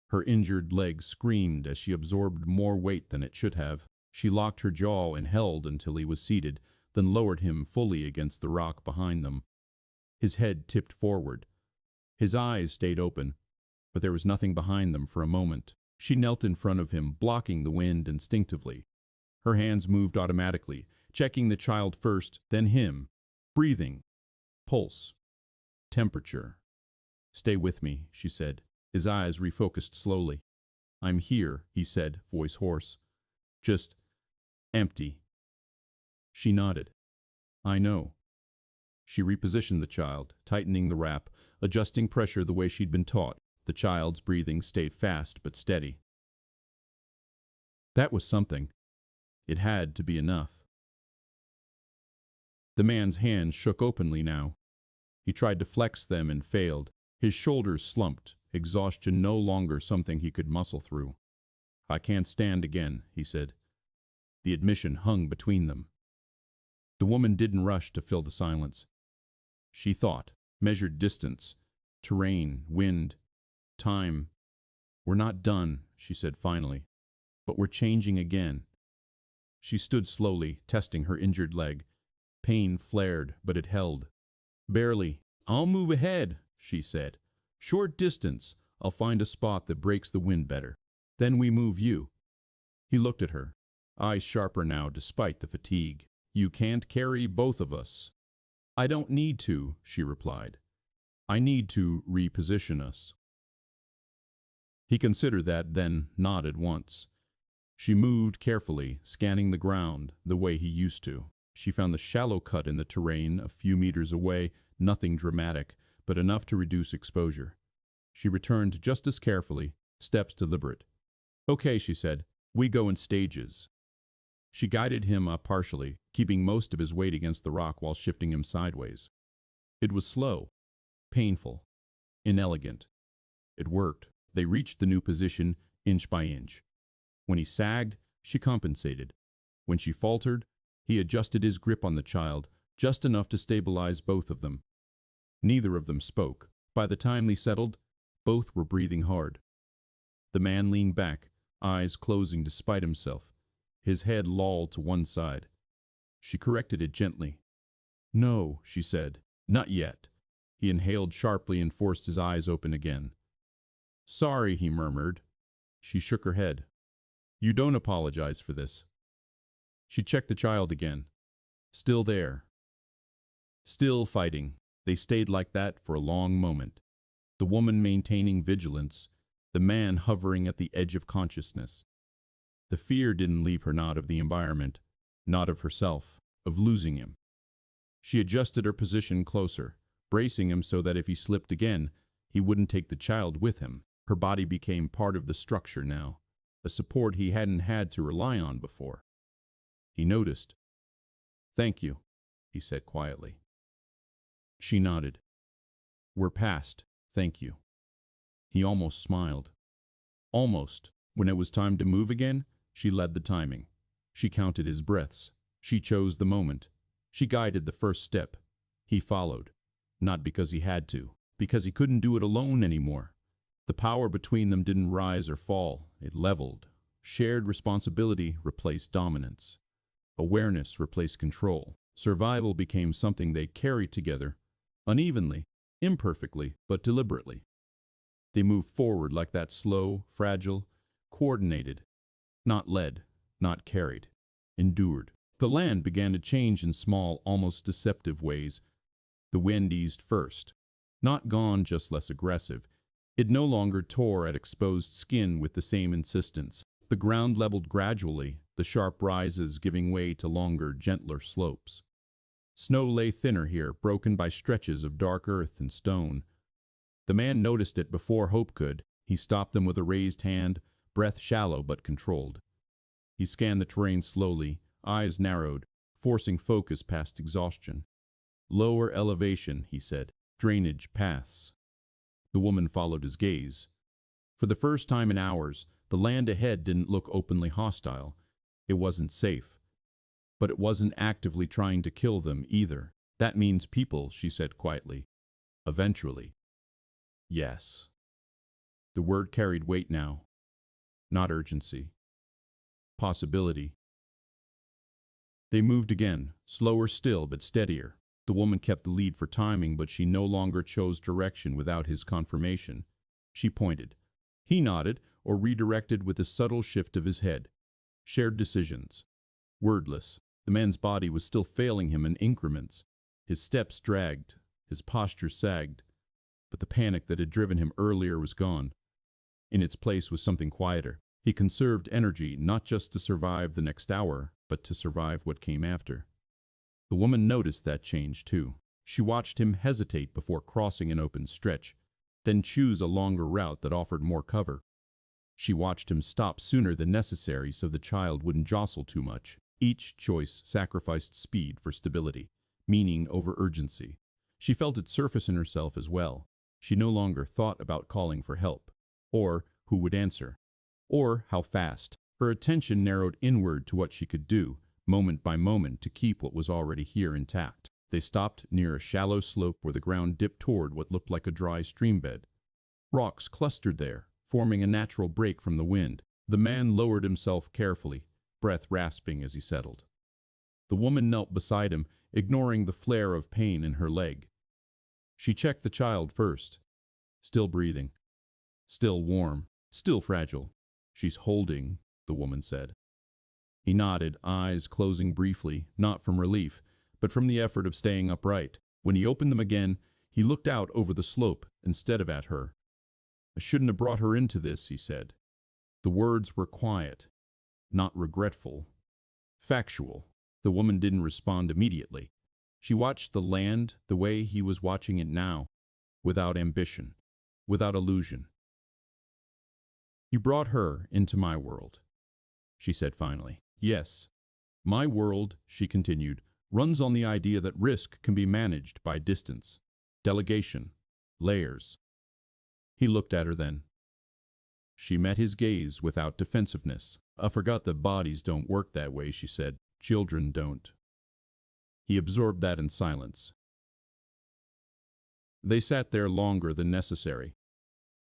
Her injured leg screamed as she absorbed more weight than it should have. She locked her jaw and held until he was seated, then lowered him fully against the rock behind them. His head tipped forward. His eyes stayed open, but there was nothing behind them for a moment. She knelt in front of him, blocking the wind instinctively. Her hands moved automatically, checking the child first, then him. Breathing, pulse, temperature. "Stay with me," she said. His eyes refocused slowly. "I'm here," he said, voice hoarse. "Just empty." She nodded. "I know." She repositioned the child, tightening the wrap, adjusting pressure the way she'd been taught. The child's breathing stayed fast but steady. That was something. It had to be enough. The man's hands shook openly now. He tried to flex them and failed. His shoulders slumped, exhaustion no longer something he could muscle through. "I can't stand again," he said. The admission hung between them. The woman didn't rush to fill the silence. She thought, measured distance, terrain, wind, time. "We're not done," she said finally, "but we're changing again." She stood slowly, testing her injured leg. Pain flared, but it held. Barely. "I'll move ahead," she said. "Short distance. I'll find a spot that breaks the wind better. Then we move you." He looked at her, eyes sharper now despite the fatigue. "You can't carry both of us." "I don't need to," she replied. "I need to reposition us." He considered that, then nodded once. She moved carefully, scanning the ground the way he used to. She found the shallow cut in the terrain a few meters away, nothing dramatic, but enough to reduce exposure. She returned just as carefully, steps deliberate. "Okay," she said, "we go in stages." She guided him up partially, keeping most of his weight against the rock while shifting him sideways. It was slow, painful, inelegant. It worked. They reached the new position inch by inch. When he sagged, she compensated. When she faltered, he adjusted his grip on the child, just enough to stabilize both of them. Neither of them spoke. By the time they settled, both were breathing hard. The man leaned back, eyes closing despite himself. His head lolled to one side. She corrected it gently. "No," she said, "not yet." He inhaled sharply and forced his eyes open again. "Sorry," he murmured. She shook her head. "You don't apologize for this." She checked the child again. Still there. Still fighting. They stayed like that for a long moment. The woman maintaining vigilance, the man hovering at the edge of consciousness. The fear didn't leave her, not of the environment, not of herself, of losing him. She adjusted her position closer, bracing him so that if he slipped again, he wouldn't take the child with him. Her body became part of the structure now, a support he hadn't had to rely on before. He noticed. "Thank you," he said quietly. She nodded. "We're past, thank you." He almost smiled. Almost. When it was time to move again, she led the timing. She counted his breaths. She chose the moment. She guided the first step. He followed. Not because he had to, because he couldn't do it alone anymore. The power between them didn't rise or fall. It leveled. Shared responsibility replaced dominance. Awareness replaced control. Survival became something they carried together, unevenly, imperfectly, but deliberately. They moved forward like that, slow, fragile, coordinated, not led, not carried, endured. The land began to change in small, almost deceptive ways. The wind eased first. Not gone, just less aggressive. It no longer tore at exposed skin with the same insistence. The ground leveled gradually, the sharp rises giving way to longer, gentler slopes. Snow lay thinner here, broken by stretches of dark earth and stone. The man noticed it before Hope could. He stopped them with a raised hand, breath shallow but controlled. He scanned the terrain slowly, eyes narrowed, forcing focus past exhaustion. "Lower elevation," he said. "Drainage paths." The woman followed his gaze. For the first time in hours, the land ahead didn't look openly hostile. It wasn't safe. But it wasn't actively trying to kill them either. That means people, she said quietly. Eventually. Yes. The word carried weight now. Not urgency. Possibility. They moved again, slower still but steadier. The woman kept the lead for timing, but she no longer chose direction without his confirmation. She pointed. He nodded, or redirected with a subtle shift of his head. Shared decisions. Wordless. The man's body was still failing him in increments. His steps dragged, his posture sagged, but the panic that had driven him earlier was gone. In its place was something quieter. He conserved energy not just to survive the next hour, but to survive what came after. The woman noticed that change too. She watched him hesitate before crossing an open stretch, then choose a longer route that offered more cover. She watched him stop sooner than necessary so the child wouldn't jostle too much. Each choice sacrificed speed for stability, meaning over urgency. She felt it surface in herself as well. She no longer thought about calling for help, or who would answer, or how fast. Her attention narrowed inward to what she could do, moment by moment, to keep what was already here intact. They stopped near a shallow slope where the ground dipped toward what looked like a dry stream bed. Rocks clustered there, forming a natural break from the wind. The man lowered himself carefully, breath rasping as he settled. The woman knelt beside him, ignoring the flare of pain in her leg. She checked the child first. Still breathing. Still warm. Still fragile. She's holding, the woman said. He nodded, eyes closing briefly, not from relief, but from the effort of staying upright. When he opened them again, he looked out over the slope instead of at her. I shouldn't have brought her into this, he said. The words were quiet, not regretful, factual. The woman didn't respond immediately. She watched the land the way he was watching it now, without ambition, without illusion. You brought her into my world, she said finally. Yes. My world, she continued, runs on the idea that risk can be managed by distance, delegation, layers. He looked at her then. She met his gaze without defensiveness. I forgot that bodies don't work that way, she said. Children don't. He absorbed that in silence. They sat there longer than necessary,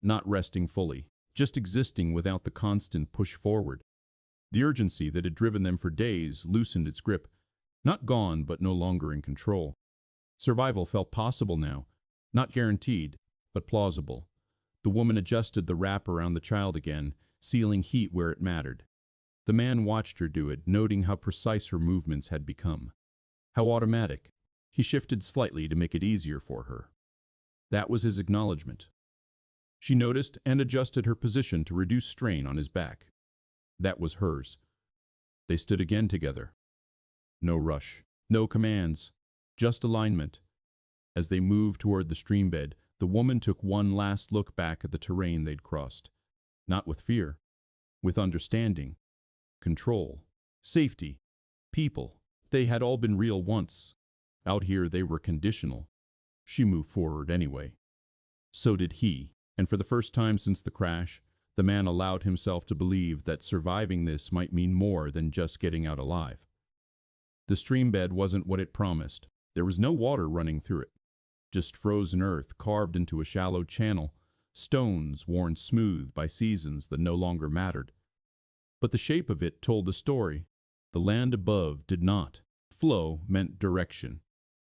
not resting fully, just existing without the constant push forward. The urgency that had driven them for days loosened its grip, not gone but no longer in control. Survival felt possible now, not guaranteed, but plausible. The woman adjusted the wrap around the child again, sealing heat where it mattered. The man watched her do it, noting how precise her movements had become. How automatic. He shifted slightly to make it easier for her. That was his acknowledgement. She noticed and adjusted her position to reduce strain on his back. That was hers. They stood again together. No rush, no commands, just alignment. As they moved toward the stream bed, the woman took one last look back at the terrain they'd crossed. Not with fear, with understanding, control, safety, people. They had all been real once. Out here they were conditional. She moved forward anyway. So did he, and for the first time since the crash, the man allowed himself to believe that surviving this might mean more than just getting out alive. The stream bed wasn't what it promised. There was no water running through it. Just frozen earth carved into a shallow channel, stones worn smooth by seasons that no longer mattered. But the shape of it told a story. The land above did not. Flow meant direction.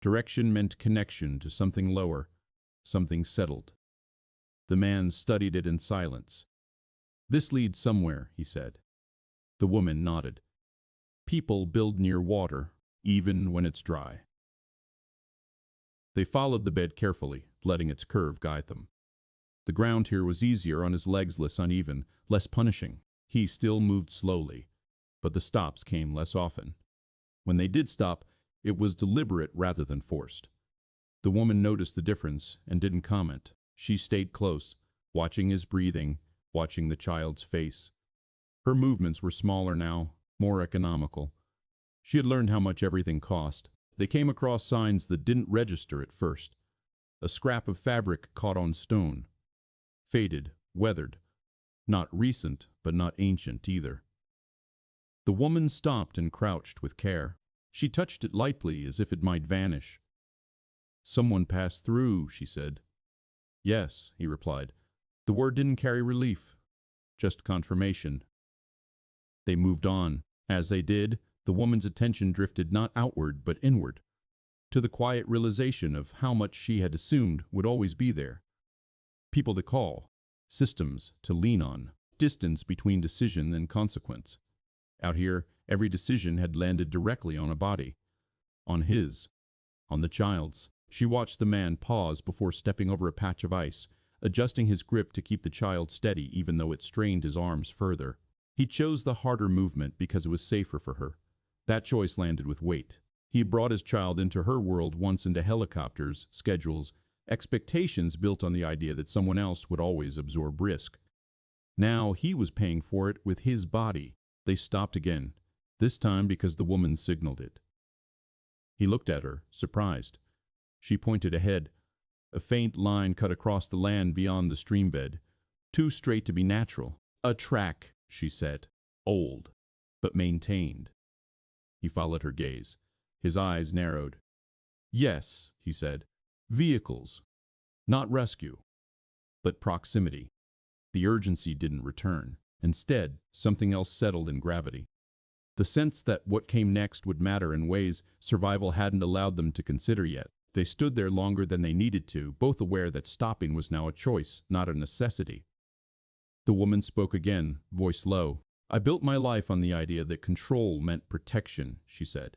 Direction meant connection to something lower, something settled. The man studied it in silence. This leads somewhere, he said. The woman nodded. People build near water, even when it's dry. They followed the bed carefully, letting its curve guide them. The ground here was easier on his legs, less uneven, less punishing. He still moved slowly, but the stops came less often. When they did stop, it was deliberate rather than forced. The woman noticed the difference and didn't comment. She stayed close, watching his breathing, watching the child's face. Her movements were smaller now, more economical. She had learned how much everything cost. They came across signs that didn't register at first. A scrap of fabric caught on stone. Faded, weathered, Not recent, but not ancient either. The woman stopped and crouched with care. She touched it lightly as if it might vanish. "Someone passed through," she said. "Yes," he replied. The word didn't carry relief, just confirmation. They moved on. As they did, the woman's attention drifted not outward but inward, to the quiet realization of how much she had assumed would always be there. People to call, systems to lean on, distance between decision and consequence. Out here, every decision had landed directly on a body. On his. On the child's. She watched the man pause before stepping over a patch of ice, adjusting his grip to keep the child steady even though it strained his arms further. He chose the harder movement because it was safer for her. That choice landed with weight. He brought his child into her world once into helicopters, schedules, expectations built on the idea that someone else would always absorb risk. Now he was paying for it with his body. They stopped again, this time because the woman signaled it. He looked at her, surprised. She pointed ahead. A faint line cut across the land beyond the stream bed, too straight to be natural. "A track," she said. "Old, but maintained." He followed her gaze. His eyes narrowed. "Yes," he said. "Vehicles. Not rescue, but proximity." The urgency didn't return. Instead, something else settled in gravity. The sense that what came next would matter in ways survival hadn't allowed them to consider yet. They stood there longer than they needed to, both aware that stopping was now a choice, not a necessity. The woman spoke again, voice low. "I built my life on the idea that control meant protection," she said.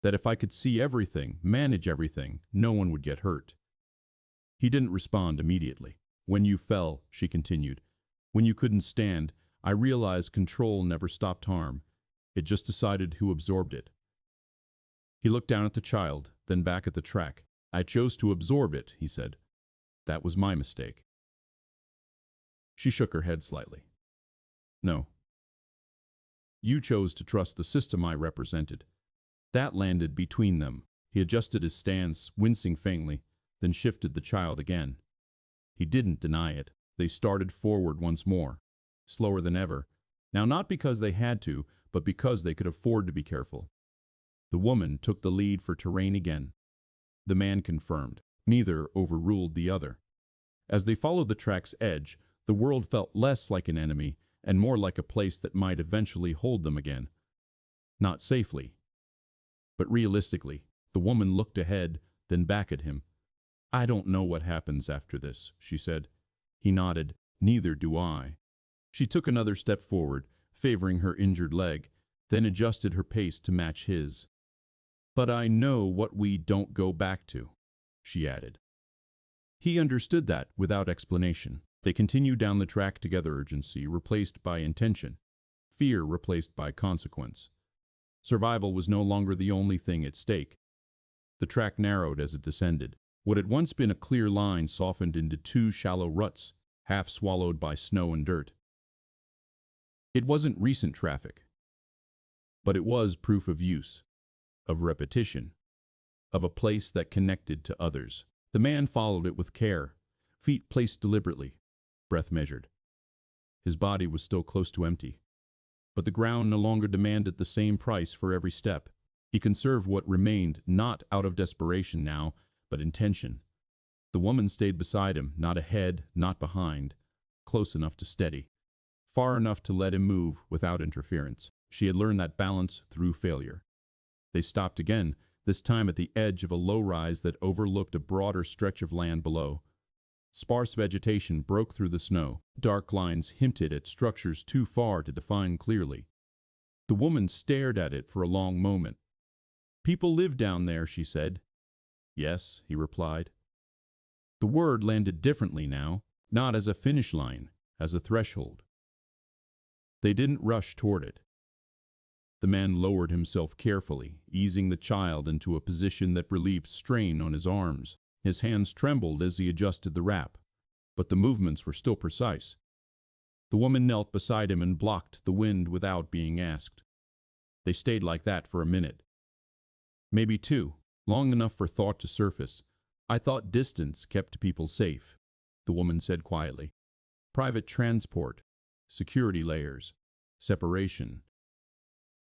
"That if I could see everything, manage everything, no one would get hurt." He didn't respond immediately. "When you fell," she continued, "when you couldn't stand, I realized control never stopped harm. It just decided who absorbed it." He looked down at the child, then back at the track. "I chose to absorb it," he said. "That was my mistake." She shook her head slightly. "No. You chose to trust the system I represented." That landed between them. He adjusted his stance, wincing faintly, then shifted the child again. He didn't deny it. They started forward once more, slower than ever. Now not because they had to, but because they could afford to be careful. The woman took the lead for terrain again. The man confirmed. Neither overruled the other. As they followed the track's edge, the world felt less like an enemy and more like a place that might eventually hold them again. Not safely, but realistically. The woman looked ahead, then back at him. "I don't know what happens after this," she said. He nodded. "Neither do I." She took another step forward, favoring her injured leg, then adjusted her pace to match his. "But I know what we don't go back to," she added. He understood that without explanation. They continued down the track together, urgency replaced by intention, fear replaced by consequence. Survival was no longer the only thing at stake. The track narrowed as it descended. What had once been a clear line softened into two shallow ruts, half swallowed by snow and dirt. It wasn't recent traffic, but it was proof of use, of repetition, of a place that connected to others. The man followed it with care, feet placed deliberately, breath measured. His body was still close to empty, but the ground no longer demanded the same price for every step. He conserved what remained, not out of desperation now, but intention. The woman stayed beside him, not ahead, not behind, close enough to steady, far enough to let him move without interference. She had learned that balance through failure. They stopped again, this time at the edge of a low-rise that overlooked a broader stretch of land below. Sparse vegetation broke through the snow. Dark lines hinted at structures too far to define clearly. The woman stared at it for a long moment. "People live down there," she said. "Yes," he replied. The word landed differently now, not as a finish line, as a threshold. They didn't rush toward it. The man lowered himself carefully, easing the child into a position that relieved strain on his arms. His hands trembled as he adjusted the wrap, but the movements were still precise. The woman knelt beside him and blocked the wind without being asked. They stayed like that for a minute. Maybe two, long enough for thought to surface. "I thought distance kept people safe," the woman said quietly. "Private transport, security layers, separation.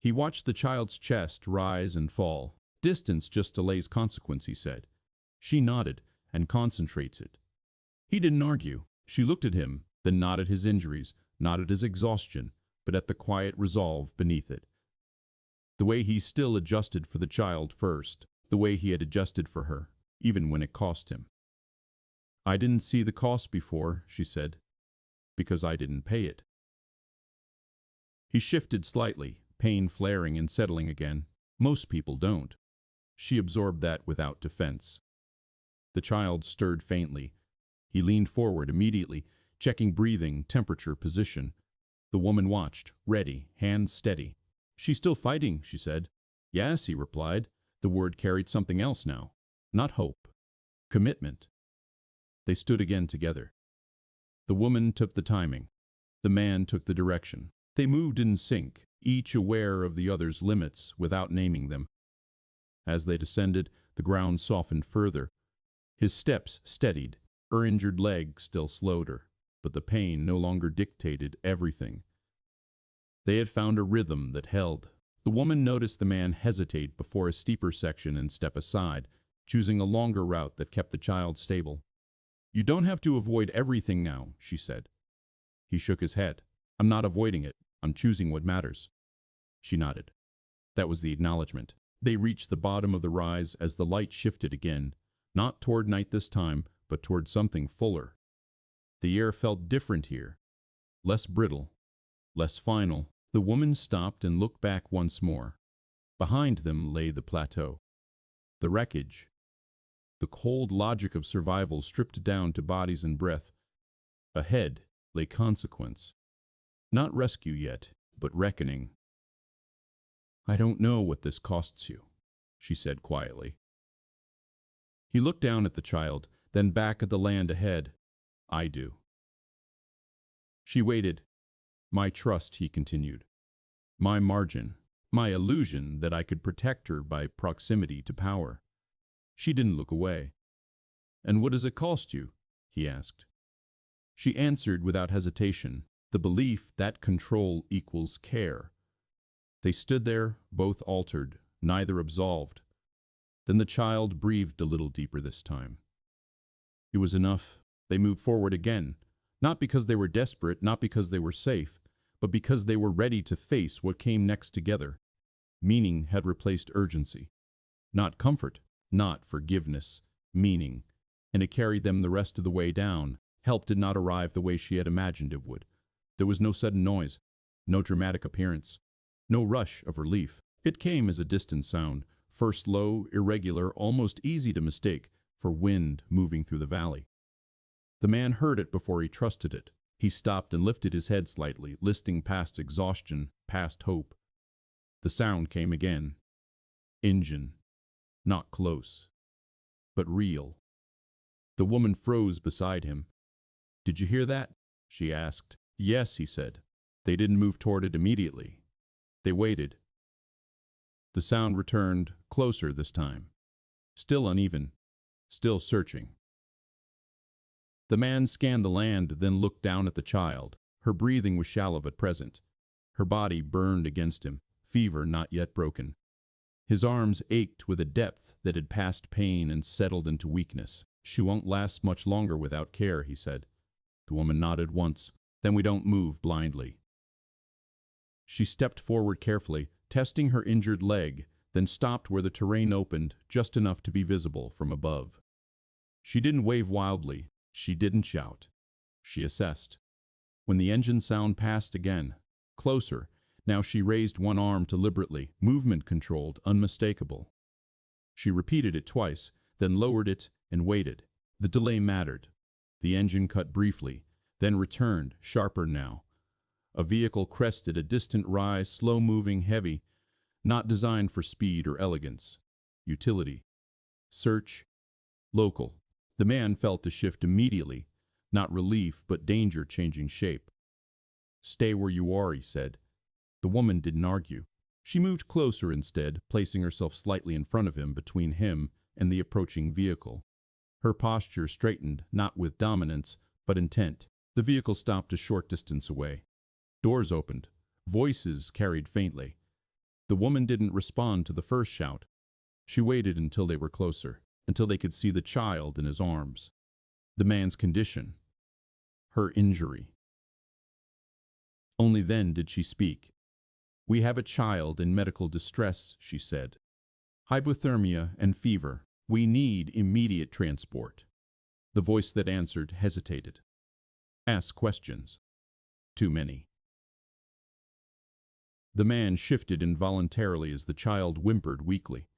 He watched the child's chest rise and fall. Distance just delays consequence, he said. She nodded and concentrates it. He didn't argue. She looked at him, then not at his injuries, not at his exhaustion, but at the quiet resolve beneath it. The way he still adjusted for the child first, the way he had adjusted for her, even when it cost him. I didn't see the cost before, she said, because I didn't pay it. He shifted slightly, pain flaring and settling again. Most people don't. She absorbed that without defense. The child stirred faintly. He leaned forward immediately, checking breathing, temperature, position. The woman watched, ready, hands steady. She's still fighting, she said. Yes, he replied. The word carried something else now. Not hope. Commitment. They stood again together. The woman took the timing. The man took the direction. They moved in sync, each aware of the other's limits without naming them. As they descended, the ground softened further. His steps steadied. Her injured leg still slowed her, but the pain no longer dictated everything. They had found a rhythm that held. The woman noticed the man hesitate before a steeper section and step aside, choosing a longer route that kept the child stable. You don't have to avoid everything now, she said. He shook his head. I'm not avoiding it. I'm choosing what matters. She nodded. That was the acknowledgement. They reached the bottom of the rise as the light shifted again, not toward night this time, but toward something fuller. The air felt different here, less brittle, less final. The woman stopped and looked back once more. Behind them lay the plateau, the wreckage, the cold logic of survival stripped down to bodies and breath. Ahead lay consequence. Not rescue yet, but reckoning. I don't know what this costs you, she said quietly. He looked down at the child, then back at the land ahead. I do. She waited. My trust, he continued. My margin. My illusion that I could protect her by proximity to power. She didn't look away. And what does it cost you? He asked. She answered without hesitation, the belief that control equals care. They stood there, both altered, neither absolved. Then the child breathed a little deeper this time. It was enough. They moved forward again, not because they were desperate, not because they were safe, but because they were ready to face what came next together. Meaning had replaced urgency. Not comfort, not forgiveness, meaning. And it carried them the rest of the way down. Help did not arrive the way she had imagined it would. There was no sudden noise, no dramatic appearance, no rush of relief. It came as a distant sound, first low, irregular, almost easy to mistake for wind moving through the valley. The man heard it before he trusted it. He stopped and lifted his head slightly, listing past exhaustion, past hope. The sound came again. Engine. Not close, but real. The woman froze beside him. Did you hear that? She asked. Yes, he said. They didn't move toward it immediately. They waited. The sound returned, closer this time. Still uneven, still searching. The man scanned the land, then looked down at the child. Her breathing was shallow but present. Her body burned against him, fever not yet broken. His arms ached with a depth that had passed pain and settled into weakness. She won't last much longer without care, he said. The woman nodded once. Then we don't move blindly. She stepped forward carefully, testing her injured leg, then stopped where the terrain opened, just enough to be visible from above. She didn't wave wildly. She didn't shout. She assessed. When the engine sound passed again, closer, now she raised one arm deliberately, movement controlled, unmistakable. She repeated it twice, then lowered it and waited. The delay mattered. The engine cut briefly, then returned, sharper now. A vehicle crested a distant rise, slow-moving, heavy, not designed for speed or elegance. Utility. Search. Local. The man felt the shift immediately, not relief but danger changing shape. Stay where you are, he said. The woman didn't argue. She moved closer instead, placing herself slightly in front of him, between him and the approaching vehicle. Her posture straightened, not with dominance, but intent. The vehicle stopped a short distance away. Doors opened. Voices carried faintly. The woman didn't respond to the first shout. She waited until they were closer, until they could see the child in his arms. The man's condition. Her injury. Only then did she speak. "We have a child in medical distress," she said. "Hypothermia and fever. We need immediate transport." The voice that answered hesitated. "Ask questions." "Too many." The man shifted involuntarily as the child whimpered weakly.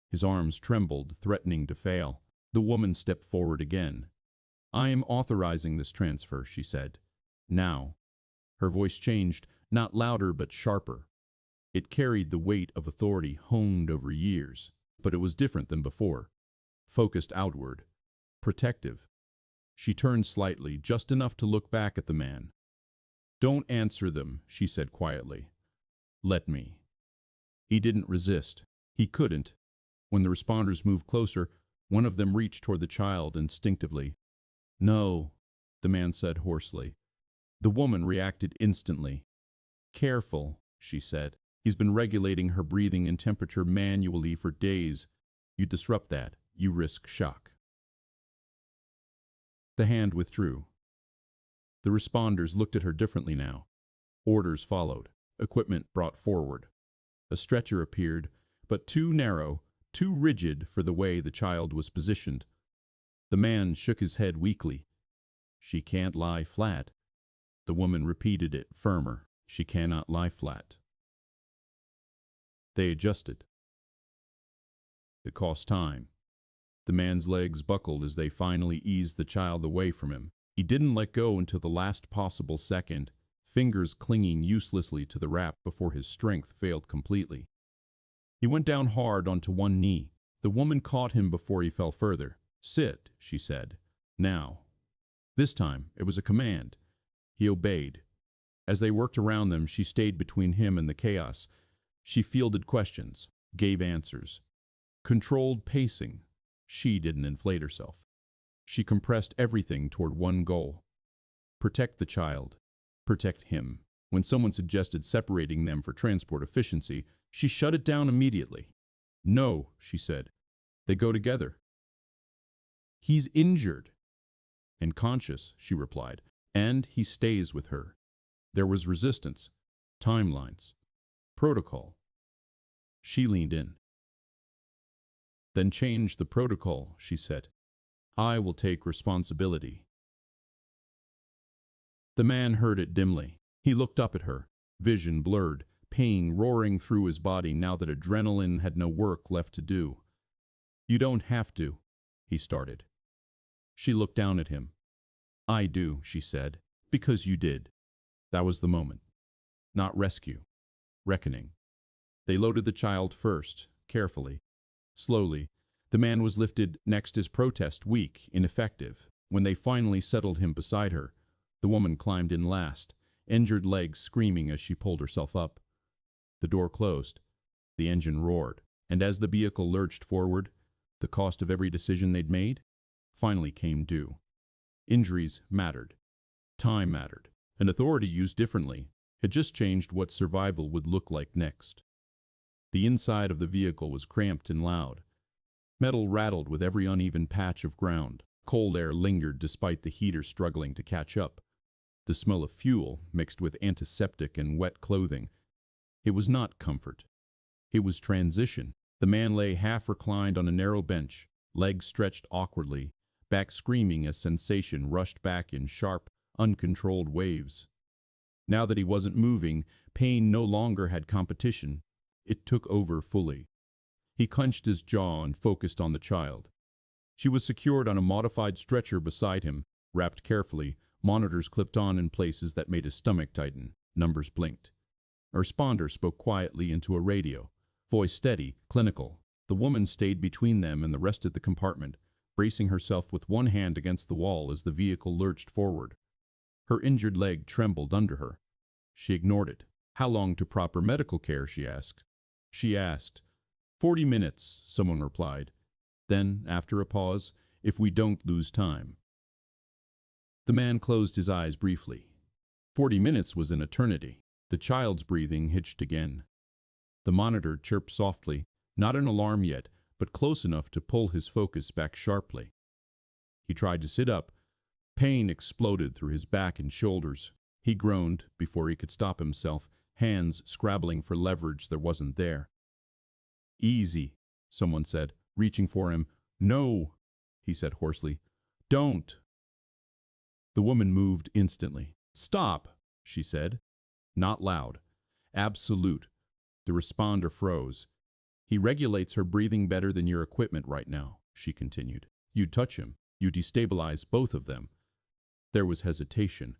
His arms trembled, threatening to fail. The woman stepped forward again. "I am authorizing this transfer," she said. "Now." Her voice changed, not louder but sharper. It carried the weight of authority honed over years, but it was different than before. Focused outward. Protective. She turned slightly, just enough to look back at the man. "Don't answer them," she said quietly. "Let me." He didn't resist. He couldn't. When the responders moved closer, one of them reached toward the child instinctively. "No," the man said hoarsely. The woman reacted instantly. "Careful," she said. "He's been regulating her breathing and temperature manually for days. You disrupt that, you risk shock." The hand withdrew. The responders looked at her differently now. Orders followed. Equipment brought forward. A stretcher appeared, but too narrow, too rigid for the way the child was positioned. The man shook his head weakly. "She can't lie flat." The woman repeated it firmer. "She cannot lie flat." They adjusted. It cost time. The man's legs buckled as they finally eased the child away from him. He didn't let go until the last possible second, fingers clinging uselessly to the wrap before his strength failed completely. He went down hard onto one knee. The woman caught him before he fell further. "Sit," she said. "Now." This time, it was a command. He obeyed. As they worked around them, she stayed between him and the chaos. She fielded questions, gave answers. Controlled pacing. She didn't inflate herself. She compressed everything toward one goal. Protect the child. Protect him. When someone suggested separating them for transport efficiency, she shut it down immediately. "No," she said. "They go together." "He's injured." "And conscious," she replied. "And he stays with her." There was resistance. Timelines. Protocol. She leaned in. "Then change the protocol," she said. "I will take responsibility." The man heard it dimly. He looked up at her, vision blurred, pain roaring through his body now that adrenaline had no work left to do. "You don't have to," he started. She looked down at him. "I do," she said, "because you did." That was the moment. Not rescue. Reckoning. They loaded the child first, carefully. Slowly, the man was lifted next, his protest weak, ineffective. When they finally settled him beside her, the woman climbed in last, injured legs screaming as she pulled herself up. The door closed. The engine roared. And as the vehicle lurched forward, the cost of every decision they'd made finally came due. Injuries mattered. Time mattered. An authority used differently had just changed what survival would look like next. The inside of the vehicle was cramped and loud. Metal rattled with every uneven patch of ground. Cold air lingered despite the heater struggling to catch up. The smell of fuel mixed with antiseptic and wet clothing. It was not comfort. It was transition. The man lay half reclined on a narrow bench, legs stretched awkwardly, back screaming as sensation rushed back in sharp, uncontrolled waves. Now that he wasn't moving, pain no longer had competition. It took over fully. He clenched his jaw and focused on the child. She was secured on a modified stretcher beside him, wrapped carefully, monitors clipped on in places that made his stomach tighten. Numbers blinked. A responder spoke quietly into a radio, voice steady, clinical. The woman stayed between them and the rest of the compartment, bracing herself with one hand against the wall as the vehicle lurched forward. Her injured leg trembled under her. She ignored it. "How long to proper medical care?" she asked. 40 minutes, someone replied. Then, after a pause, "if we don't lose time." The man closed his eyes briefly. 40 minutes was an eternity. The child's breathing hitched again. The monitor chirped softly, not an alarm yet, but close enough to pull his focus back sharply. He tried to sit up. Pain exploded through his back and shoulders. He groaned before he could stop himself, hands scrabbling for leverage that wasn't there. "Easy," someone said, reaching for him. "No," he said hoarsely. "Don't." The woman moved instantly. "Stop," she said. Not loud. Absolute. The responder froze. "He regulates her breathing better than your equipment right now," she continued. "You touch him, you destabilize both of them." There was hesitation.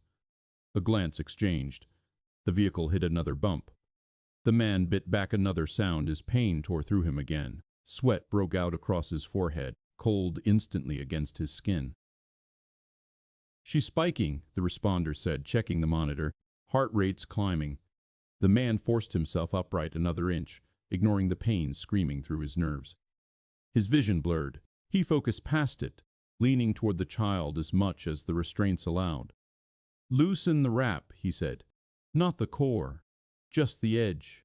A glance exchanged. The vehicle hit another bump. The man bit back another sound as pain tore through him again. Sweat broke out across his forehead, cold instantly against his skin. "She's spiking," the responder said, checking the monitor. Heart rates climbing. The man forced himself upright another inch, ignoring the pain screaming through his nerves. His vision blurred. He focused past it, leaning toward the child as much as the restraints allowed. "Loosen the wrap," he said. "Not the core, just the edge."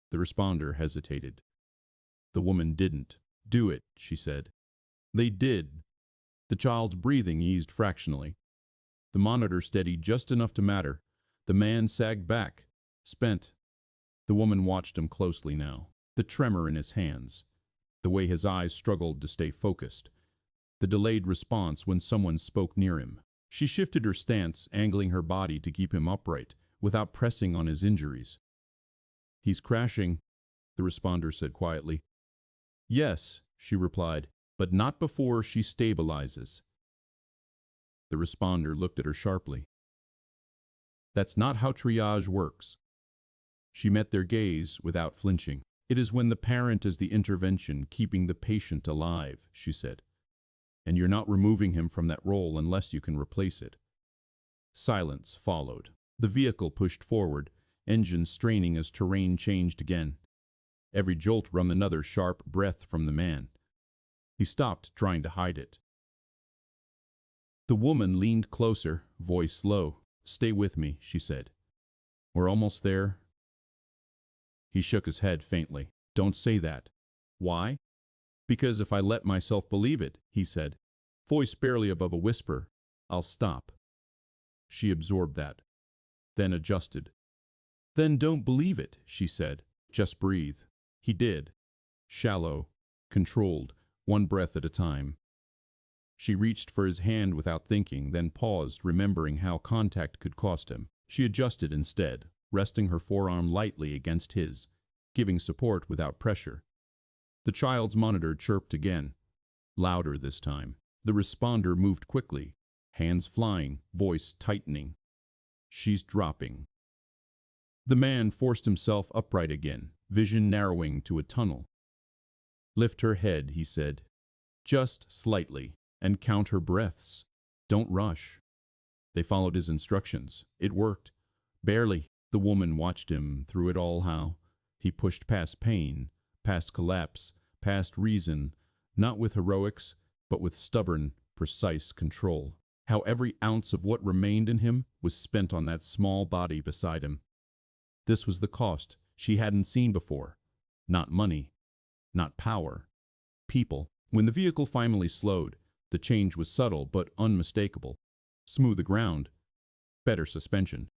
The responder hesitated. The woman didn't. "Do it," she said. They did. The child's breathing eased fractionally. The monitor steadied just enough to matter. The man sagged back, spent. The woman watched him closely now, the tremor in his hands, the way his eyes struggled to stay focused, the delayed response when someone spoke near him. She shifted her stance, angling her body to keep him upright, without pressing on his injuries. "He's crashing," the responder said quietly. "Yes," she replied, "but not before she stabilizes." The responder looked at her sharply. "That's not how triage works." She met their gaze without flinching. "It is when the parent is the intervention keeping the patient alive," she said. "And you're not removing him from that role unless you can replace it." Silence followed. The vehicle pushed forward, engine straining as terrain changed again. Every jolt wrung another sharp breath from the man. He stopped trying to hide it. The woman leaned closer, voice low. "Stay with me," she said. "We're almost there." He shook his head faintly. "Don't say that." "Why?" "Because if I let myself believe it," he said, voice barely above a whisper, "I'll stop." She absorbed that, then adjusted. "Then don't believe it," she said. "Just breathe." He did. Shallow, controlled, one breath at a time. She reached for his hand without thinking, then paused, remembering how contact could cost him. She adjusted instead, resting her forearm lightly against his, giving support without pressure. The child's monitor chirped again, louder this time. The responder moved quickly, hands flying, voice tightening. "She's dropping." The man forced himself upright again, vision narrowing to a tunnel. "Lift her head," he said, "just slightly, and count her breaths. Don't rush." They followed his instructions. It worked. Barely. The woman watched him through it all. How he pushed past pain, past collapse, past reason, not with heroics, but with stubborn, precise control. How every ounce of what remained in him was spent on that small body beside him. This was the cost she hadn't seen before. Not money, not power. People. When the vehicle finally slowed, the change was subtle but unmistakable. Smoother ground, better suspension.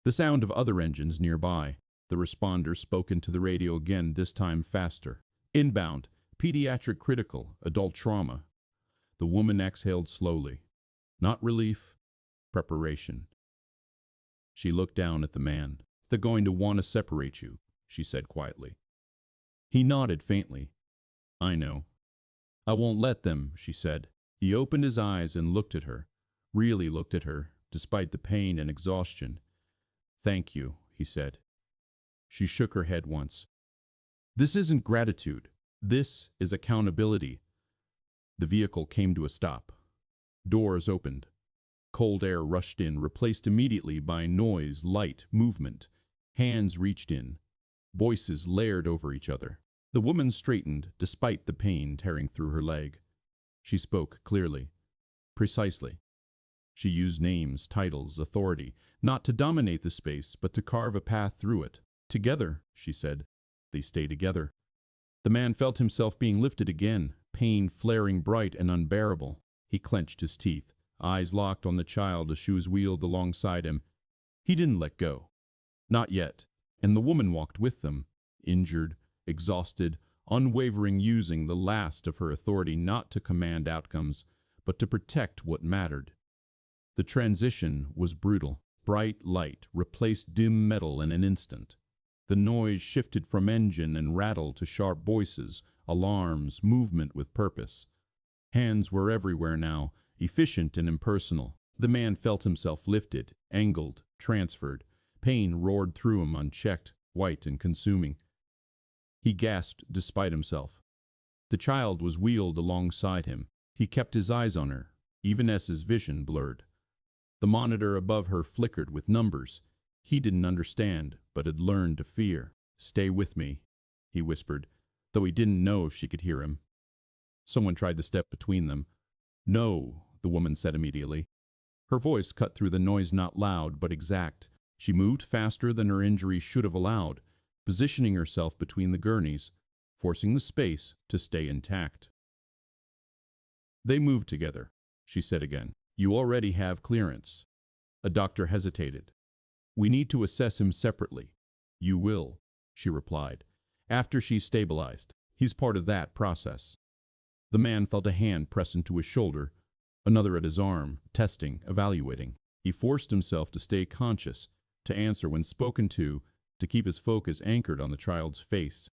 The sound of other engines nearby. The responder spoke into the radio again, this time faster. "Inbound, pediatric critical, adult trauma." The woman exhaled slowly. Not relief, preparation. She looked down at the man. "They're going to want to separate you," she said quietly. He nodded faintly. "I know." "I won't let them," she said. He opened his eyes and looked at her, really looked at her, despite the pain and exhaustion. "Thank you," he said. She shook her head once. "This isn't gratitude. This is accountability." The vehicle came to a stop. Doors opened. Cold air rushed in, replaced immediately by noise, light, movement. Hands reached in. Voices layered over each other. The woman straightened, despite the pain tearing through her leg. She spoke clearly, precisely. She used names, titles, authority, not to dominate the space, but to carve a path through it. Together, she said. They stay together. The man felt himself being lifted again, pain flaring bright and unbearable. He clenched his teeth, eyes locked on the child as she was wheeled alongside him. He didn't let go. Not yet. And the woman walked with them, injured, exhausted, unwavering, using the last of her authority not to command outcomes, but to protect what mattered. The transition was brutal. Bright light replaced dim metal in an instant. The noise shifted from engine and rattle to sharp voices, alarms, movement with purpose. Hands were everywhere now, efficient and impersonal. The man felt himself lifted, angled, transferred. Pain roared through him unchecked, white and consuming. He gasped despite himself. The child was wheeled alongside him. He kept his eyes on her, even as his vision blurred. The monitor above her flickered with numbers. He didn't understand, but had learned to fear. "Stay with me," he whispered, though he didn't know if she could hear him. Someone tried to step between them. "No," the woman said immediately. Her voice cut through the noise, not loud, but exact. She moved faster than her injury should have allowed, positioning herself between the gurneys, forcing the space to stay intact. They moved together, she said again. "You already have clearance." A doctor hesitated. "We need to assess him separately." "You will," she replied, "after she's stabilized. He's part of that process." The man felt a hand press into his shoulder, another at his arm, testing, evaluating. He forced himself to stay conscious, to answer when spoken to keep his focus anchored on the child's face.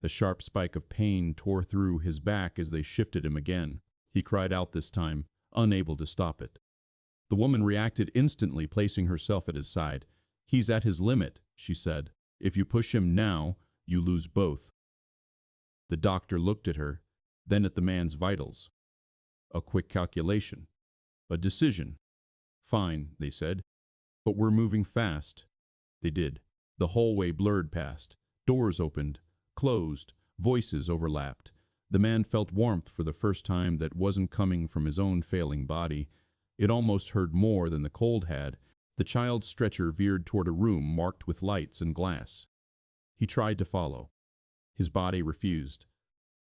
The sharp spike of pain tore through his back as they shifted him again. He cried out this time, unable to stop it. The woman reacted instantly, placing herself at his side. "He's at his limit," she said. "If you push him now, you lose both." The doctor looked at her, then at the man's vitals. A quick calculation. A decision. "Fine," they said. "But we're moving fast." They did. The hallway blurred past. Doors opened, closed, voices overlapped. The man felt warmth for the first time that wasn't coming from his own failing body. It almost hurt more than the cold had. The child's stretcher veered toward a room marked with lights and glass. He tried to follow. His body refused.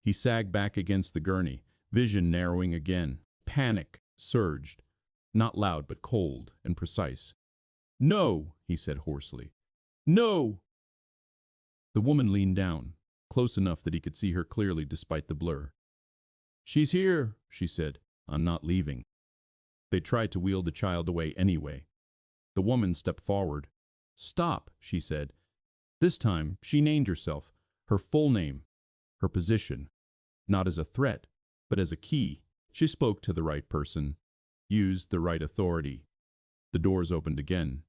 He sagged back against the gurney, vision narrowing again. Panic surged, not loud but cold and precise. "No," he said hoarsely. "No!" The woman leaned down, close enough that he could see her clearly despite the blur. "She's here," she said. "I'm not leaving." They tried to wheel the child away anyway. The woman stepped forward. "Stop," she said. This time, she named herself, her full name, her position, not as a threat, but as a key. She spoke to the right person, used the right authority. The doors opened again.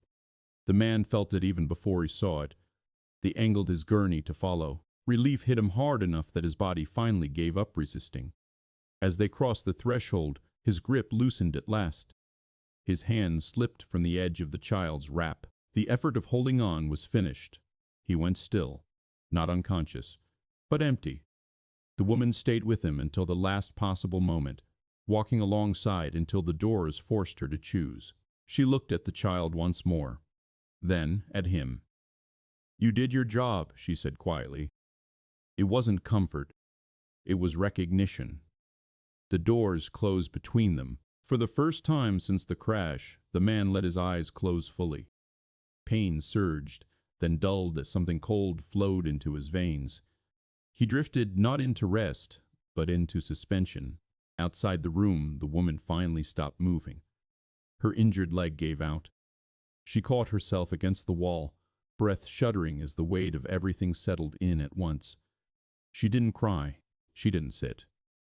The man felt it even before he saw it. They angled his gurney to follow. Relief hit him hard enough that his body finally gave up resisting. As they crossed the threshold, his grip loosened at last. His hand slipped from the edge of the child's wrap. The effort of holding on was finished. He went still, not unconscious, but empty. The woman stayed with him until the last possible moment, walking alongside until the doors forced her to choose. She looked at the child once more, then at him. "You did your job," she said quietly. It wasn't comfort. It was recognition. The doors closed between them. For the first time since the crash, the man let his eyes close fully. Pain surged, then dulled as something cold flowed into his veins. He drifted not into rest, but into suspension. Outside the room, the woman finally stopped moving. Her injured leg gave out. She caught herself against the wall, breath shuddering as the weight of everything settled in at once. She didn't cry. She didn't sit.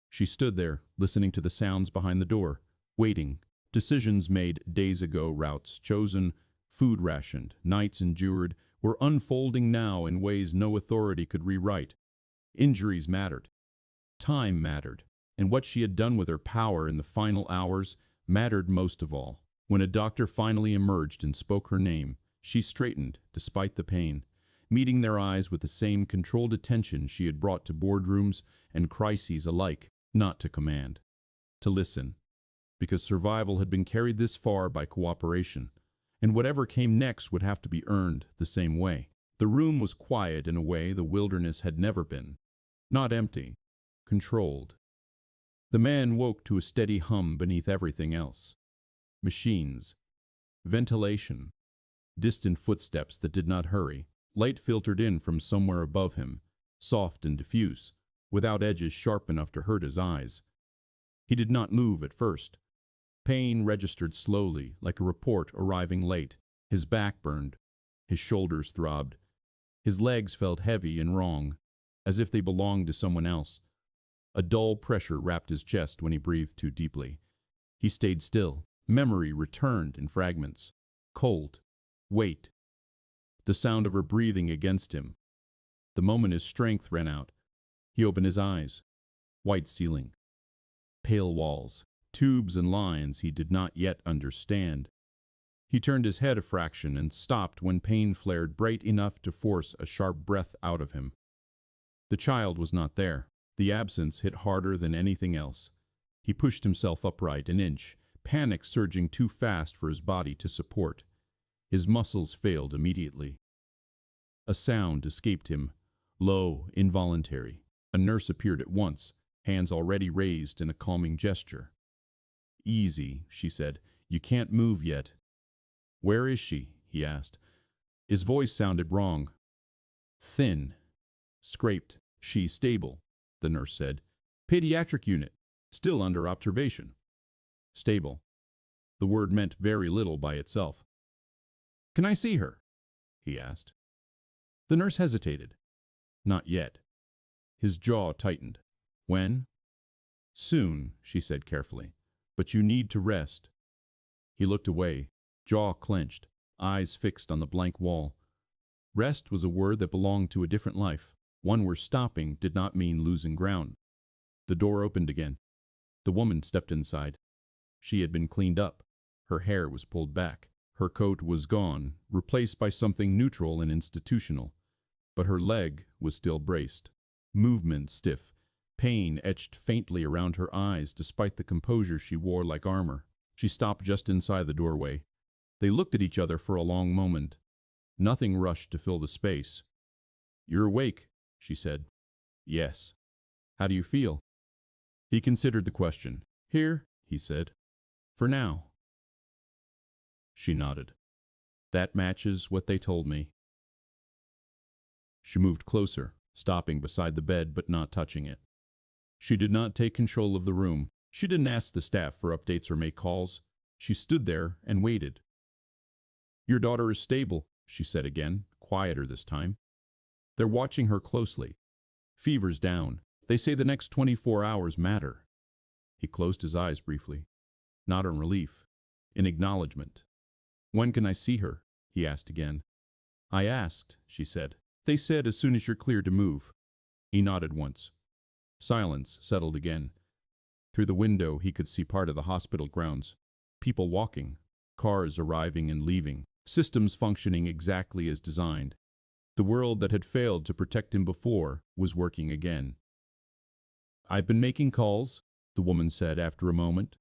She stood there, listening to the sounds behind the door, waiting. Decisions made days ago, routes chosen, food rationed, nights endured, were unfolding now in ways no authority could rewrite. Injuries mattered. Time mattered. And what she had done with her power in the final hours mattered most of all. When a doctor finally emerged and spoke her name, she straightened, despite the pain, meeting their eyes with the same controlled attention she had brought to boardrooms and crises alike, not to command, to listen. because survival had been carried this far by cooperation, and whatever came next would have to be earned the same way. The room was quiet in a way the wilderness had never been. Not empty, controlled. The man woke to a steady hum beneath everything else. Machines, ventilation, distant footsteps that did not hurry. Light filtered in from somewhere above him, soft and diffuse, without edges sharp enough to hurt his eyes. He did not move at first. Pain registered slowly, like a report arriving late. His back burned. His shoulders throbbed. His legs felt heavy and wrong, as if they belonged to someone else. A dull pressure wrapped his chest when he breathed too deeply. He stayed still. Memory returned in fragments. Cold. Weight. The sound of her breathing against him. The moment his strength ran out, he opened his eyes. White ceiling. Pale walls. Tubes and lines he did not yet understand. He turned his head a fraction and stopped when pain flared bright enough to force a sharp breath out of him. The child was not there. The absence hit harder than anything else. He pushed himself upright an inch, panic surging too fast for his body to support. His muscles failed immediately. A sound escaped him, low, involuntary. A nurse appeared at once, hands already raised in a calming gesture. "Easy," she said. "You can't move yet." "Where is she?" he asked. His voice sounded wrong. Thin. Scraped. "She's stable," the nurse said. "Pediatric unit. Still under observation." Stable. The word meant very little by itself. "Can I see her?" he asked. The nurse hesitated. "Not yet." His jaw tightened. "When?" "Soon," she said carefully. "But you need to rest." He looked away, jaw clenched, eyes fixed on the blank wall. Rest was a word that belonged to a different life, one where stopping did not mean losing ground. The door opened again. The woman stepped inside. She had been cleaned up. Her hair was pulled back. Her coat was gone, replaced by something neutral and institutional. But her leg was still braced. Movement stiff. Pain etched faintly around her eyes despite the composure she wore like armor. She stopped just inside the doorway. They looked at each other for a long moment. Nothing rushed to fill the space. "You're awake," she said. "Yes." "How do you feel?" He considered the question. "Here," he said. "For now." She nodded. "That matches what they told me." She moved closer, stopping beside the bed but not touching it. She did not take control of the room. She didn't ask the staff for updates or make calls. She stood there and waited. "Your daughter is stable," she said again, quieter this time. "They're watching her closely. Fever's down. They say the next 24 hours matter." He closed his eyes briefly. Not in relief, in acknowledgement. "When can I see her?" he asked again. "I asked," she said. "They said as soon as you're cleared to move." He nodded once. Silence settled again. Through the window he could see part of the hospital grounds. People walking, cars arriving and leaving, systems functioning exactly as designed. The world that had failed to protect him before was working again. "I've been making calls," the woman said after a moment.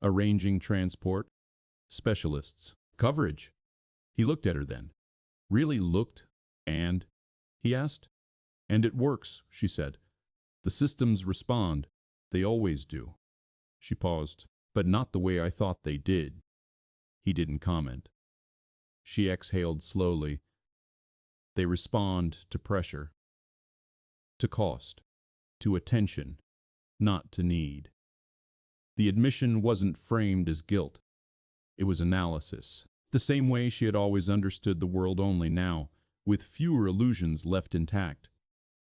"Arranging transport. Specialists. Coverage." He looked at her then. "Really looked, and?" he asked. "And it works," she said. "The systems respond. They always do." She paused. "But not the way I thought they did." He didn't comment. She exhaled slowly. "They respond to pressure. To cost. To attention. Not to need." The admission wasn't framed as guilt. It was analysis. The same way she had always understood the world, only now, with fewer illusions left intact.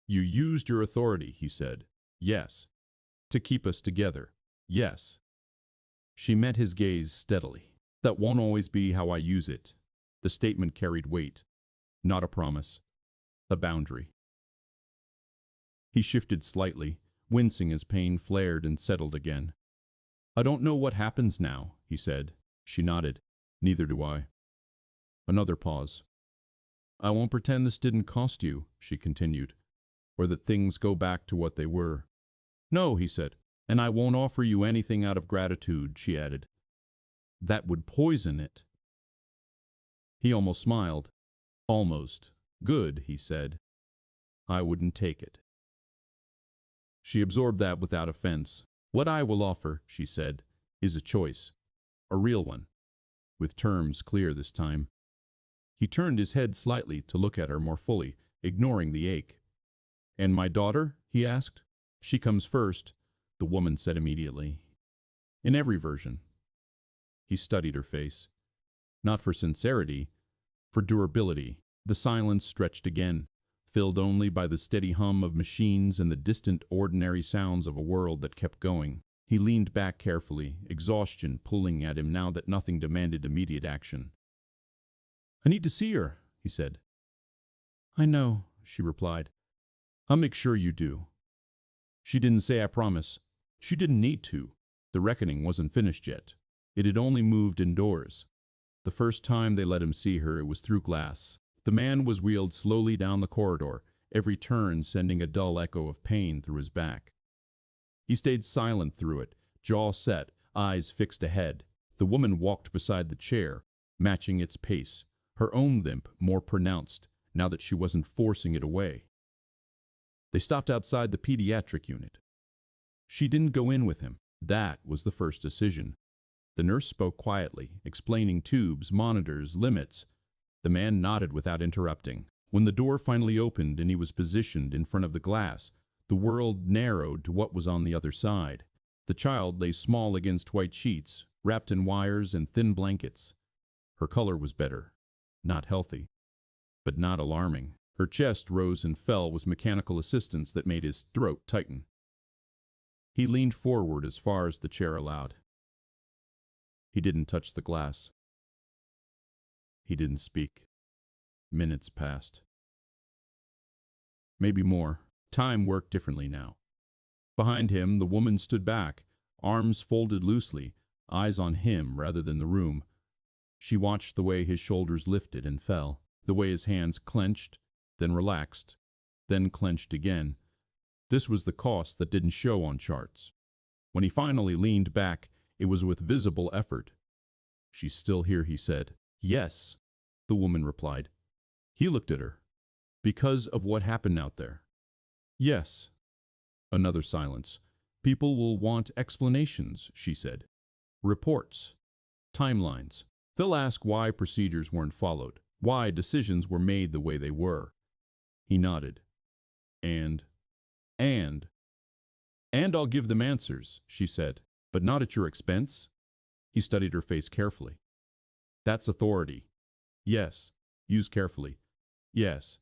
"You used your authority," he said. "Yes." "To keep us together." "Yes." She met his gaze steadily. "That won't always be how I use it." The statement carried weight. Not a promise. A boundary. He shifted slightly, wincing as pain flared and settled again. "I don't know what happens now," he said. She nodded. "Neither do I." Another pause. "I won't pretend this didn't cost you," she continued, "or that things go back to what they were." "No," he said. And I won't offer you anything out of gratitude, she added. That would poison it. He almost smiled. Almost. Good, he said. I wouldn't take it. She absorbed that without offense. What I will offer, she said, is a choice. A real one. With terms clear this time. He turned his head slightly to look at her more fully, ignoring the ache. And my daughter? He asked. She comes first, the woman said immediately. In every version. He studied her face. Not for sincerity, for durability. The silence stretched again, filled only by the steady hum of machines and the distant ordinary sounds of a world that kept going. He leaned back carefully, exhaustion pulling at him now that nothing demanded immediate action. I need to see her, he said. I know, she replied. I'll make sure you do. She didn't say I promise. She didn't need to. The reckoning wasn't finished yet. It had only moved indoors. The first time they let him see her, it was through glass. The man was wheeled slowly down the corridor, every turn sending a dull echo of pain through his back. He stayed silent through it, jaw set, eyes fixed ahead. The woman walked beside the chair, matching its pace, her own limp more pronounced, now that she wasn't forcing it away. They stopped outside the pediatric unit. She didn't go in with him. That was the first decision. The nurse spoke quietly, explaining tubes, monitors, limits. The man nodded without interrupting. When the door finally opened and he was positioned in front of the glass, the world narrowed to what was on the other side. The child lay small against white sheets, wrapped in wires and thin blankets. Her color was better. Not healthy, but not alarming. Her chest rose and fell with mechanical assistance that made his throat tighten. He leaned forward as far as the chair allowed. He didn't touch the glass. He didn't speak. Minutes passed. Maybe more. Time worked differently now. Behind him, the woman stood back, arms folded loosely, eyes on him rather than the room. She watched the way his shoulders lifted and fell, the way his hands clenched, then relaxed, then clenched again. This was the cost that didn't show on charts. When he finally leaned back, it was with visible effort. She's still here, he said. Yes, the woman replied. He looked at her. Because of what happened out there. Yes. Another silence. People will want explanations, she said. Reports. Timelines. They'll ask why procedures weren't followed, why decisions were made the way they were. He nodded. And I'll give them answers, she said, but not at your expense. He studied her face carefully. That's authority. Yes. Use carefully. Yes.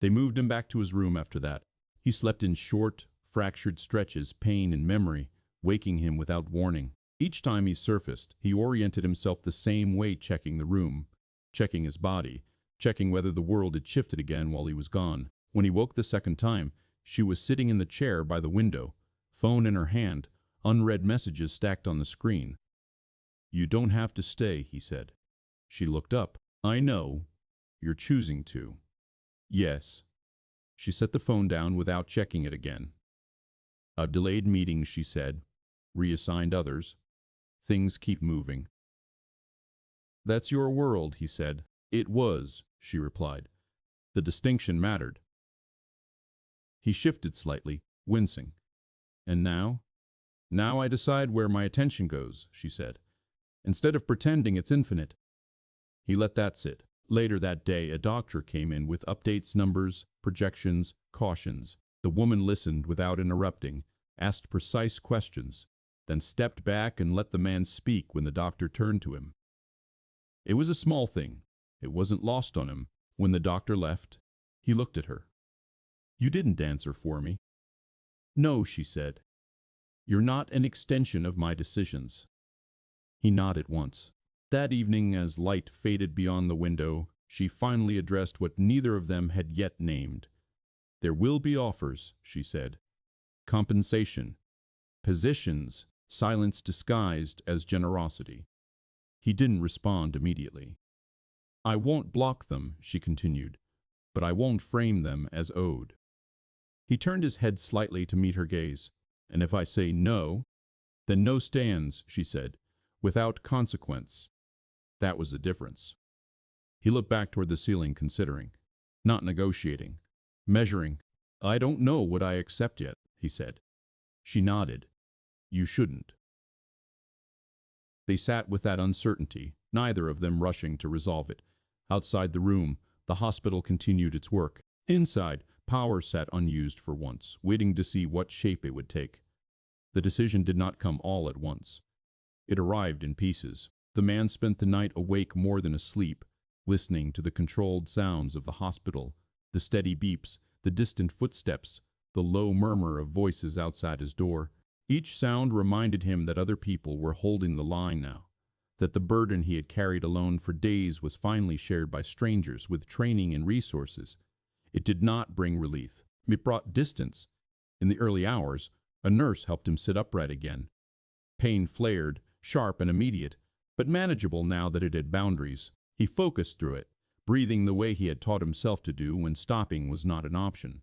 They moved him back to his room after that. He slept in short, fractured stretches, pain and memory, waking him without warning. Each time he surfaced, he oriented himself the same way, checking the room, checking his body, checking whether the world had shifted again while he was gone. When he woke the second time, she was sitting in the chair by the window, phone in her hand, unread messages stacked on the screen. You don't have to stay, he said. She looked up. I know. You're choosing to. Yes. She set the phone down without checking it again. A delayed meeting, she said. Reassigned others. Things keep moving. That's your world, he said. It was, she replied. The distinction mattered. He shifted slightly, wincing. And now? Now I decide where my attention goes, she said. Instead of pretending it's infinite. He let that sit. Later that day, a doctor came in with updates, numbers, projections, cautions. The woman listened without interrupting, asked precise questions, then stepped back and let the man speak when the doctor turned to him. It was a small thing. It wasn't lost on him. When the doctor left, he looked at her. You didn't answer for me. No, she said. You're not an extension of my decisions. He nodded once. That evening, as light faded beyond the window, she finally addressed what neither of them had yet named. There will be offers, she said. Compensation. Positions. Silence disguised as generosity. He didn't respond immediately. I won't block them, she continued, but I won't frame them as owed. He turned his head slightly to meet her gaze. And if I say no, then no stands, she said, without consequence. That was the difference. He looked back toward the ceiling, considering, not negotiating, measuring. I don't know what I accept yet, he said. She nodded. You shouldn't. They sat with that uncertainty, neither of them rushing to resolve it. Outside the room, the hospital continued its work. Inside, power sat unused for once, waiting to see what shape it would take. The decision did not come all at once. It arrived in pieces. The man spent the night awake more than asleep, listening to the controlled sounds of the hospital, the steady beeps, the distant footsteps, the low murmur of voices outside his door. Each sound reminded him that other people were holding the line now, that the burden he had carried alone for days was finally shared by strangers with training and resources. It did not bring relief. It brought distance. In the early hours, a nurse helped him sit upright again. Pain flared, sharp and immediate, but manageable now that it had boundaries. He focused through it, breathing the way he had taught himself to do when stopping was not an option.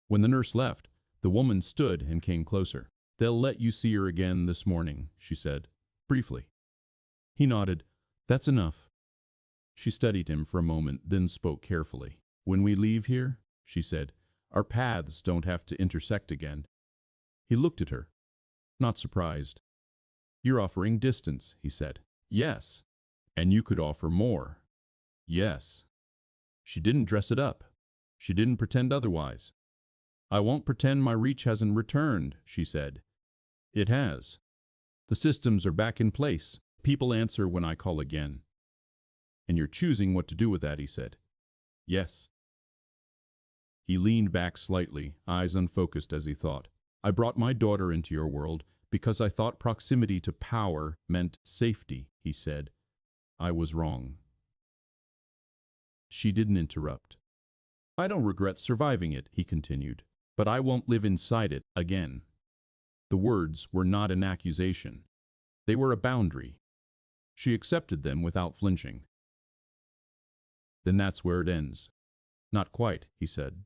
When the nurse left, the woman stood and came closer. They'll let you see her again this morning, she said, briefly. He nodded. That's enough. She studied him for a moment, then spoke carefully. When we leave here, she said, our paths don't have to intersect again. He looked at her, not surprised. You're offering distance, he said. Yes. And you could offer more. Yes. She didn't dress it up. She didn't pretend otherwise. I won't pretend my reach hasn't returned, she said. It has. The systems are back in place. People answer when I call again. And you're choosing what to do with that, he said. Yes. He leaned back slightly, eyes unfocused as he thought. I brought my daughter into your world because I thought proximity to power meant safety, he said. I was wrong. She didn't interrupt. I don't regret surviving it, he continued, but I won't live inside it again. The words were not an accusation. They were a boundary. She accepted them without flinching. Then that's where it ends. Not quite, he said.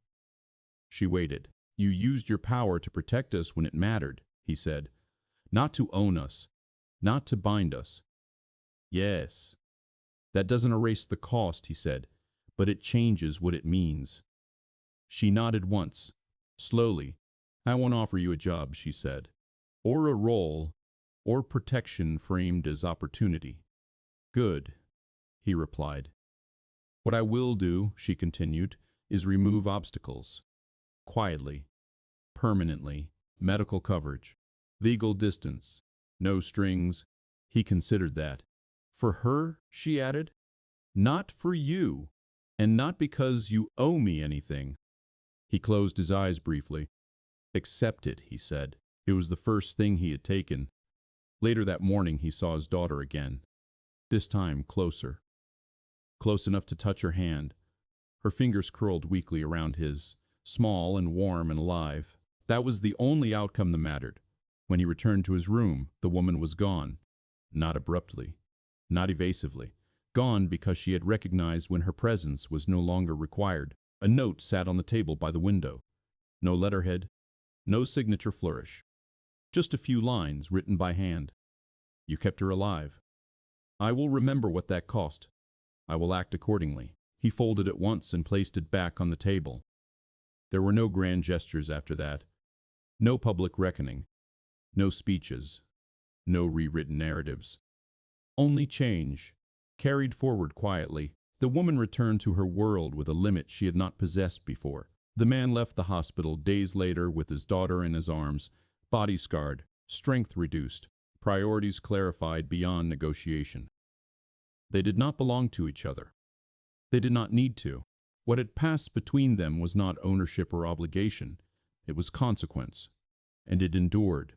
She waited. You used your power to protect us when it mattered, he said. Not to own us, not to bind us. Yes. That doesn't erase the cost, he said, but it changes what it means. She nodded once, slowly. I won't offer you a job, she said, or a role, or protection framed as opportunity. Good, he replied. What I will do, she continued, is remove obstacles. Quietly, permanently, medical coverage, legal distance, no strings. He considered that. For her, she added, not for you, and not because you owe me anything. He closed his eyes briefly. Accept it, he said. It was the first thing he had taken. Later that morning he saw his daughter again, this time closer. Close enough to touch her hand. Her fingers curled weakly around his, small and warm and alive. That was the only outcome that mattered. When he returned to his room, the woman was gone. Not abruptly, not evasively. Gone because she had recognized when her presence was no longer required. A note sat on the table by the window. No letterhead, no signature flourish. Just a few lines written by hand. You kept her alive. I will remember what that cost. I will act accordingly. He folded it once and placed it back on the table. There were no grand gestures after that. No public reckoning. No speeches. No rewritten narratives. Only change, carried forward quietly. The woman returned to her world with a limit she had not possessed before. The man left the hospital days later with his daughter in his arms, body scarred, strength reduced, priorities clarified beyond negotiation. They did not belong to each other. They did not need to. What had passed between them was not ownership or obligation. It was consequence, and it endured.